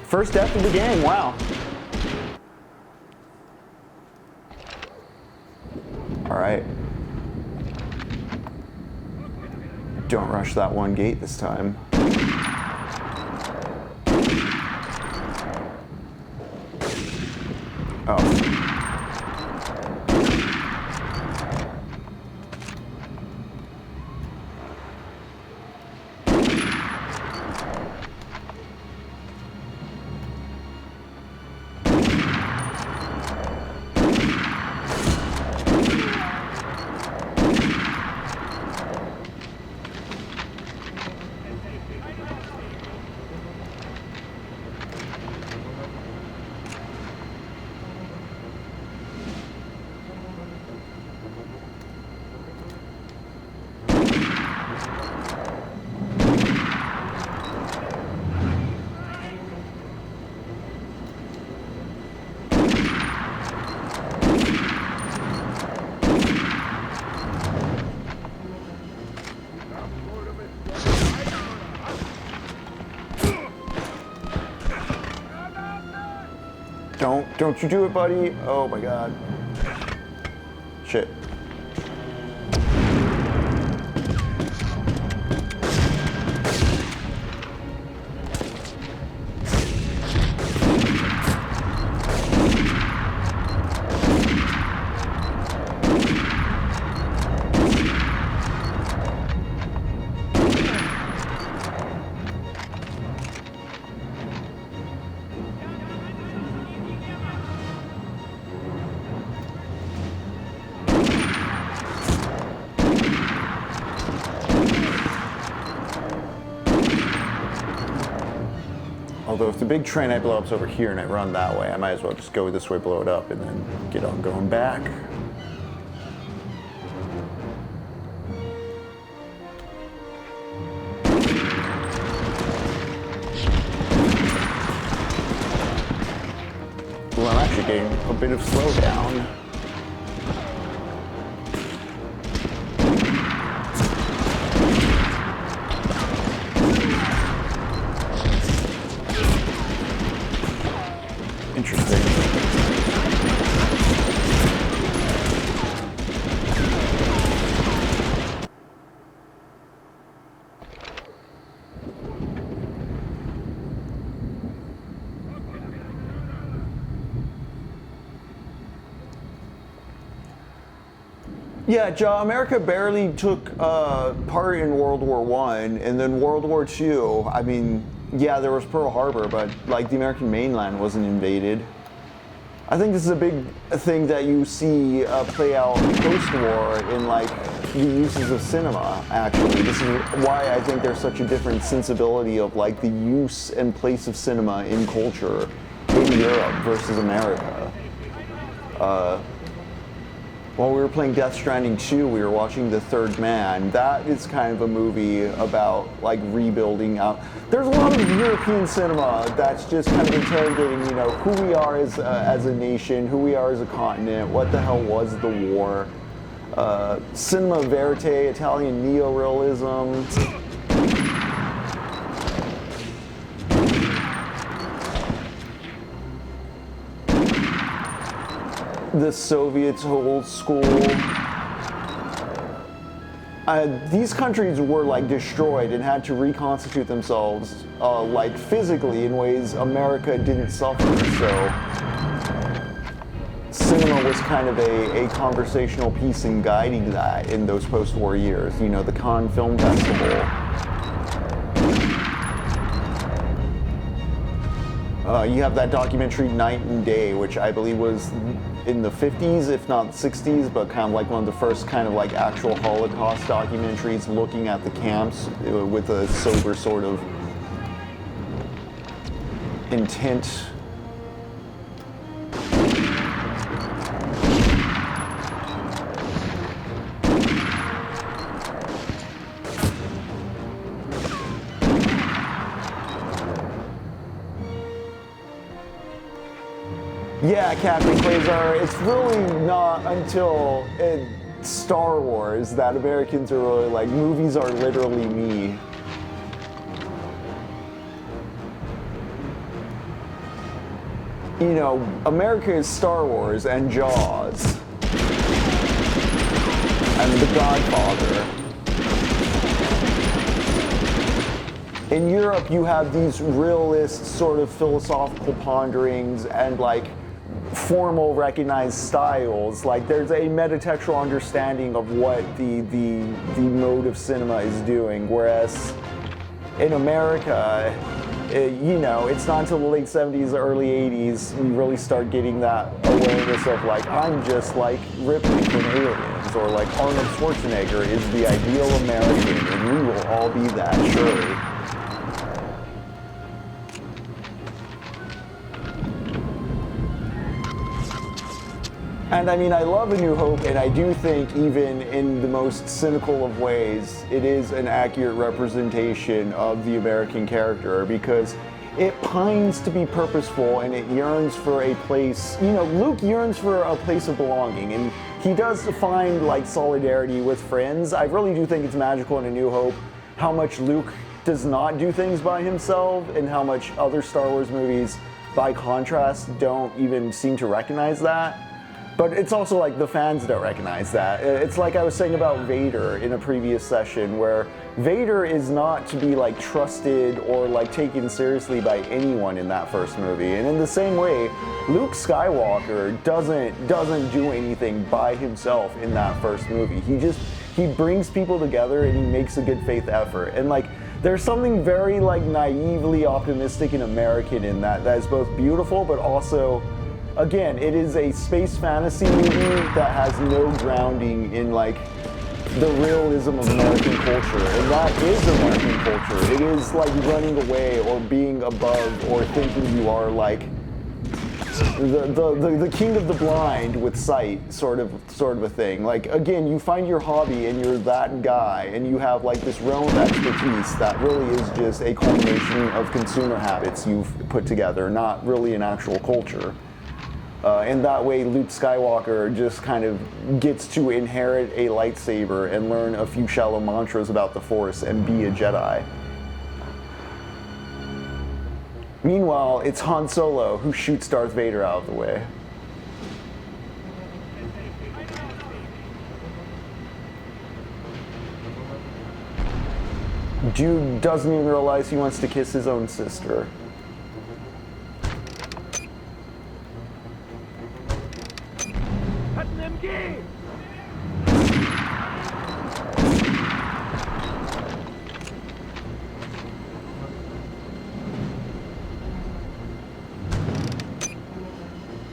First death of the game, wow. All right. Don't rush that one gate this time. Oh. Don't you do it, buddy. Oh my God. Shit. Although if the big train I blow up's over here and I run that way, I might as well just go this way, blow it up, and then get on going back. Well, I'm actually getting a bit of slowdown. Yeah, America barely took part in World War I, and then World War II, I mean, yeah, there was Pearl Harbor, but like the American mainland wasn't invaded. I think this is a big thing that you see play out post-war in like the uses of cinema, actually. This is why I think there's such a different sensibility of like the use and place of cinema in culture in Europe versus America. While we were playing Death Stranding 2, we were watching The Third Man. That is kind of a movie about like rebuilding out. There's a lot of European cinema that's just kind of interrogating, you know, who we are as a nation, who we are as a continent, what the hell was the war. Cinema verite, Italian neorealism. The Soviets old school. These countries were like destroyed and had to reconstitute themselves like physically in ways America didn't suffer. So cinema was kind of a conversational piece in guiding that in those post-war years. You know, the Cannes Film Festival. You have that documentary Night and Day, which I believe was in the 50s, if not 60s, but kind of like one of the first kind of like actual Holocaust documentaries looking at the camps with a sober sort of intent. Yeah, Captain Quasar, it's really not until Star Wars that Americans are really like, movies are literally me. You know, America is Star Wars and Jaws and The Godfather. In Europe, you have these realist sort of philosophical ponderings and like formal recognized styles. Like there's a metatextual understanding of what the mode of cinema is doing, whereas in America, you know, it's not until the late 70s, early 80s you really start getting that awareness of like, I'm just like Ripley from Aliens, or like Arnold Schwarzenegger is the ideal American and we will all be that, surely. And I mean, I love A New Hope, and I do think even in the most cynical of ways, it is an accurate representation of the American character, because it pines to be purposeful and it yearns for a place, you know, Luke yearns for a place of belonging, and he does find like solidarity with friends. I really do think it's magical in A New Hope how much Luke does not do things by himself and how much other Star Wars movies by contrast, don't even seem to recognize that. But it's also like the fans don't recognize that. It's like I was saying about Vader in a previous session, where Vader is not to be like trusted or like taken seriously by anyone in that first movie. And in the same way, Luke Skywalker doesn't do anything by himself in that first movie. He brings people together and he makes a good faith effort. And like there's something very like naively optimistic and American in that is both beautiful but also, again, it is a space fantasy movie that has no grounding in like the realism of American culture, and that is American culture. It is like running away or being above or thinking you are like the king of the blind with sight, sort of a thing. Like again, you find your hobby and you're that guy, and you have like this realm of expertise that really is just a culmination of consumer habits you've put together, not really an actual culture. And that way Luke Skywalker just kind of gets to inherit a lightsaber and learn a few shallow mantras about the Force and be a Jedi. Meanwhile, it's Han Solo who shoots Darth Vader out of the way. Dude doesn't even realize he wants to kiss his own sister.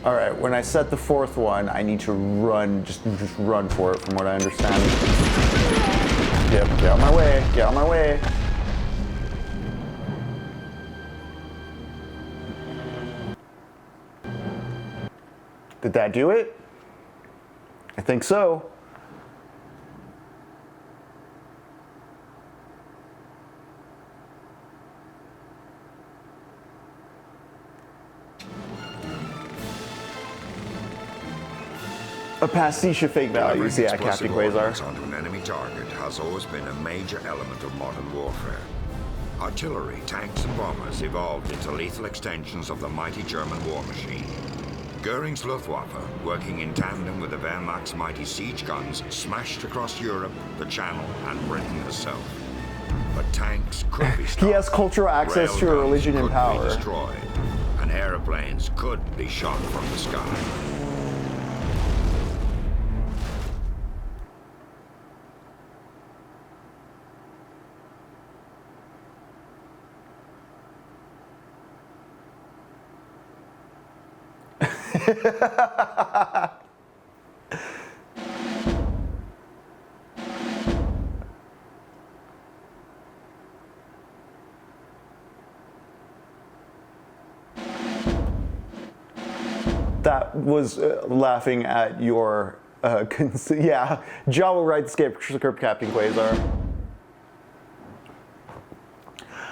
All right, when I set the fourth one, I need to run, just run for it from what I understand. Yep, get out of my way, get out of my way. Did that do it? I think so. A pastiche of fake values, yeah, Captain Quasar. Onto an enemy target has always been a major element of modern warfare. Artillery, tanks, and bombers evolved into lethal extensions of the mighty German war machine. Goering's Luftwaffe, working in tandem with the Wehrmacht's mighty siege guns, smashed across Europe, the Channel, and Britain herself. But tanks could be stopped. He has cultural access to a religion and power. Could be destroyed, and airplanes could be shot from the sky. That was laughing at your, yeah, Jaw will write the script, Captain Quasar.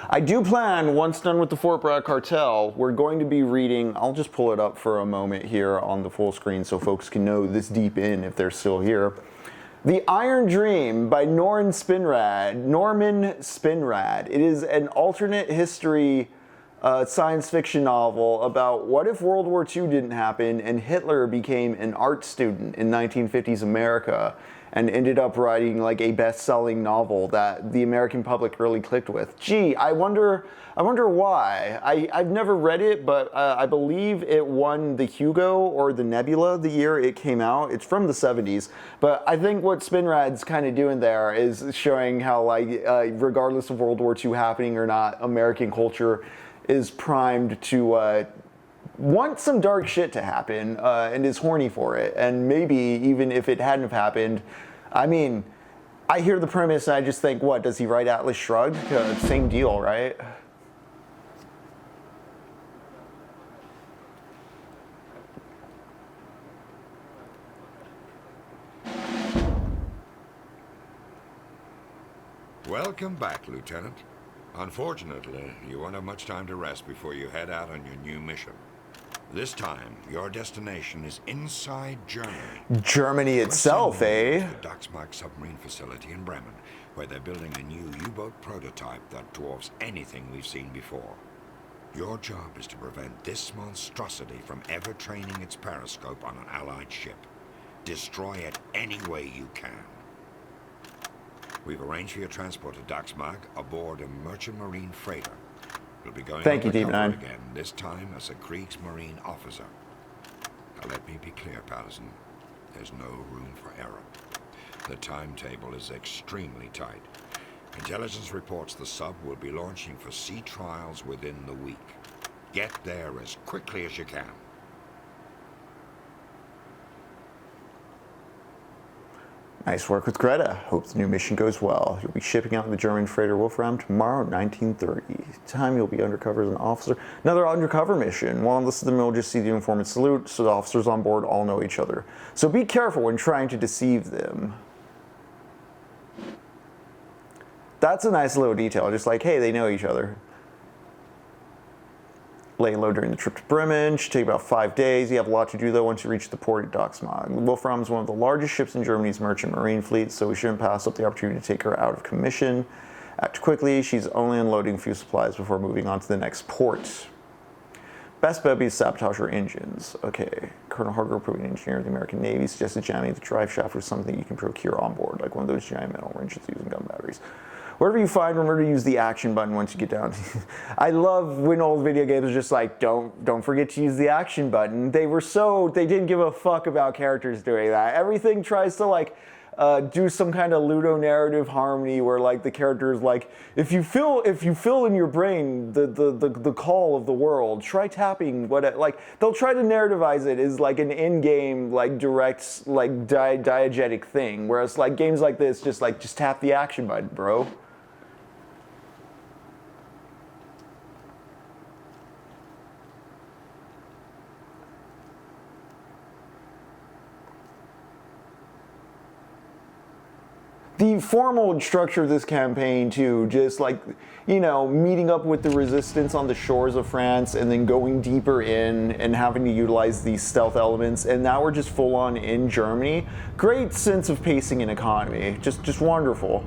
I do plan, once done with the Fort Bragg Cartel, we're going to be reading, I'll just pull it up for a moment here on the full screen so folks can know this deep in if they're still here. The Iron Dream by Norman Spinrad. It is an alternate history science fiction novel about what if World War II didn't happen and Hitler became an art student in 1950s America and ended up writing like a best-selling novel that the American public really clicked with. Gee, I wonder why. I've never read it, but I believe it won the Hugo or the Nebula the year it came out. It's from the 70s. But I think what Spinrad's kind of doing there is showing how like regardless of World War II happening or not, American culture is primed to want some dark shit to happen and is horny for it. And maybe even if it hadn't have happened, I mean, I hear the premise and I just think, what, does he write Atlas Shrugged? Same deal, right? Welcome back, Lieutenant. Unfortunately, you won't have much time to rest before you head out on your new mission. This time, your destination is inside Germany. Germany itself, eh? The Dachsmark submarine facility in Bremen, where they're building a new U-boat prototype that dwarfs anything we've seen before. Your job is to prevent this monstrosity from ever training its periscope on an Allied ship. Destroy it any way you can. We've arranged for your transport to Daxmag aboard a merchant marine freighter. You'll be going undercover again, this time as a Kriegsmarine officer. Now let me be clear, Patterson. There's no room for error. The timetable is extremely tight. Intelligence reports the sub will be launching for sea trials within the week. Get there as quickly as you can. Nice work with Greta. Hope the new mission goes well. You'll be shipping out the German freighter Wolfram tomorrow at 1930. Time you'll be undercover as an officer. Another undercover mission. While enlisted, the men will just see the informant salute, so the officers on board all know each other. So be careful when trying to deceive them. That's a nice little detail, just like, hey, they know each other. Lay low during the trip to Bremen. Should take about 5 days. You have a lot to do though once you reach the port at Daxmag. Wolfram is one of the largest ships in Germany's merchant marine fleet, so we shouldn't pass up the opportunity to take her out of commission. Act quickly. She's only unloading a few supplies before moving on to the next port. Best bet be to sabotage her engines. Okay. Colonel Hargrove, proving engineer of the American Navy, suggested jamming the drive shaft with something you can procure on board, like one of those giant metal wrenches using gun batteries. Wherever you find, remember to use the action button once you get down. I love when old video games are just like, don't forget to use the action button. They didn't give a fuck about characters doing that. Everything tries to like do some kind of ludonarrative harmony where like the character is like, if you feel in your brain the call of the world, try tapping like they'll try to narrativize it as like an in-game like direct like diegetic thing, whereas like games like this just tap the action button, bro. The formal structure of this campaign too, just like, you know, meeting up with the resistance on the shores of France and then going deeper in and having to utilize these stealth elements, and now we're just full on in Germany. Great sense of pacing and economy, just wonderful.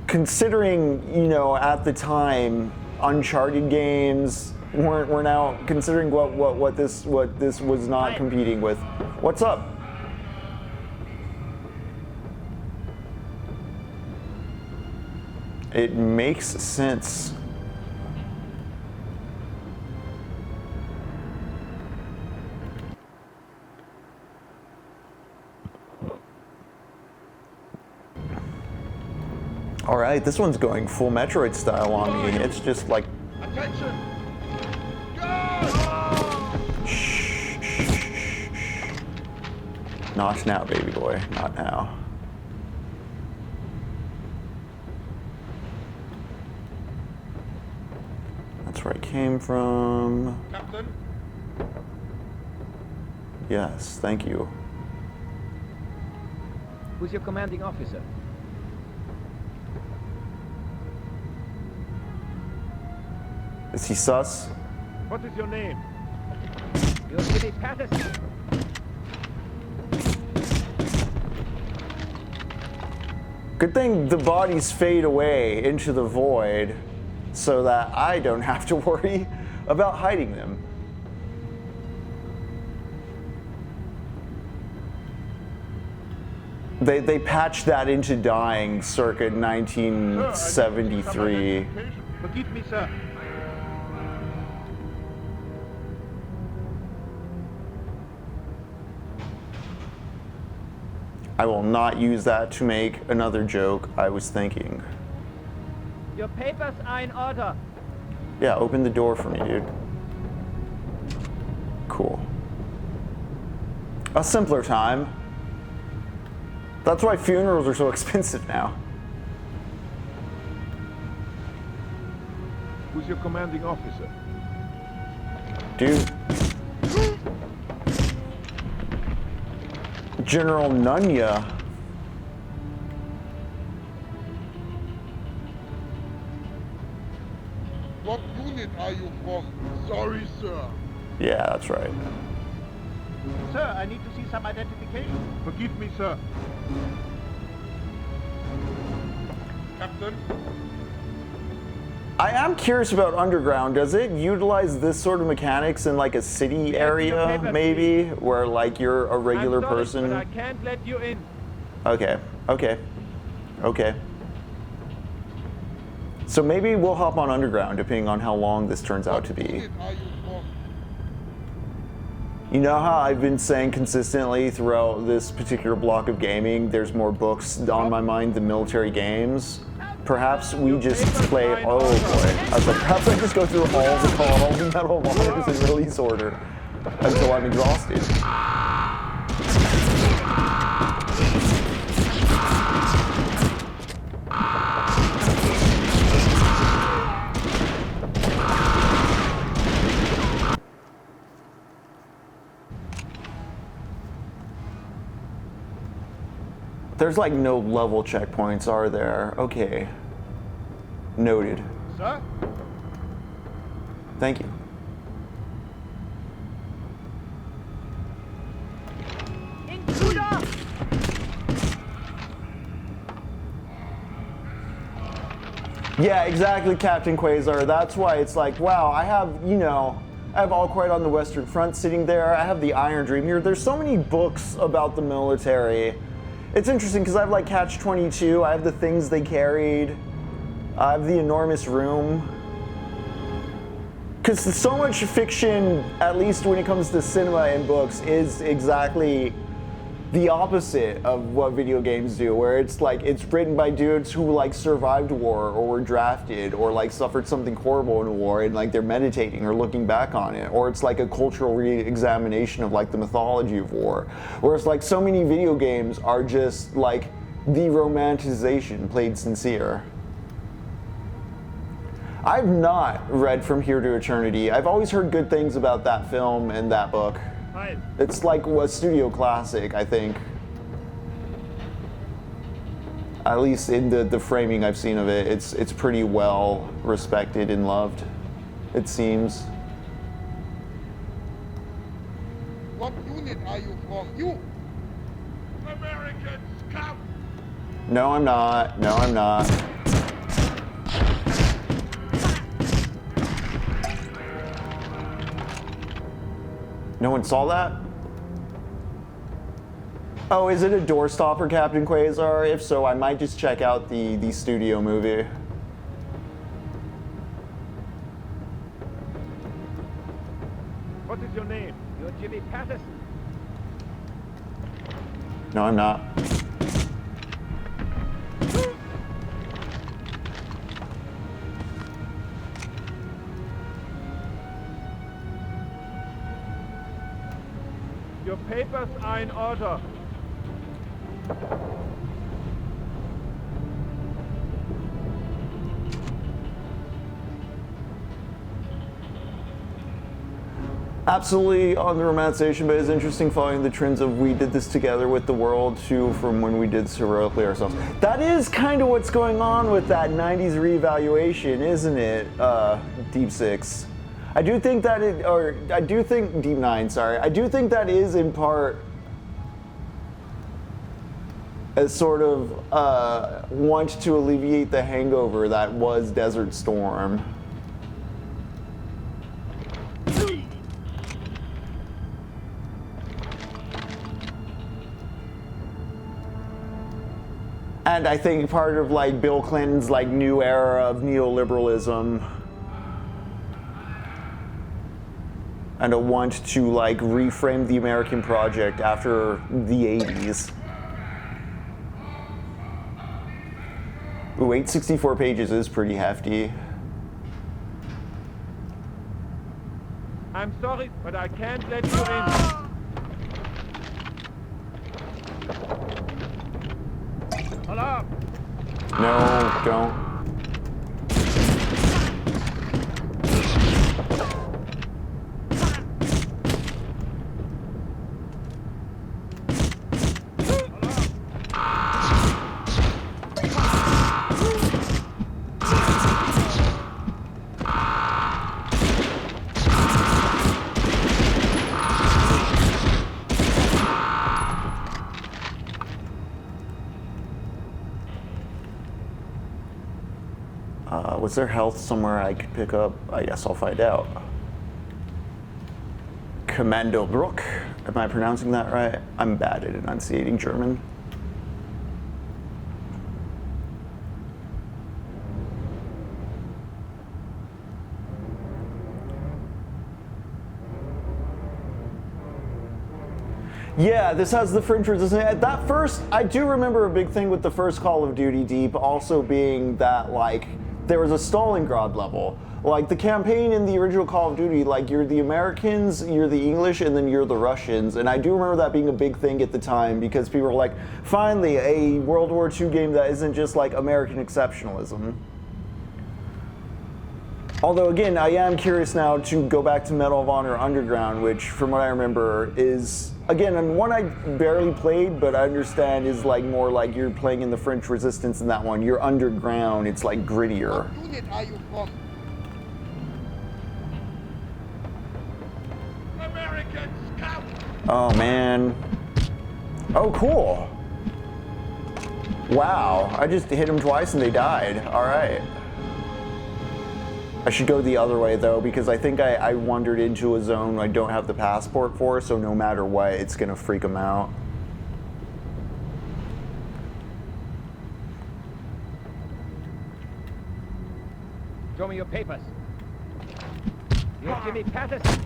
Considering, you know, at the time, Uncharted games weren't out, considering what this was not competing with. What's up? It makes sense. All right, this one's going full Metroid style on me. It's just like... Attention! Shh. Not now, baby boy. Not now. That's where I came from. Captain? Yes, thank you. Who's your commanding officer? Is he sus? What is your name? You're Billy Patterson. Good thing the bodies fade away into the void so that I don't have to worry about hiding them. They patched that into dying circa 1973. Forgive me, sir. I will not use that to make another joke I was thinking. Your papers are in order. Yeah, open the door for me, dude. Cool. A simpler time. That's why funerals are so expensive now. Who's your commanding officer? Dude. General Nunya. What unit are you from? Sorry, sir. Yeah, that's right. Sir, I need to see some identification. Forgive me, sir. Captain? I am curious about Underground. Does it utilize this sort of mechanics in like a city area, maybe, where like you're a regular I'm sorry, person? but I can't let you in. Okay, okay, okay. So maybe we'll hop on Underground, depending on how long this turns out to be. Unit are you from? You know how I've been saying consistently throughout this particular block of gaming, there's more books on my mind than military games? Perhaps we just play, oh boy. I was like, perhaps I just go through all the metal volumes in release order until I'm exhausted. There's like no level checkpoints, are there? Okay. Noted. Sir? Thank you. Intruder! Yeah, exactly, Captain Quasar. That's why it's like, wow, I have, you know, I have All Quiet on the Western Front sitting there. I have the Iron Dream here. There's so many books about the military. It's interesting because I have like Catch-22. I have the things they carried. I have the Enormous Room. Because so much fiction, at least when it comes to cinema and books, is exactly the opposite of what video games do, where it's like it's written by dudes who like survived war or were drafted or like suffered something horrible in a war and like they're meditating or looking back on it, or it's like a cultural re-examination of like the mythology of war. Whereas like so many video games are just like the romanticization played sincere. I've not read From Here to Eternity. I've always heard good things about that film and that book. Hi. It's like a studio classic, I think. At least in the framing I've seen of it, it's pretty well respected and loved, it seems. What unit are you from? You! Americans, come! No, I'm not. No, I'm not. No one saw that? Oh, is it a door stopper, Captain Quasar? If so, I might just check out the studio movie. What is your name? You're Jimmy Patterson. No, I'm not. Your papers are in order. Absolutely on the romanticization, but it's interesting following the trends of we did this together with the world too from when we did this heroically ourselves. That is kind of what's going on with that 90s reevaluation, isn't it, Deep Six? I do think that I do think Deep Nine, sorry. I do think that is in part a sort of want to alleviate the hangover that was Desert Storm. And I think part of like Bill Clinton's like new era of neoliberalism and a want to like reframe the American project after the 80s. Ooh, 864 pages is pretty hefty. I'm sorry, but I can't let you in. Hello? No, don't. Was there health somewhere I could pick up? I guess I'll find out. Commando Brook. Am I pronouncing that right? I'm bad at enunciating German. Yeah, this has the French resistance. That first, I do remember a big thing with the first Call of Duty Deep also being that, like, there was a Stalingrad level. Like, the campaign in the original Call of Duty, like, you're the Americans, you're the English, and then you're the Russians. And I do remember that being a big thing at the time because people were like, finally, a World War II game that isn't just, like, American exceptionalism. Although, again, I am curious now to go back to Medal of Honor Underground, which, from what I remember, is, again, and one I barely played, but I understand is, like, more like you're playing in the French Resistance in that one. You're underground, it's, like, grittier. What unit are you from? American scout! Oh, man. Oh, cool. Wow, I just hit them twice and they died. All right. I should go the other way, though, because I think I wandered into a zone I don't have the passport for, so no matter what, it's going to freak them out. Show me your papers. You're Jimmy Patterson.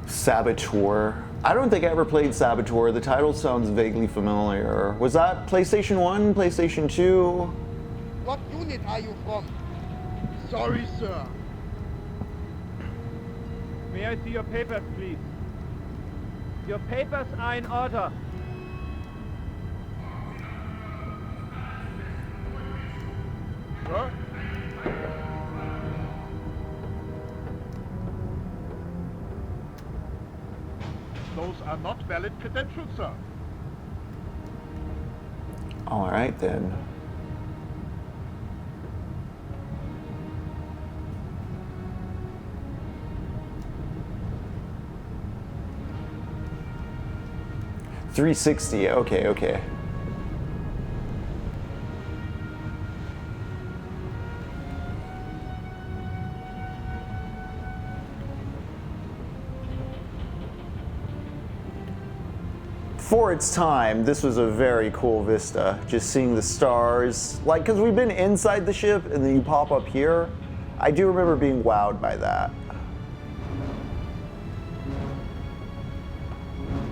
Saboteur. I don't think I ever played Saboteur. The title sounds vaguely familiar. Was that PlayStation 1, PlayStation 2? What unit are you from? Sorry, sir. May I see your papers, please? Your papers are in order. Sir? Those are not valid credentials, sir. All right, then. $360. Okay, okay. For its time, this was a very cool vista. Just seeing the stars, like, because we've been inside the ship and then you pop up here. I do remember being wowed by that.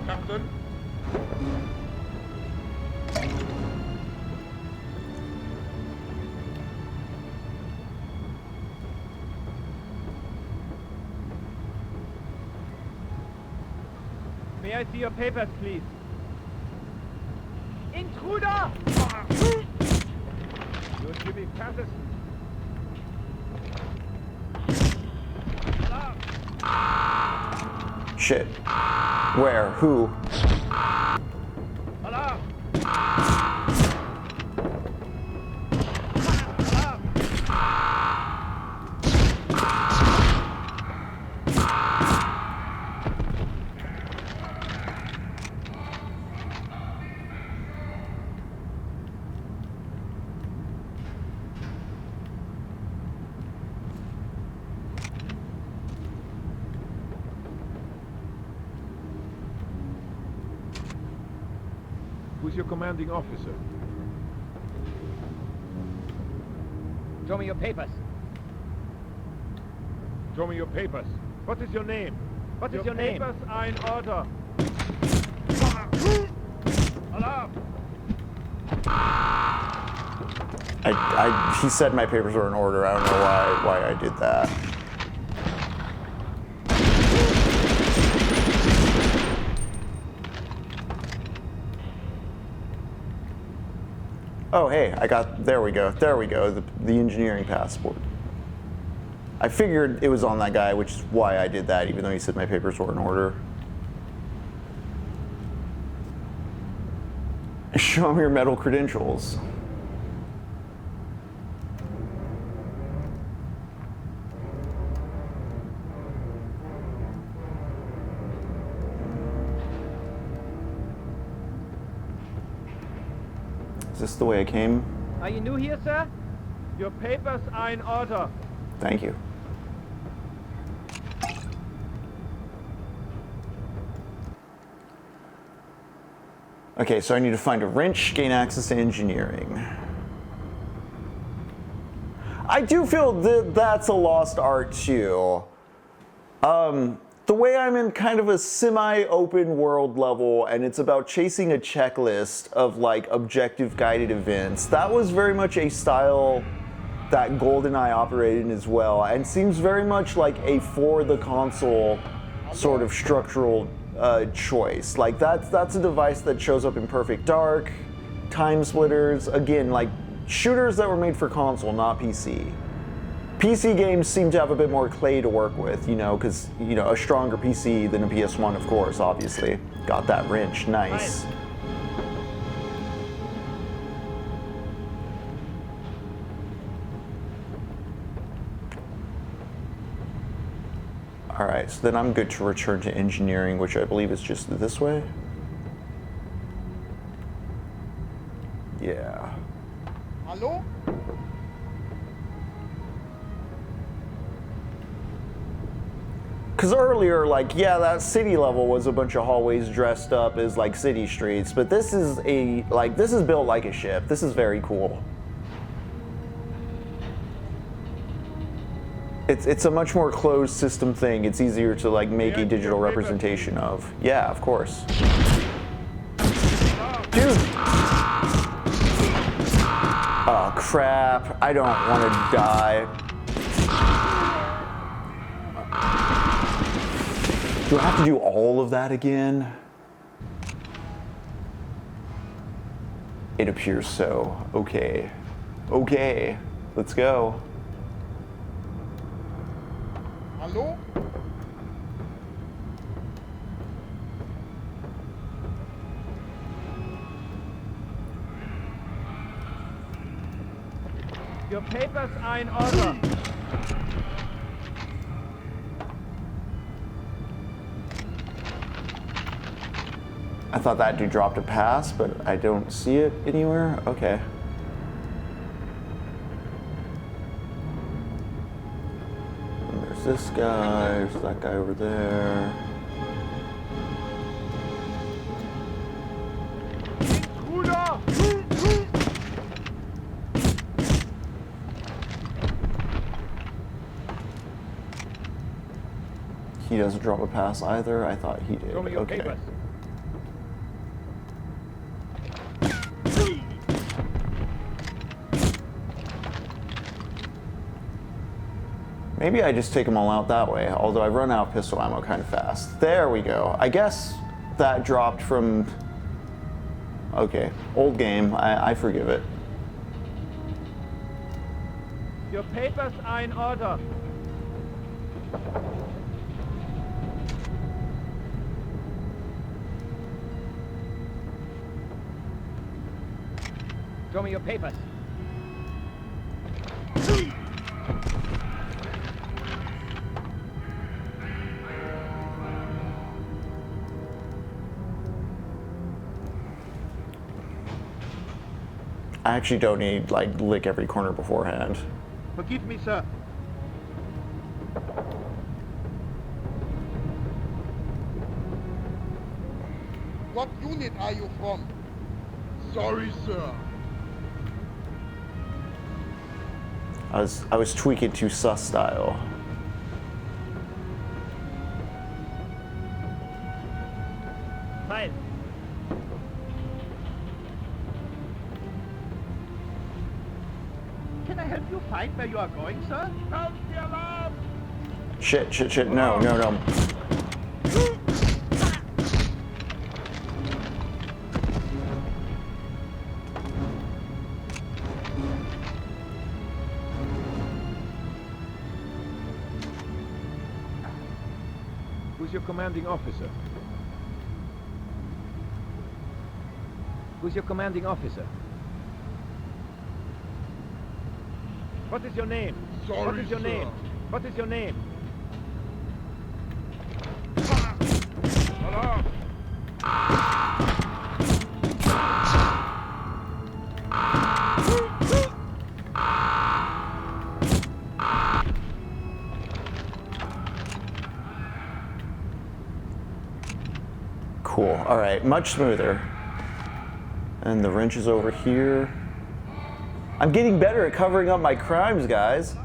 Captain? May I see your papers, please? Intruder! You're Jimmy Patterson. Shit. Where? Who? Alarm! Who's your commanding officer? Show me your papers. Show me your papers. What is your name? What is your name? Papers are in order. Alarm! He said my papers were in order. I don't know why I did that. Oh, hey, there we go, the engineering passport. I figured it was on that guy, which is why I did that, even though he said my papers were in order. Show me your medal credentials. Is this the way I came? Are you new here, sir? Your papers are in order. Thank you. Okay, so I need to find a wrench, gain access to engineering. I do feel that that's a lost art too. The way I'm in kind of a semi-open world level and it's about chasing a checklist of like objective guided events, that was very much a style that GoldenEye operated in as well, and seems very much like a for the console sort of structural choice. Like that's a device that shows up in Perfect Dark, Time Splitters, again, like shooters that were made for console, not PC. PC games seem to have a bit more clay to work with, you know, because, you know, a stronger PC than a PS1, of course, obviously. Got that wrench, nice. Alright, so then I'm good to return to engineering, which I believe is just this way. Yeah. Hallo? Because earlier, like, yeah, that city level was a bunch of hallways dressed up as, like, city streets, but this is this is built like a ship. This is very cool. It's a much more closed system thing. It's easier to, like, make a digital representation of. Yeah, of course. Dude! Oh, crap. I don't want to die. Do I have to do all of that again? It appears so. Okay. Okay. Let's go. Hallo? Your papers are in order. I thought that dude dropped a pass, but I don't see it anywhere. Okay. And there's this guy, there's that guy over there. He doesn't drop a pass either. I thought he did. Show me your Okay. papers. Maybe I just take them all out that way, although I run out of pistol ammo kind of fast. There we go. I guess that dropped from... Okay, old game. I forgive it. Your papers are in order. Show me your papers. I actually don't need, like, lick every corner beforehand. Forgive me, sir. What unit are you from? Sorry, sir. I was tweaking to sus style. Fine. Can I help you find where you are going, sir? Sound the alarm! Shit, no. Who's your commanding officer? Who's your commanding officer? What is your name? Sorry, What is your sir. name? What is your name? Alarm! Cool. All right, much smoother. And the wrench is over here. I'm getting better at covering up my crimes, guys.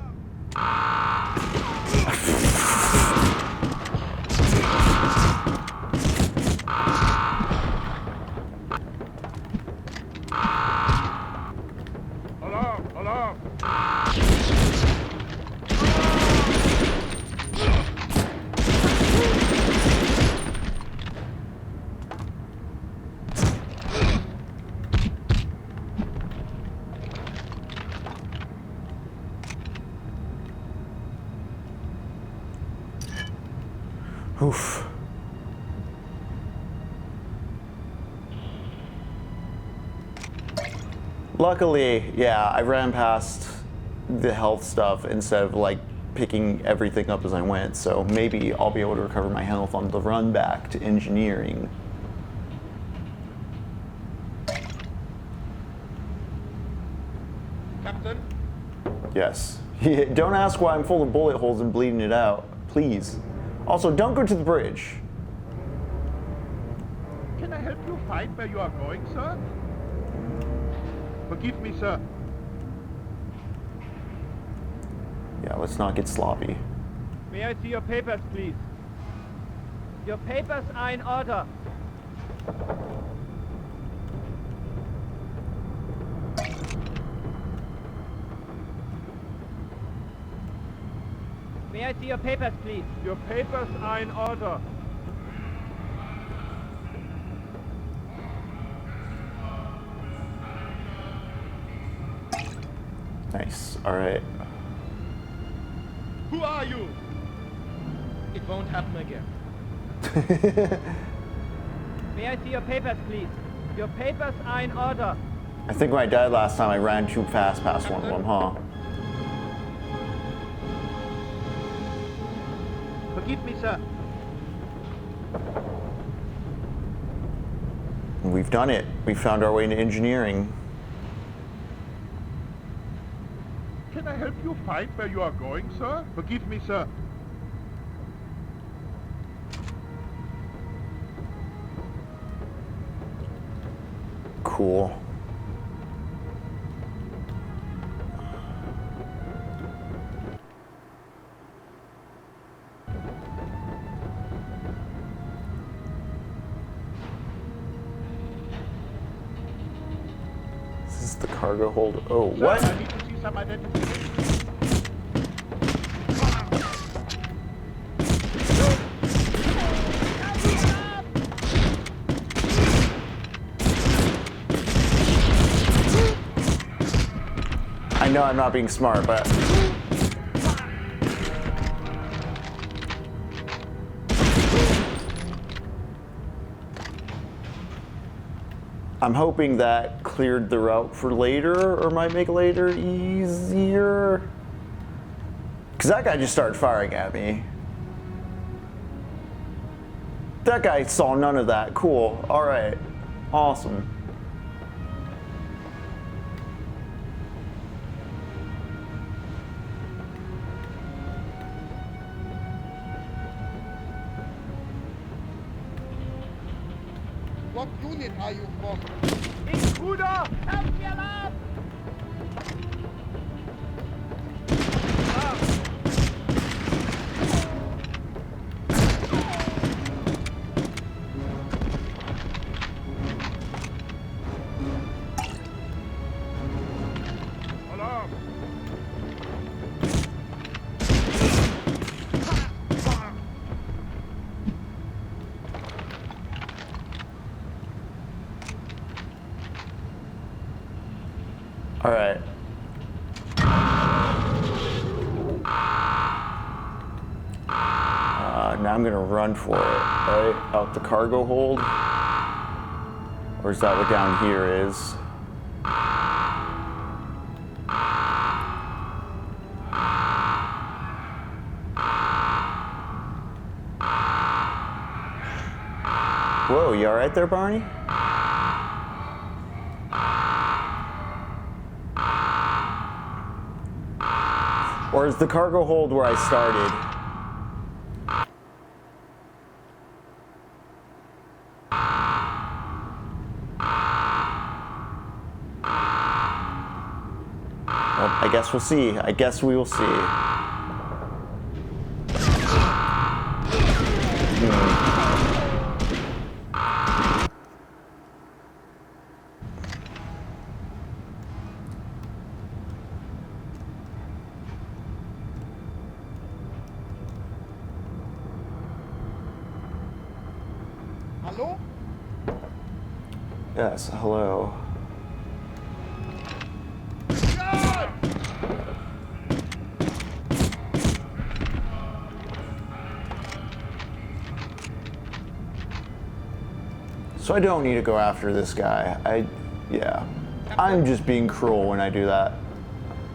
Alarm! Alarm! Oof. Luckily, yeah, I ran past the health stuff instead of like picking everything up as I went, so maybe I'll be able to recover my health on the run back to engineering. Captain? Yes. Don't ask why I'm full of bullet holes and bleeding it out, please. Also, don't go to the bridge. Can I help you find where you are going, sir? Forgive me, sir. Yeah, let's not get sloppy. May I see your papers, please? Your papers are in order. May I see your papers, please? Your papers are in order. Nice. All right. Who are you? It won't happen again. May I see your papers, please? Your papers are in order. I think when I died last time, I ran too fast past one of them, huh? Forgive me, sir. We've done it. We found our way into engineering. Can I help you find where you are going, sir? Forgive me, sir. Cool. This is the cargo hold. Oh, Sir, what? I need to see some identification. I know I'm not being smart, but... I'm hoping that cleared the route for later, or might make later easier. Because that guy just started firing at me. That guy saw none of that. Cool. All right. Awesome. What unit are you from? Intruder! Help me, alarm! Alarm! All right. Now I'm gonna run for it, right? Out the cargo hold. Or is that what down here is? Whoa, you all right there, Barney? Or is the cargo hold where I started? guess we'll see. I guess we will see. Hallo? Yes, hello. So I don't need to go after this guy. Yeah. I'm just being cruel when I do that.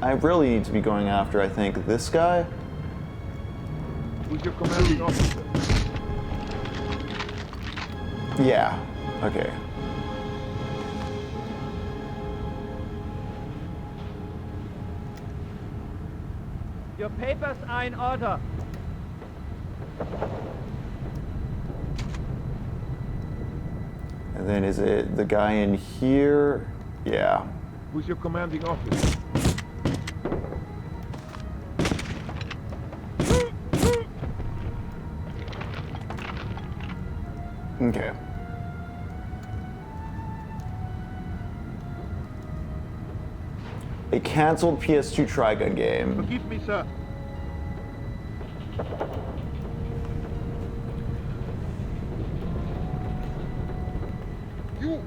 I really need to be going after, I think, this guy. Who's your commanding officer? Yeah. Okay. Your papers are in order. And then is it the guy in here? Yeah. Who's your commanding officer? Okay. A canceled PS2 Trigun game. Forgive me, sir. You!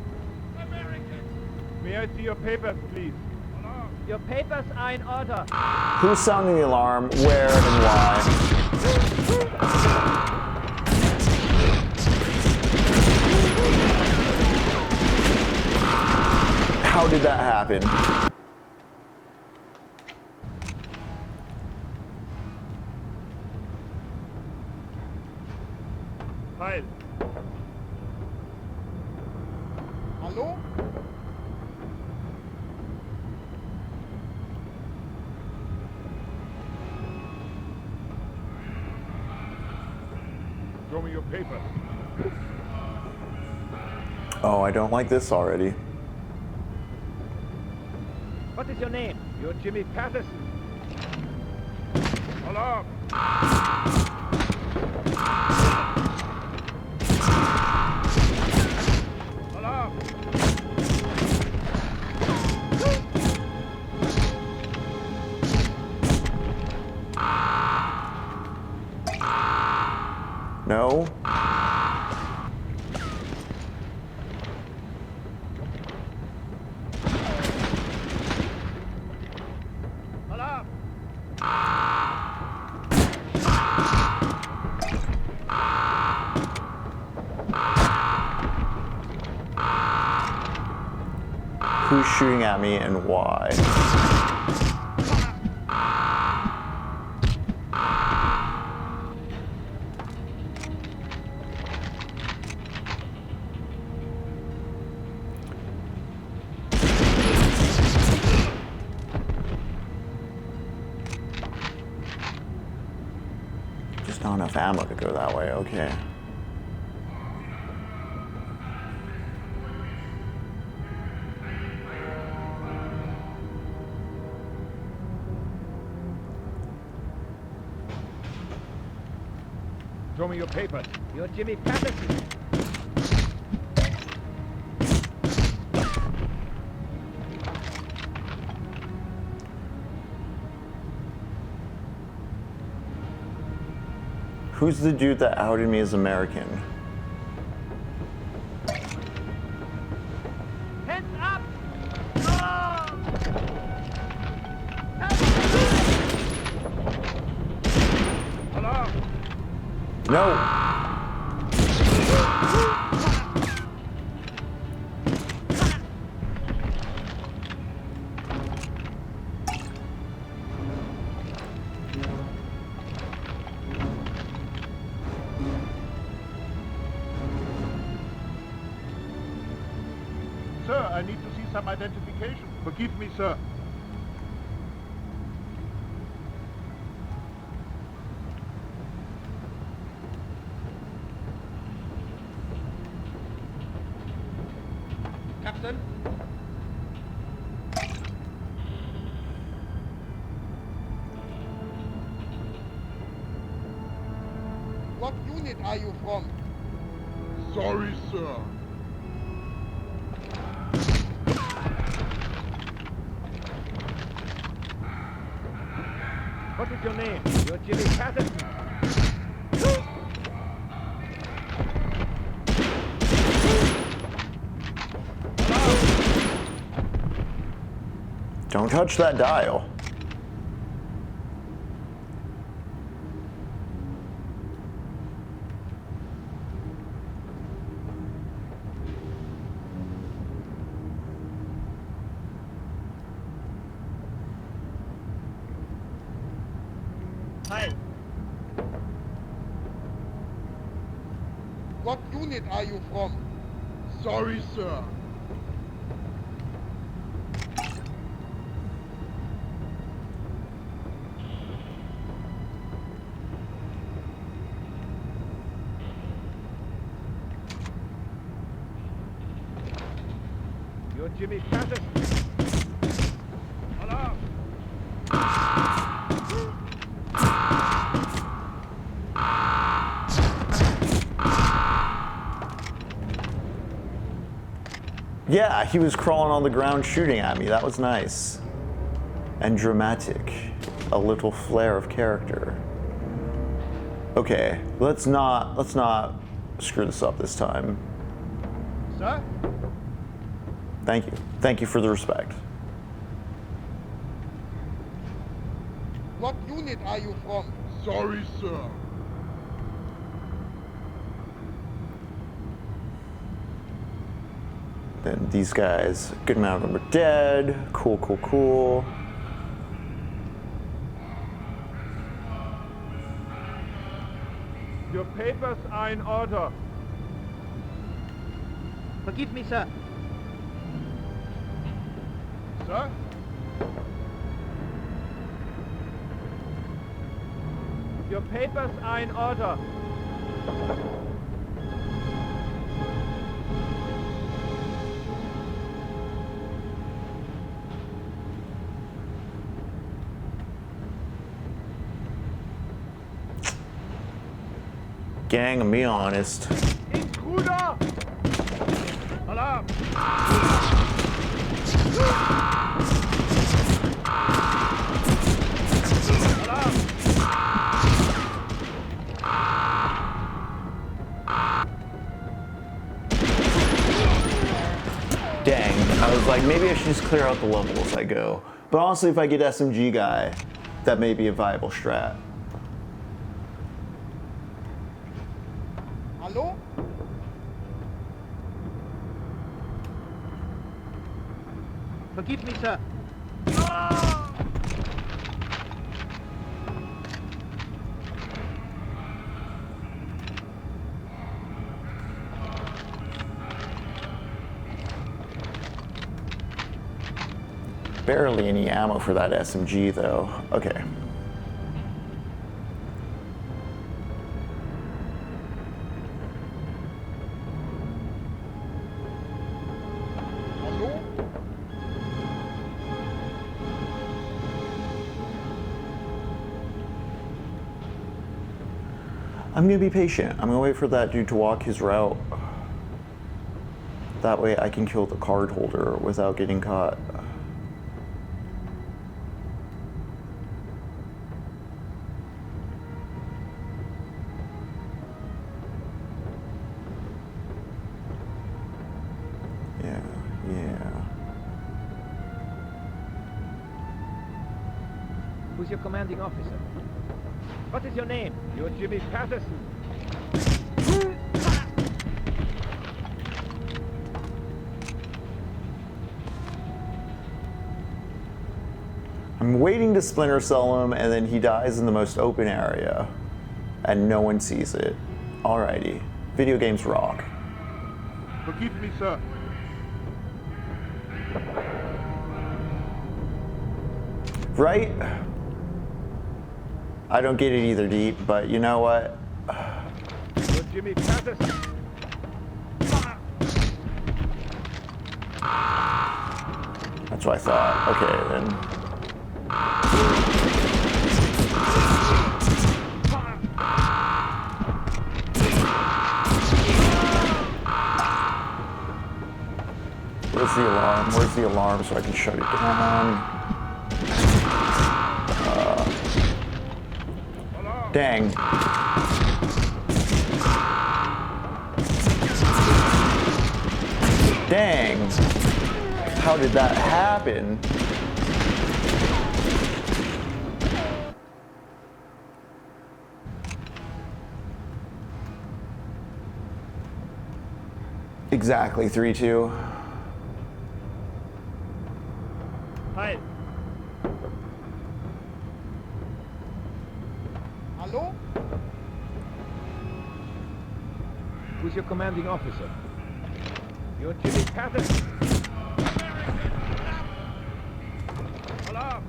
May I see your papers, please? Your papers are in order. Who's sounding the alarm? Where and why? How did that happen? Heil. Hallo? Show me your papers. Oh, I don't like this already. What is your name? You're Jimmy Patterson. Alarm! Alarm! No? Alarm! Who's shooting at me and why? Just not enough ammo to go that way, okay. Show me your papers. You're Jimmy Patterson. Who's the dude that outed me as American? Hands up! Alarm! No! Sir, I need to see some identification. Forgive me, sir. Captain? unit are you from? Sorry, sir. What is your name? You're Jimmy Patterson. Don't touch that dial. Hi. What unit are you from? Sorry, sir. You're Jimmy Patterson. Alarm! Yeah, he was crawling on the ground shooting at me. That was nice. And dramatic. A little flair of character. Okay, let's not screw this up this time. Sir? Thank you. Thank you for the respect. What unit are you from? Sorry, sir. Then these guys, good amount of them are dead. Cool, cool, cool. Your papers are in order. Forgive me, sir. Sir? Your papers are in order. Gang, be honest. Intruder! Alarm! Alarm! Dang, I was like, maybe I should just clear out the level as I go. But honestly, if I get SMG guy, that may be a viable strat. Hello? Forgive me, sir. Barely any ammo for that SMG though. Okay. Hello? I'm gonna be patient. I'm gonna wait for that dude to walk his route. That way I can kill the card holder without getting caught. Yeah, yeah. Who's your commanding officer? What is your name? You're Jimmy Patterson. I'm waiting to splinter cell him, and then he dies in the most open area, and no one sees it. Alrighty, video games rock. Forgive me, sir. Right? I don't get it either, Deep, but you know what? You're Jimmy Patterson. That's what I thought. Okay, then. the alarm? Where's the alarm so I can shut it down? Dang. Dang. How did that happen? Exactly, 3-2. Hi. Hallo? Who's your commanding officer? You're Jimmy Patterson. Alarm!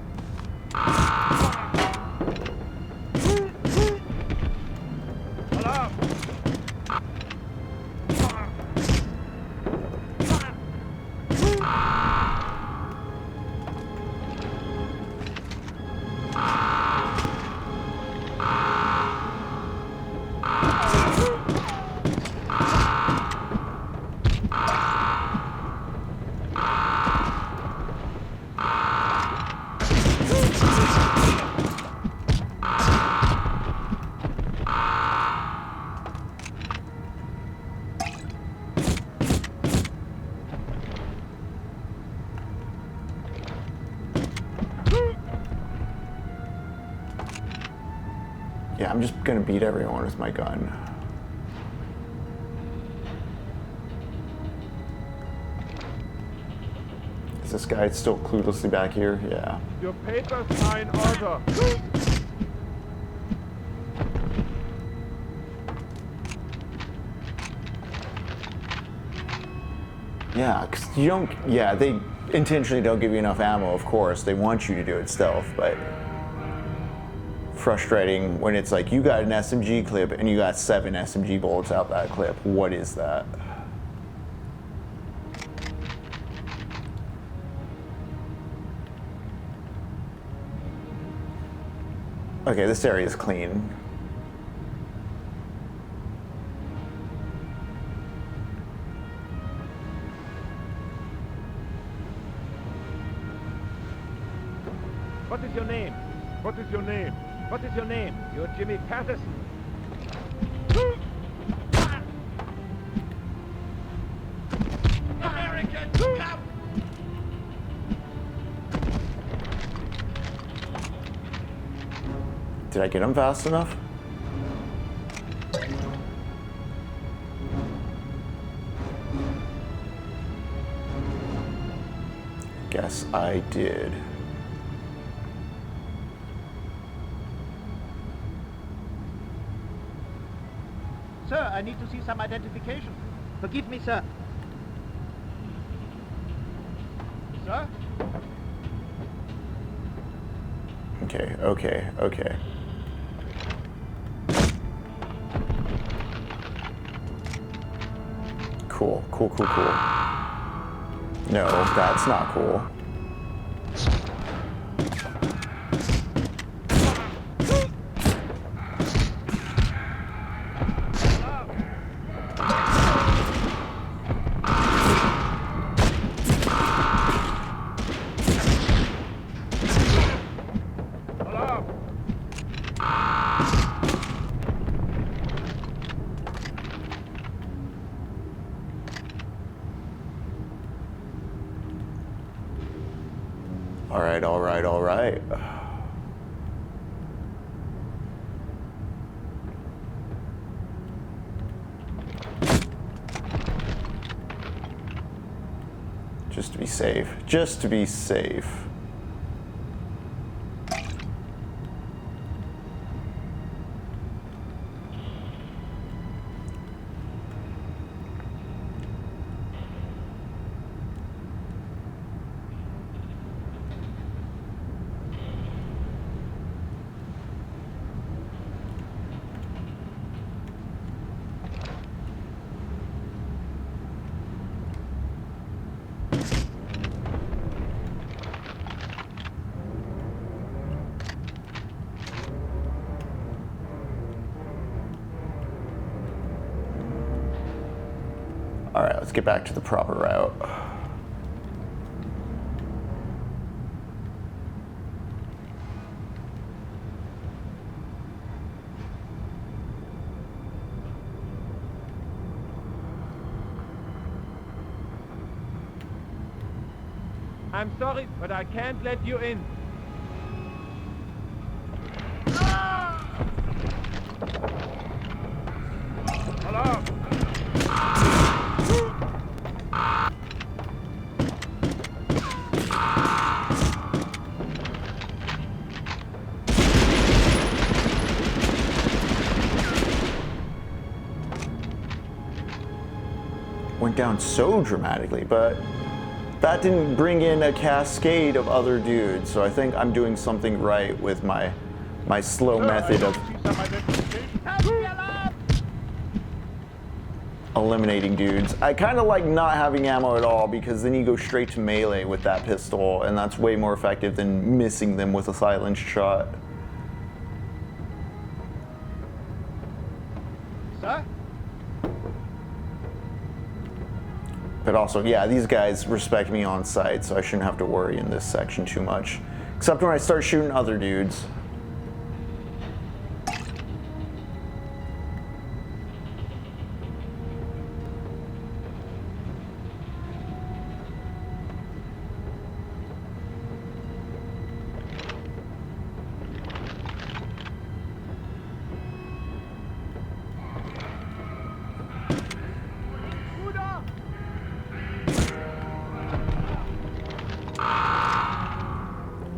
Alarm! Yeah, I'm just gonna beat everyone with my gun. Is this guy still cluelessly back here? Yeah. Your papers are in order. Yeah, because you don't, yeah, they intentionally don't give you enough ammo, of course. They want you to do it stealth, but frustrating when it's like you got an SMG clip and you got 7 SMG bullets out that clip. What is that? Okay, this area is clean. What is your name? What is your name? What is your name? You're Jimmy Patterson. American, come! Did I get him fast enough? Guess I did. Sir, I need to see some identification. Forgive me, sir. Sir? Okay, okay, okay. Cool, cool, cool, cool. No, that's not cool. All right, all right, all right. Just to be safe. Just to be safe. All right, let's get back to the proper route. I'm sorry, but I can't let you in. Alarm! Went down so dramatically, but that didn't bring in a cascade of other dudes, so I think I'm doing something right with my slow method of eliminating dudes. I kind of like not having ammo at all because then you go straight to melee with that pistol, and that's way more effective than missing them with a silenced shot. Sir? But also, yeah, these guys respect me on sight, so I shouldn't have to worry in this section too much. Except when I start shooting other dudes.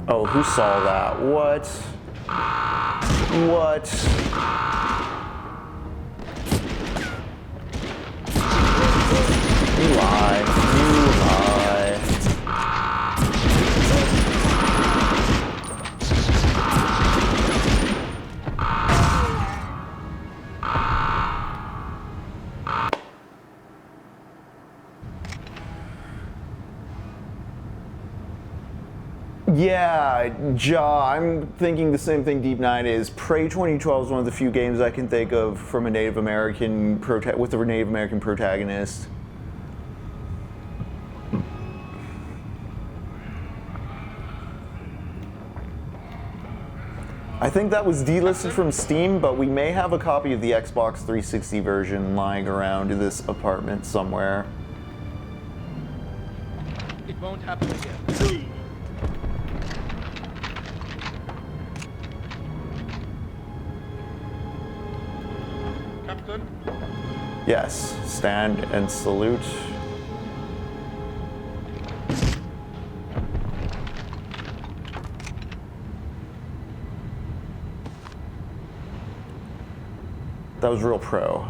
Oh, who saw that? What? What? You lie. You lie. Yeah, I'm thinking the same thing Deep Nine is. Prey 2012 is one of the few games I can think of from a Native American with a Native American protagonist. I think that was delisted from Steam, but we may have a copy of the Xbox 360 version lying around in this apartment somewhere. It won't happen again. Captain? Yes, stand and salute. That was real pro.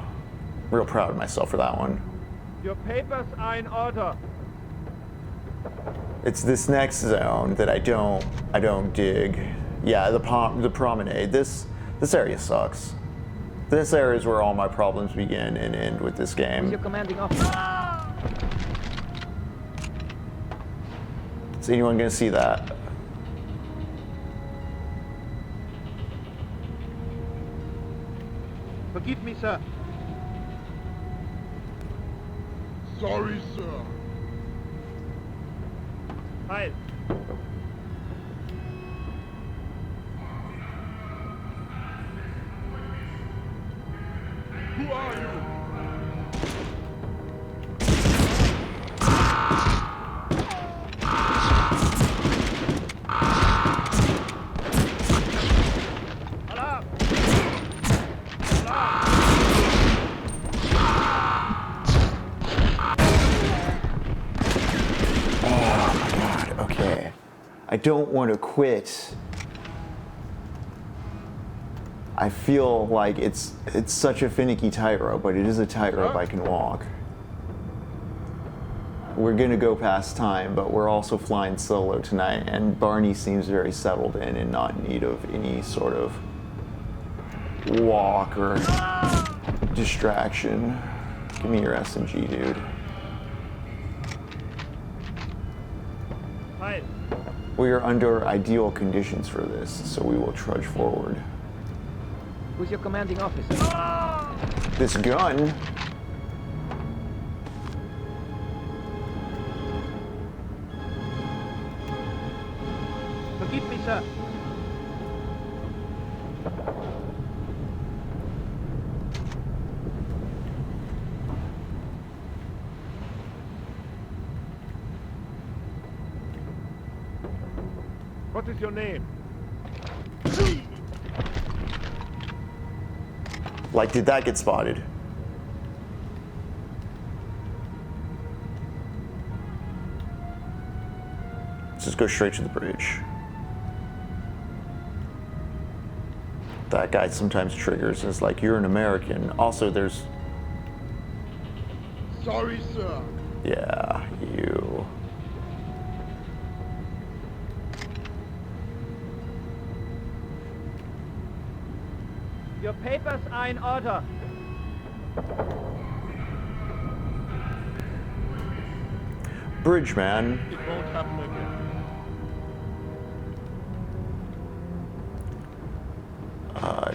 Real proud of myself for that one. Your papers are in order. It's this next zone that I don't dig. Yeah, the promenade. This area sucks. This area is where all my problems begin and end with this game. Who's your commanding officer? Is anyone gonna see that? Forgive me, sir. Sorry, sir. Heil. Who are you? Alarm! Okay. I don't want to quit. I feel like it's such a finicky tightrope, but it is a tightrope I can walk. We're gonna go past time, but we're also flying solo tonight, and Barney seems very settled in and not in need of any sort of walk or distraction. Give me your SMG, dude. Heil. We are under ideal conditions for this, so we will trudge forward. Who's your commanding officer? This gun? Forgive me, sir. What is your name? Like, did that get spotted? Let's just go straight to the bridge. That guy sometimes triggers as like, you're an American. Also, there's... Sorry, sir. Yeah, you. Your papers are in order. Bridge man. It won't happen again.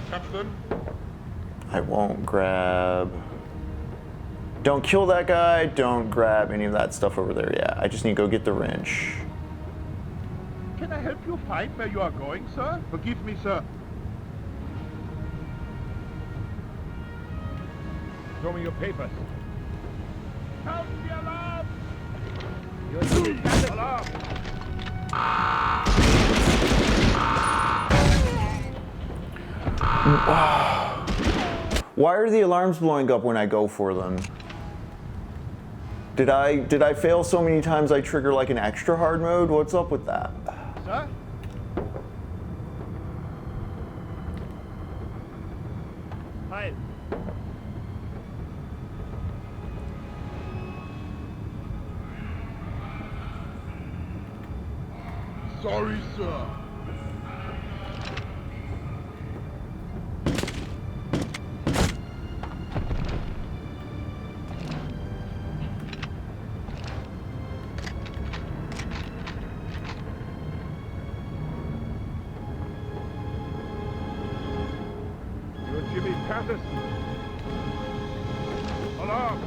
Captain? I won't grab... Don't kill that guy, don't grab any of that stuff over there yet. I just need to go get the wrench. Can I help you find where you are going, sir? Forgive me, sir. Show me your papers. Sound the alarm! Your Jimmy Patterson. Alarm! Why are the alarms blowing up when I go for them? Did I fail so many times I trigger like an extra hard mode? What's up with that? Sir? Hi. Sorry, sir. You're Jimmy Patterson. Alarm!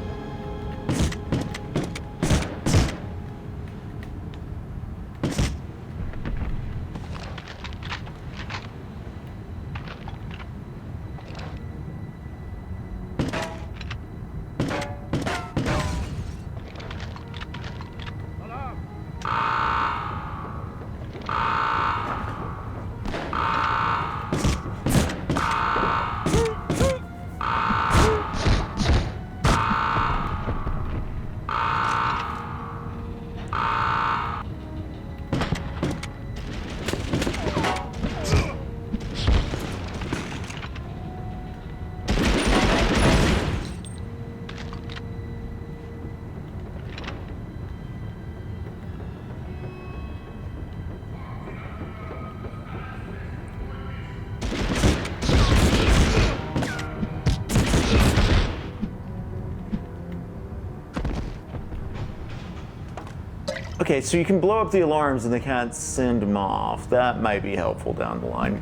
Okay, so you can blow up the alarms and they can't send them off. That might be helpful down the line.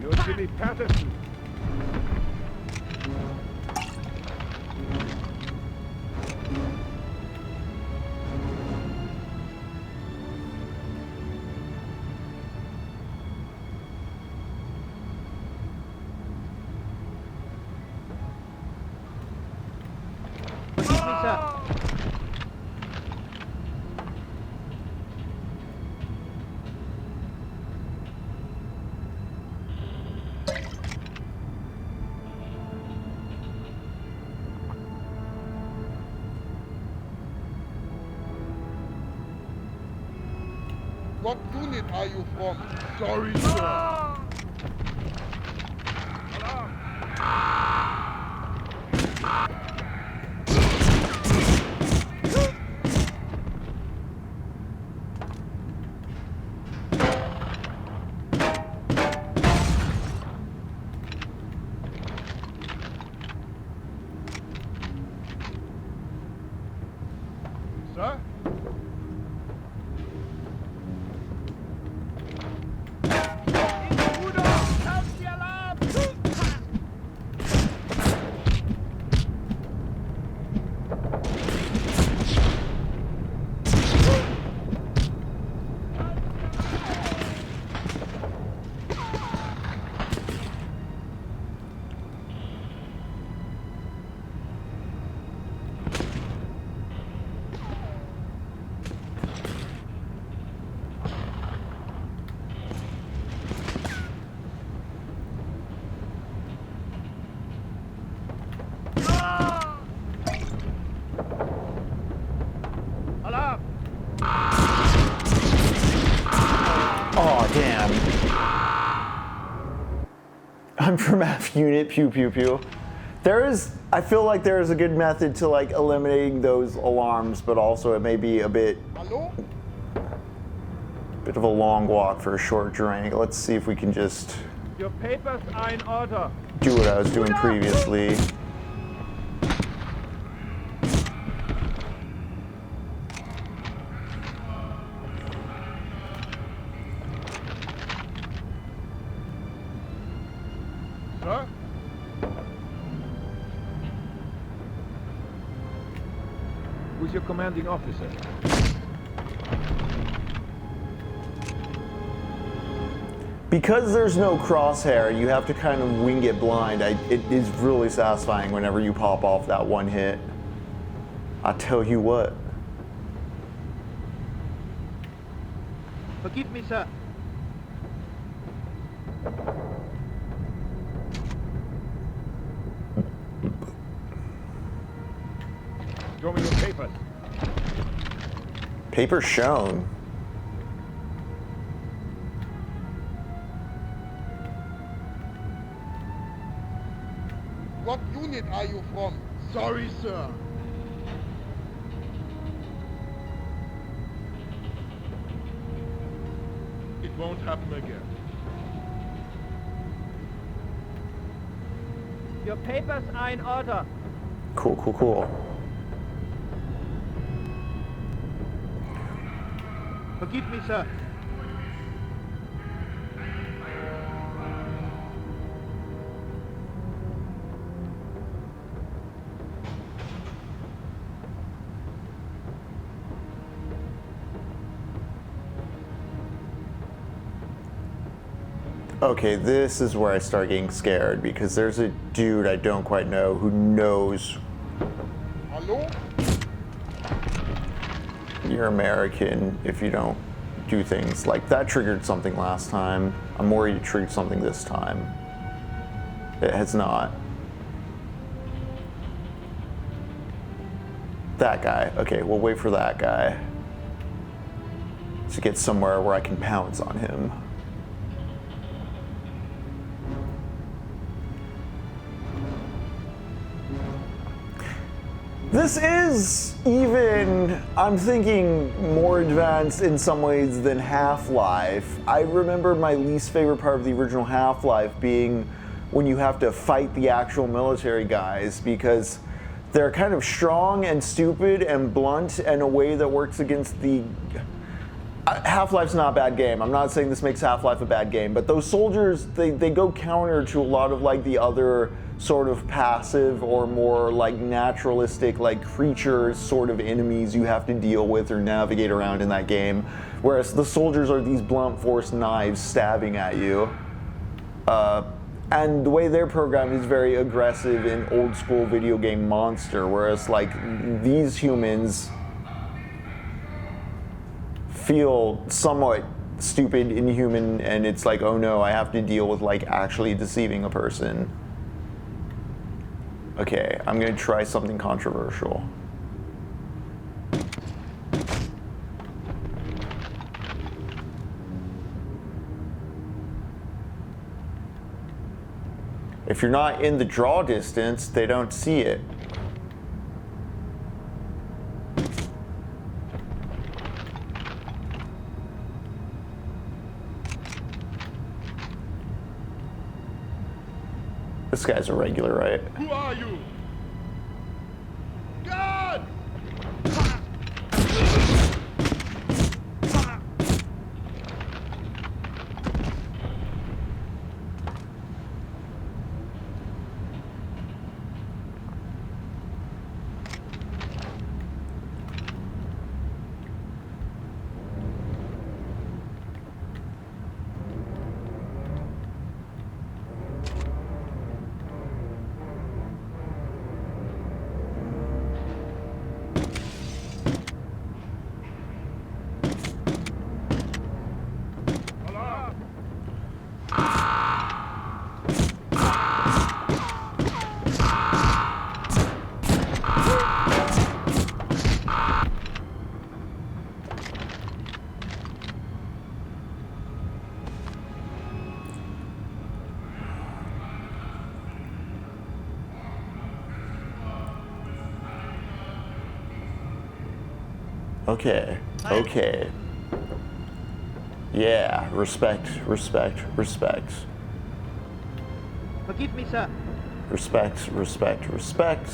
You're Jimmy Patterson. Forgive me, sir. What unit are you from? Sorry, sir. Sir? Time for math unit, pew pew pew. I feel like there is a good method to like eliminating those alarms, but also it may be a bit Hallo? of a long walk for a short drink. Let's see if we can just Your papers are in order. do what I was doing previously. Sir? Who's your commanding officer? Because there's no crosshair, you have to kind of wing it blind. It is really satisfying whenever you pop off that one hit. I tell you what. Forgive me, sir. Show me your papers. Paper shown. What unit are you from? Sorry, sir. It won't happen again. Your papers are in order. Cool, cool, cool. Forgive me, sir. Okay, this is where I start getting scared because there's a dude I don't quite know who knows Hallo? you're American if you don't do things like that. Triggered something last time. I'm worried it triggered something this time. It has not. That guy. Okay, we'll wait for that guy to get somewhere where I can pounce on him. This is even, I'm thinking, more advanced in some ways than Half-Life. I remember my least favorite part of the original Half-Life being when you have to fight the actual military guys because they're kind of strong and stupid and blunt in a way that works against the... Half-Life's not a bad game. I'm not saying this makes Half-Life a bad game, but those soldiers, they go counter to a lot of like the other sort of passive or more like naturalistic like creatures sort of enemies you have to deal with or navigate around in that game, whereas the soldiers are these blunt force knives stabbing at you. And the way they're programmed is very aggressive in old school video game Monster, whereas like these humans feel somewhat stupid, inhuman, and it's like, oh no, I have to deal with like actually deceiving a person. Okay, I'm gonna try something controversial. If you're not in the draw distance, they don't see it. This guy's a regular, right? Who are you? God! Okay. Okay. Yeah. Respect. Respect. Respect. Forgive me, sir. Respect. Respect. Respect.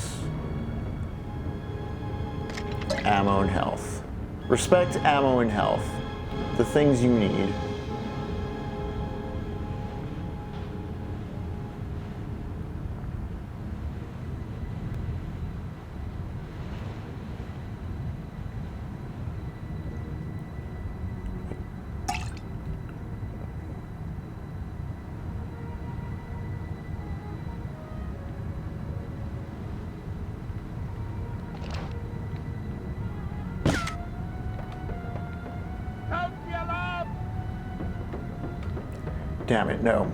Ammo and health. Respect, ammo, and health. The things you need. Damn it, no.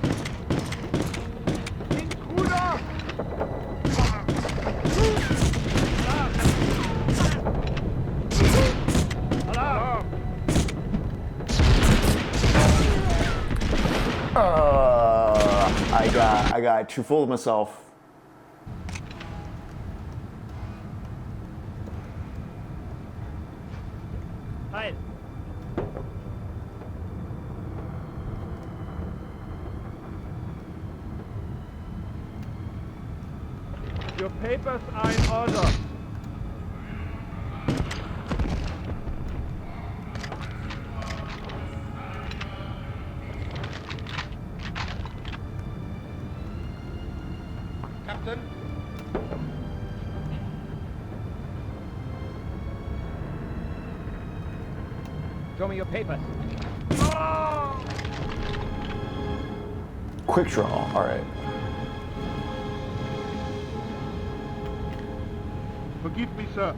I got too full of myself. Heil. Your papers are in order. Captain? Show me your papers. Quick draw, all right. Forgive me, sir.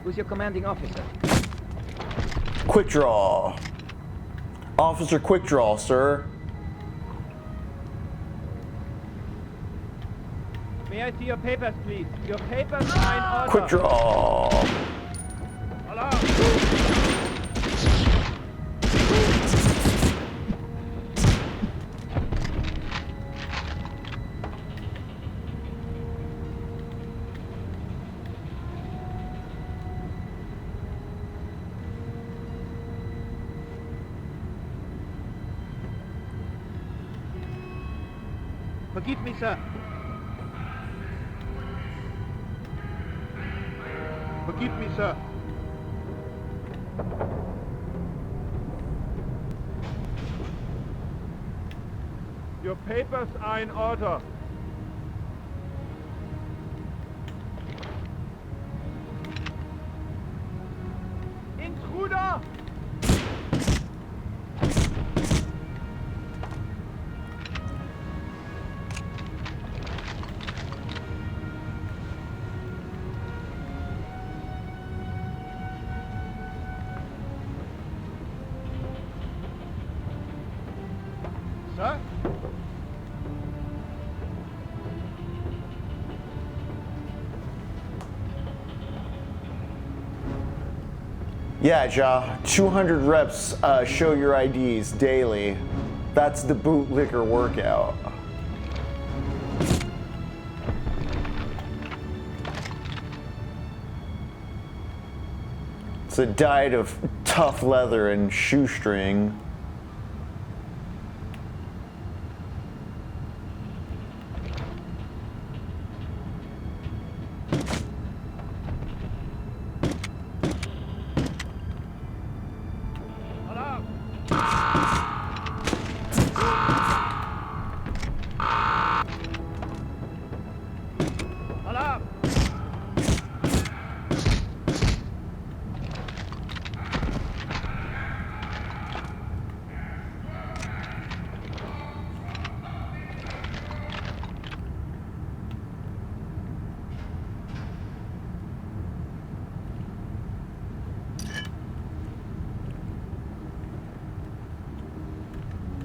Who's your commanding officer? Quick draw. Officer Quick Draw, sir. May I see your papers, please? Your papers are in order. Quick draw. Forgive me, sir. Forgive me, sir. Your papers are in order. Intruder! Sir? Yeah, Ja. 200 reps, show your IDs daily. That's the bootlicker workout. It's a diet of tough leather and shoestring.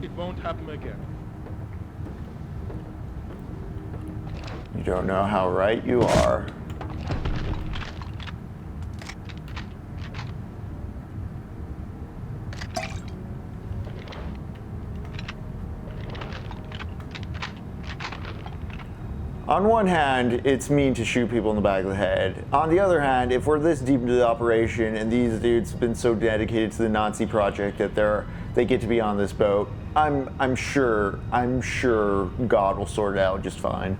It won't happen again. You don't know how right you are. On one hand, it's mean to shoot people in the back of the head. On the other hand, if we're this deep into the operation and these dudes have been so dedicated to the Nazi project that they get to be on this boat, I'm sure God will sort it out just fine.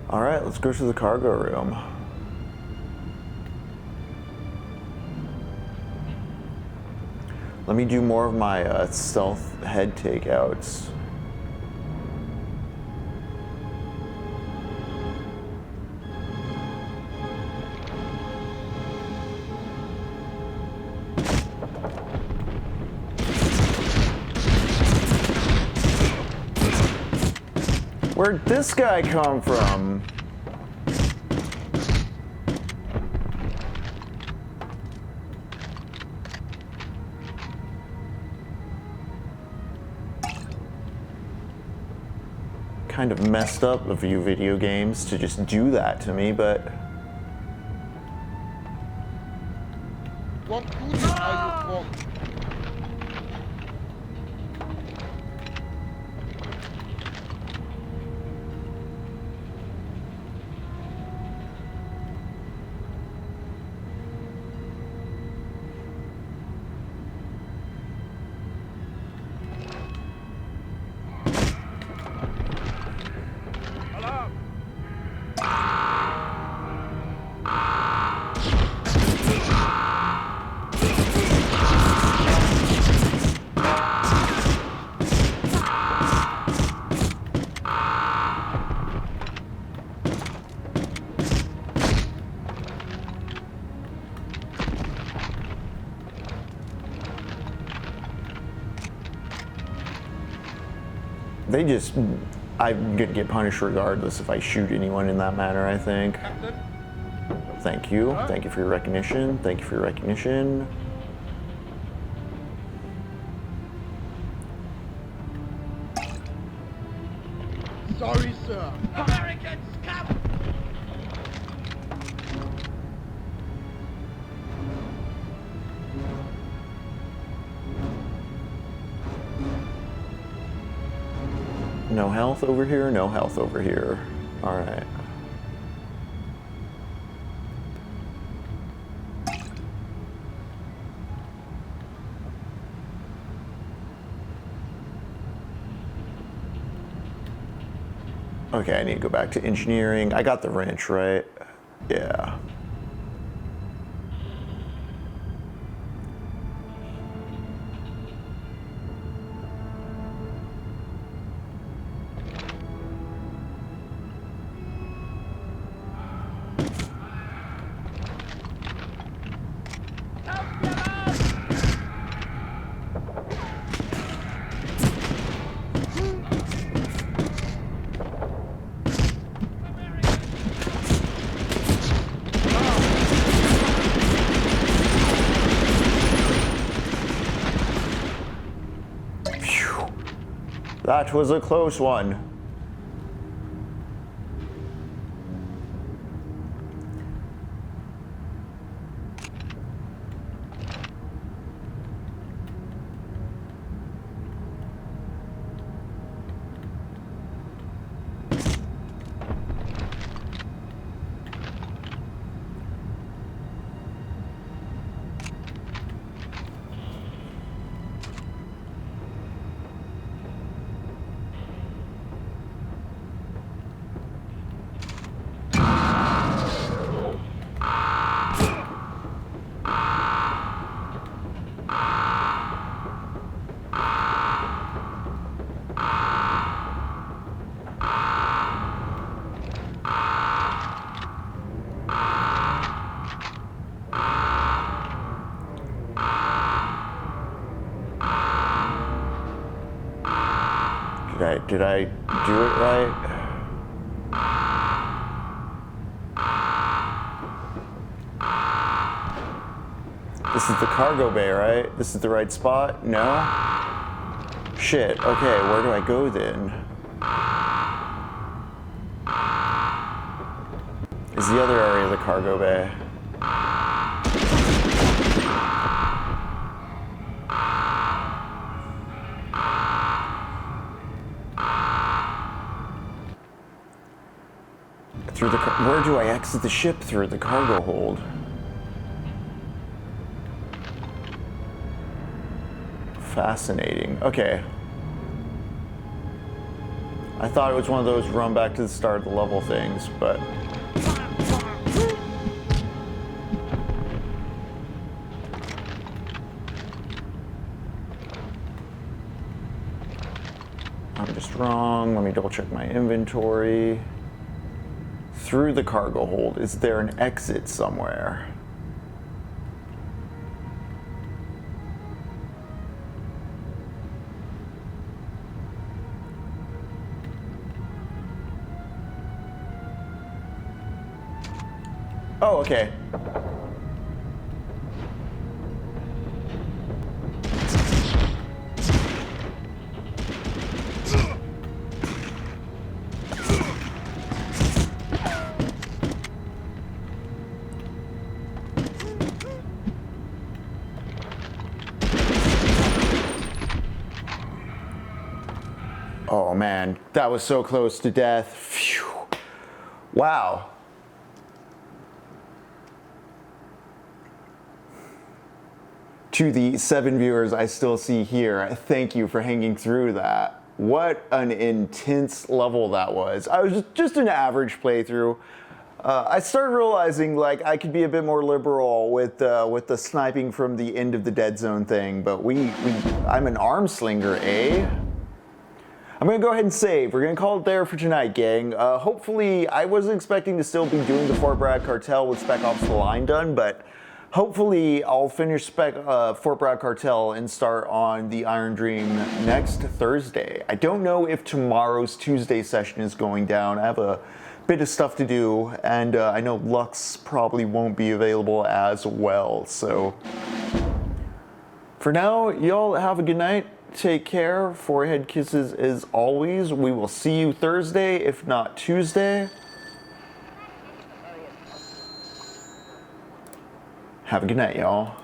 All right, let's go to the cargo room. Let me do more of my stealth head takeouts. Where'd this guy come from? Kind of messed up of you video games to just do that to me, but... What unit are you from? I'm gonna get punished regardless if I shoot anyone in that manner, I think. Captain? Thank you. Thank you for your recognition. Thank you for your recognition. Sorry, sir. Americans, come! No health over here, no health over here. All right. Okay, I need to go back to engineering. I got the wrench, right? Yeah. That was a close one. Did I do it right? This is the cargo bay, right? This is the right spot? No? Shit, okay, where do I go then? Is the other area of the cargo bay? Where do I exit the ship through the cargo hold? Fascinating. Okay. I thought it was one of those run back to the start of the level things, but... I'm just wrong. Let me double check my inventory. Through the cargo hold, is there an exit somewhere? Oh, okay. Oh man, that was so close to death. Phew. Wow. To the 7 viewers I still see here, thank you for hanging through that. What an intense level that was. I was just an average playthrough. I started realizing like I could be a bit more liberal with the sniping from the end of the dead zone thing, but I'm an arm slinger, eh? I'm gonna go ahead and save. We're gonna call it there for tonight, gang. Hopefully, I wasn't expecting to still be doing the FORT Bragg Cartel with Spec Ops: The Line done, but hopefully I'll finish FORT Bragg Cartel and start on the Iron Dream next Thursday. I don't know if tomorrow's Tuesday session is going down. I have a bit of stuff to do, and I know Lux probably won't be available as well, so for now, y'all have a good night. Take care. Forehead kisses as always. We will see you Thursday, if not Tuesday. Have a good night, y'all.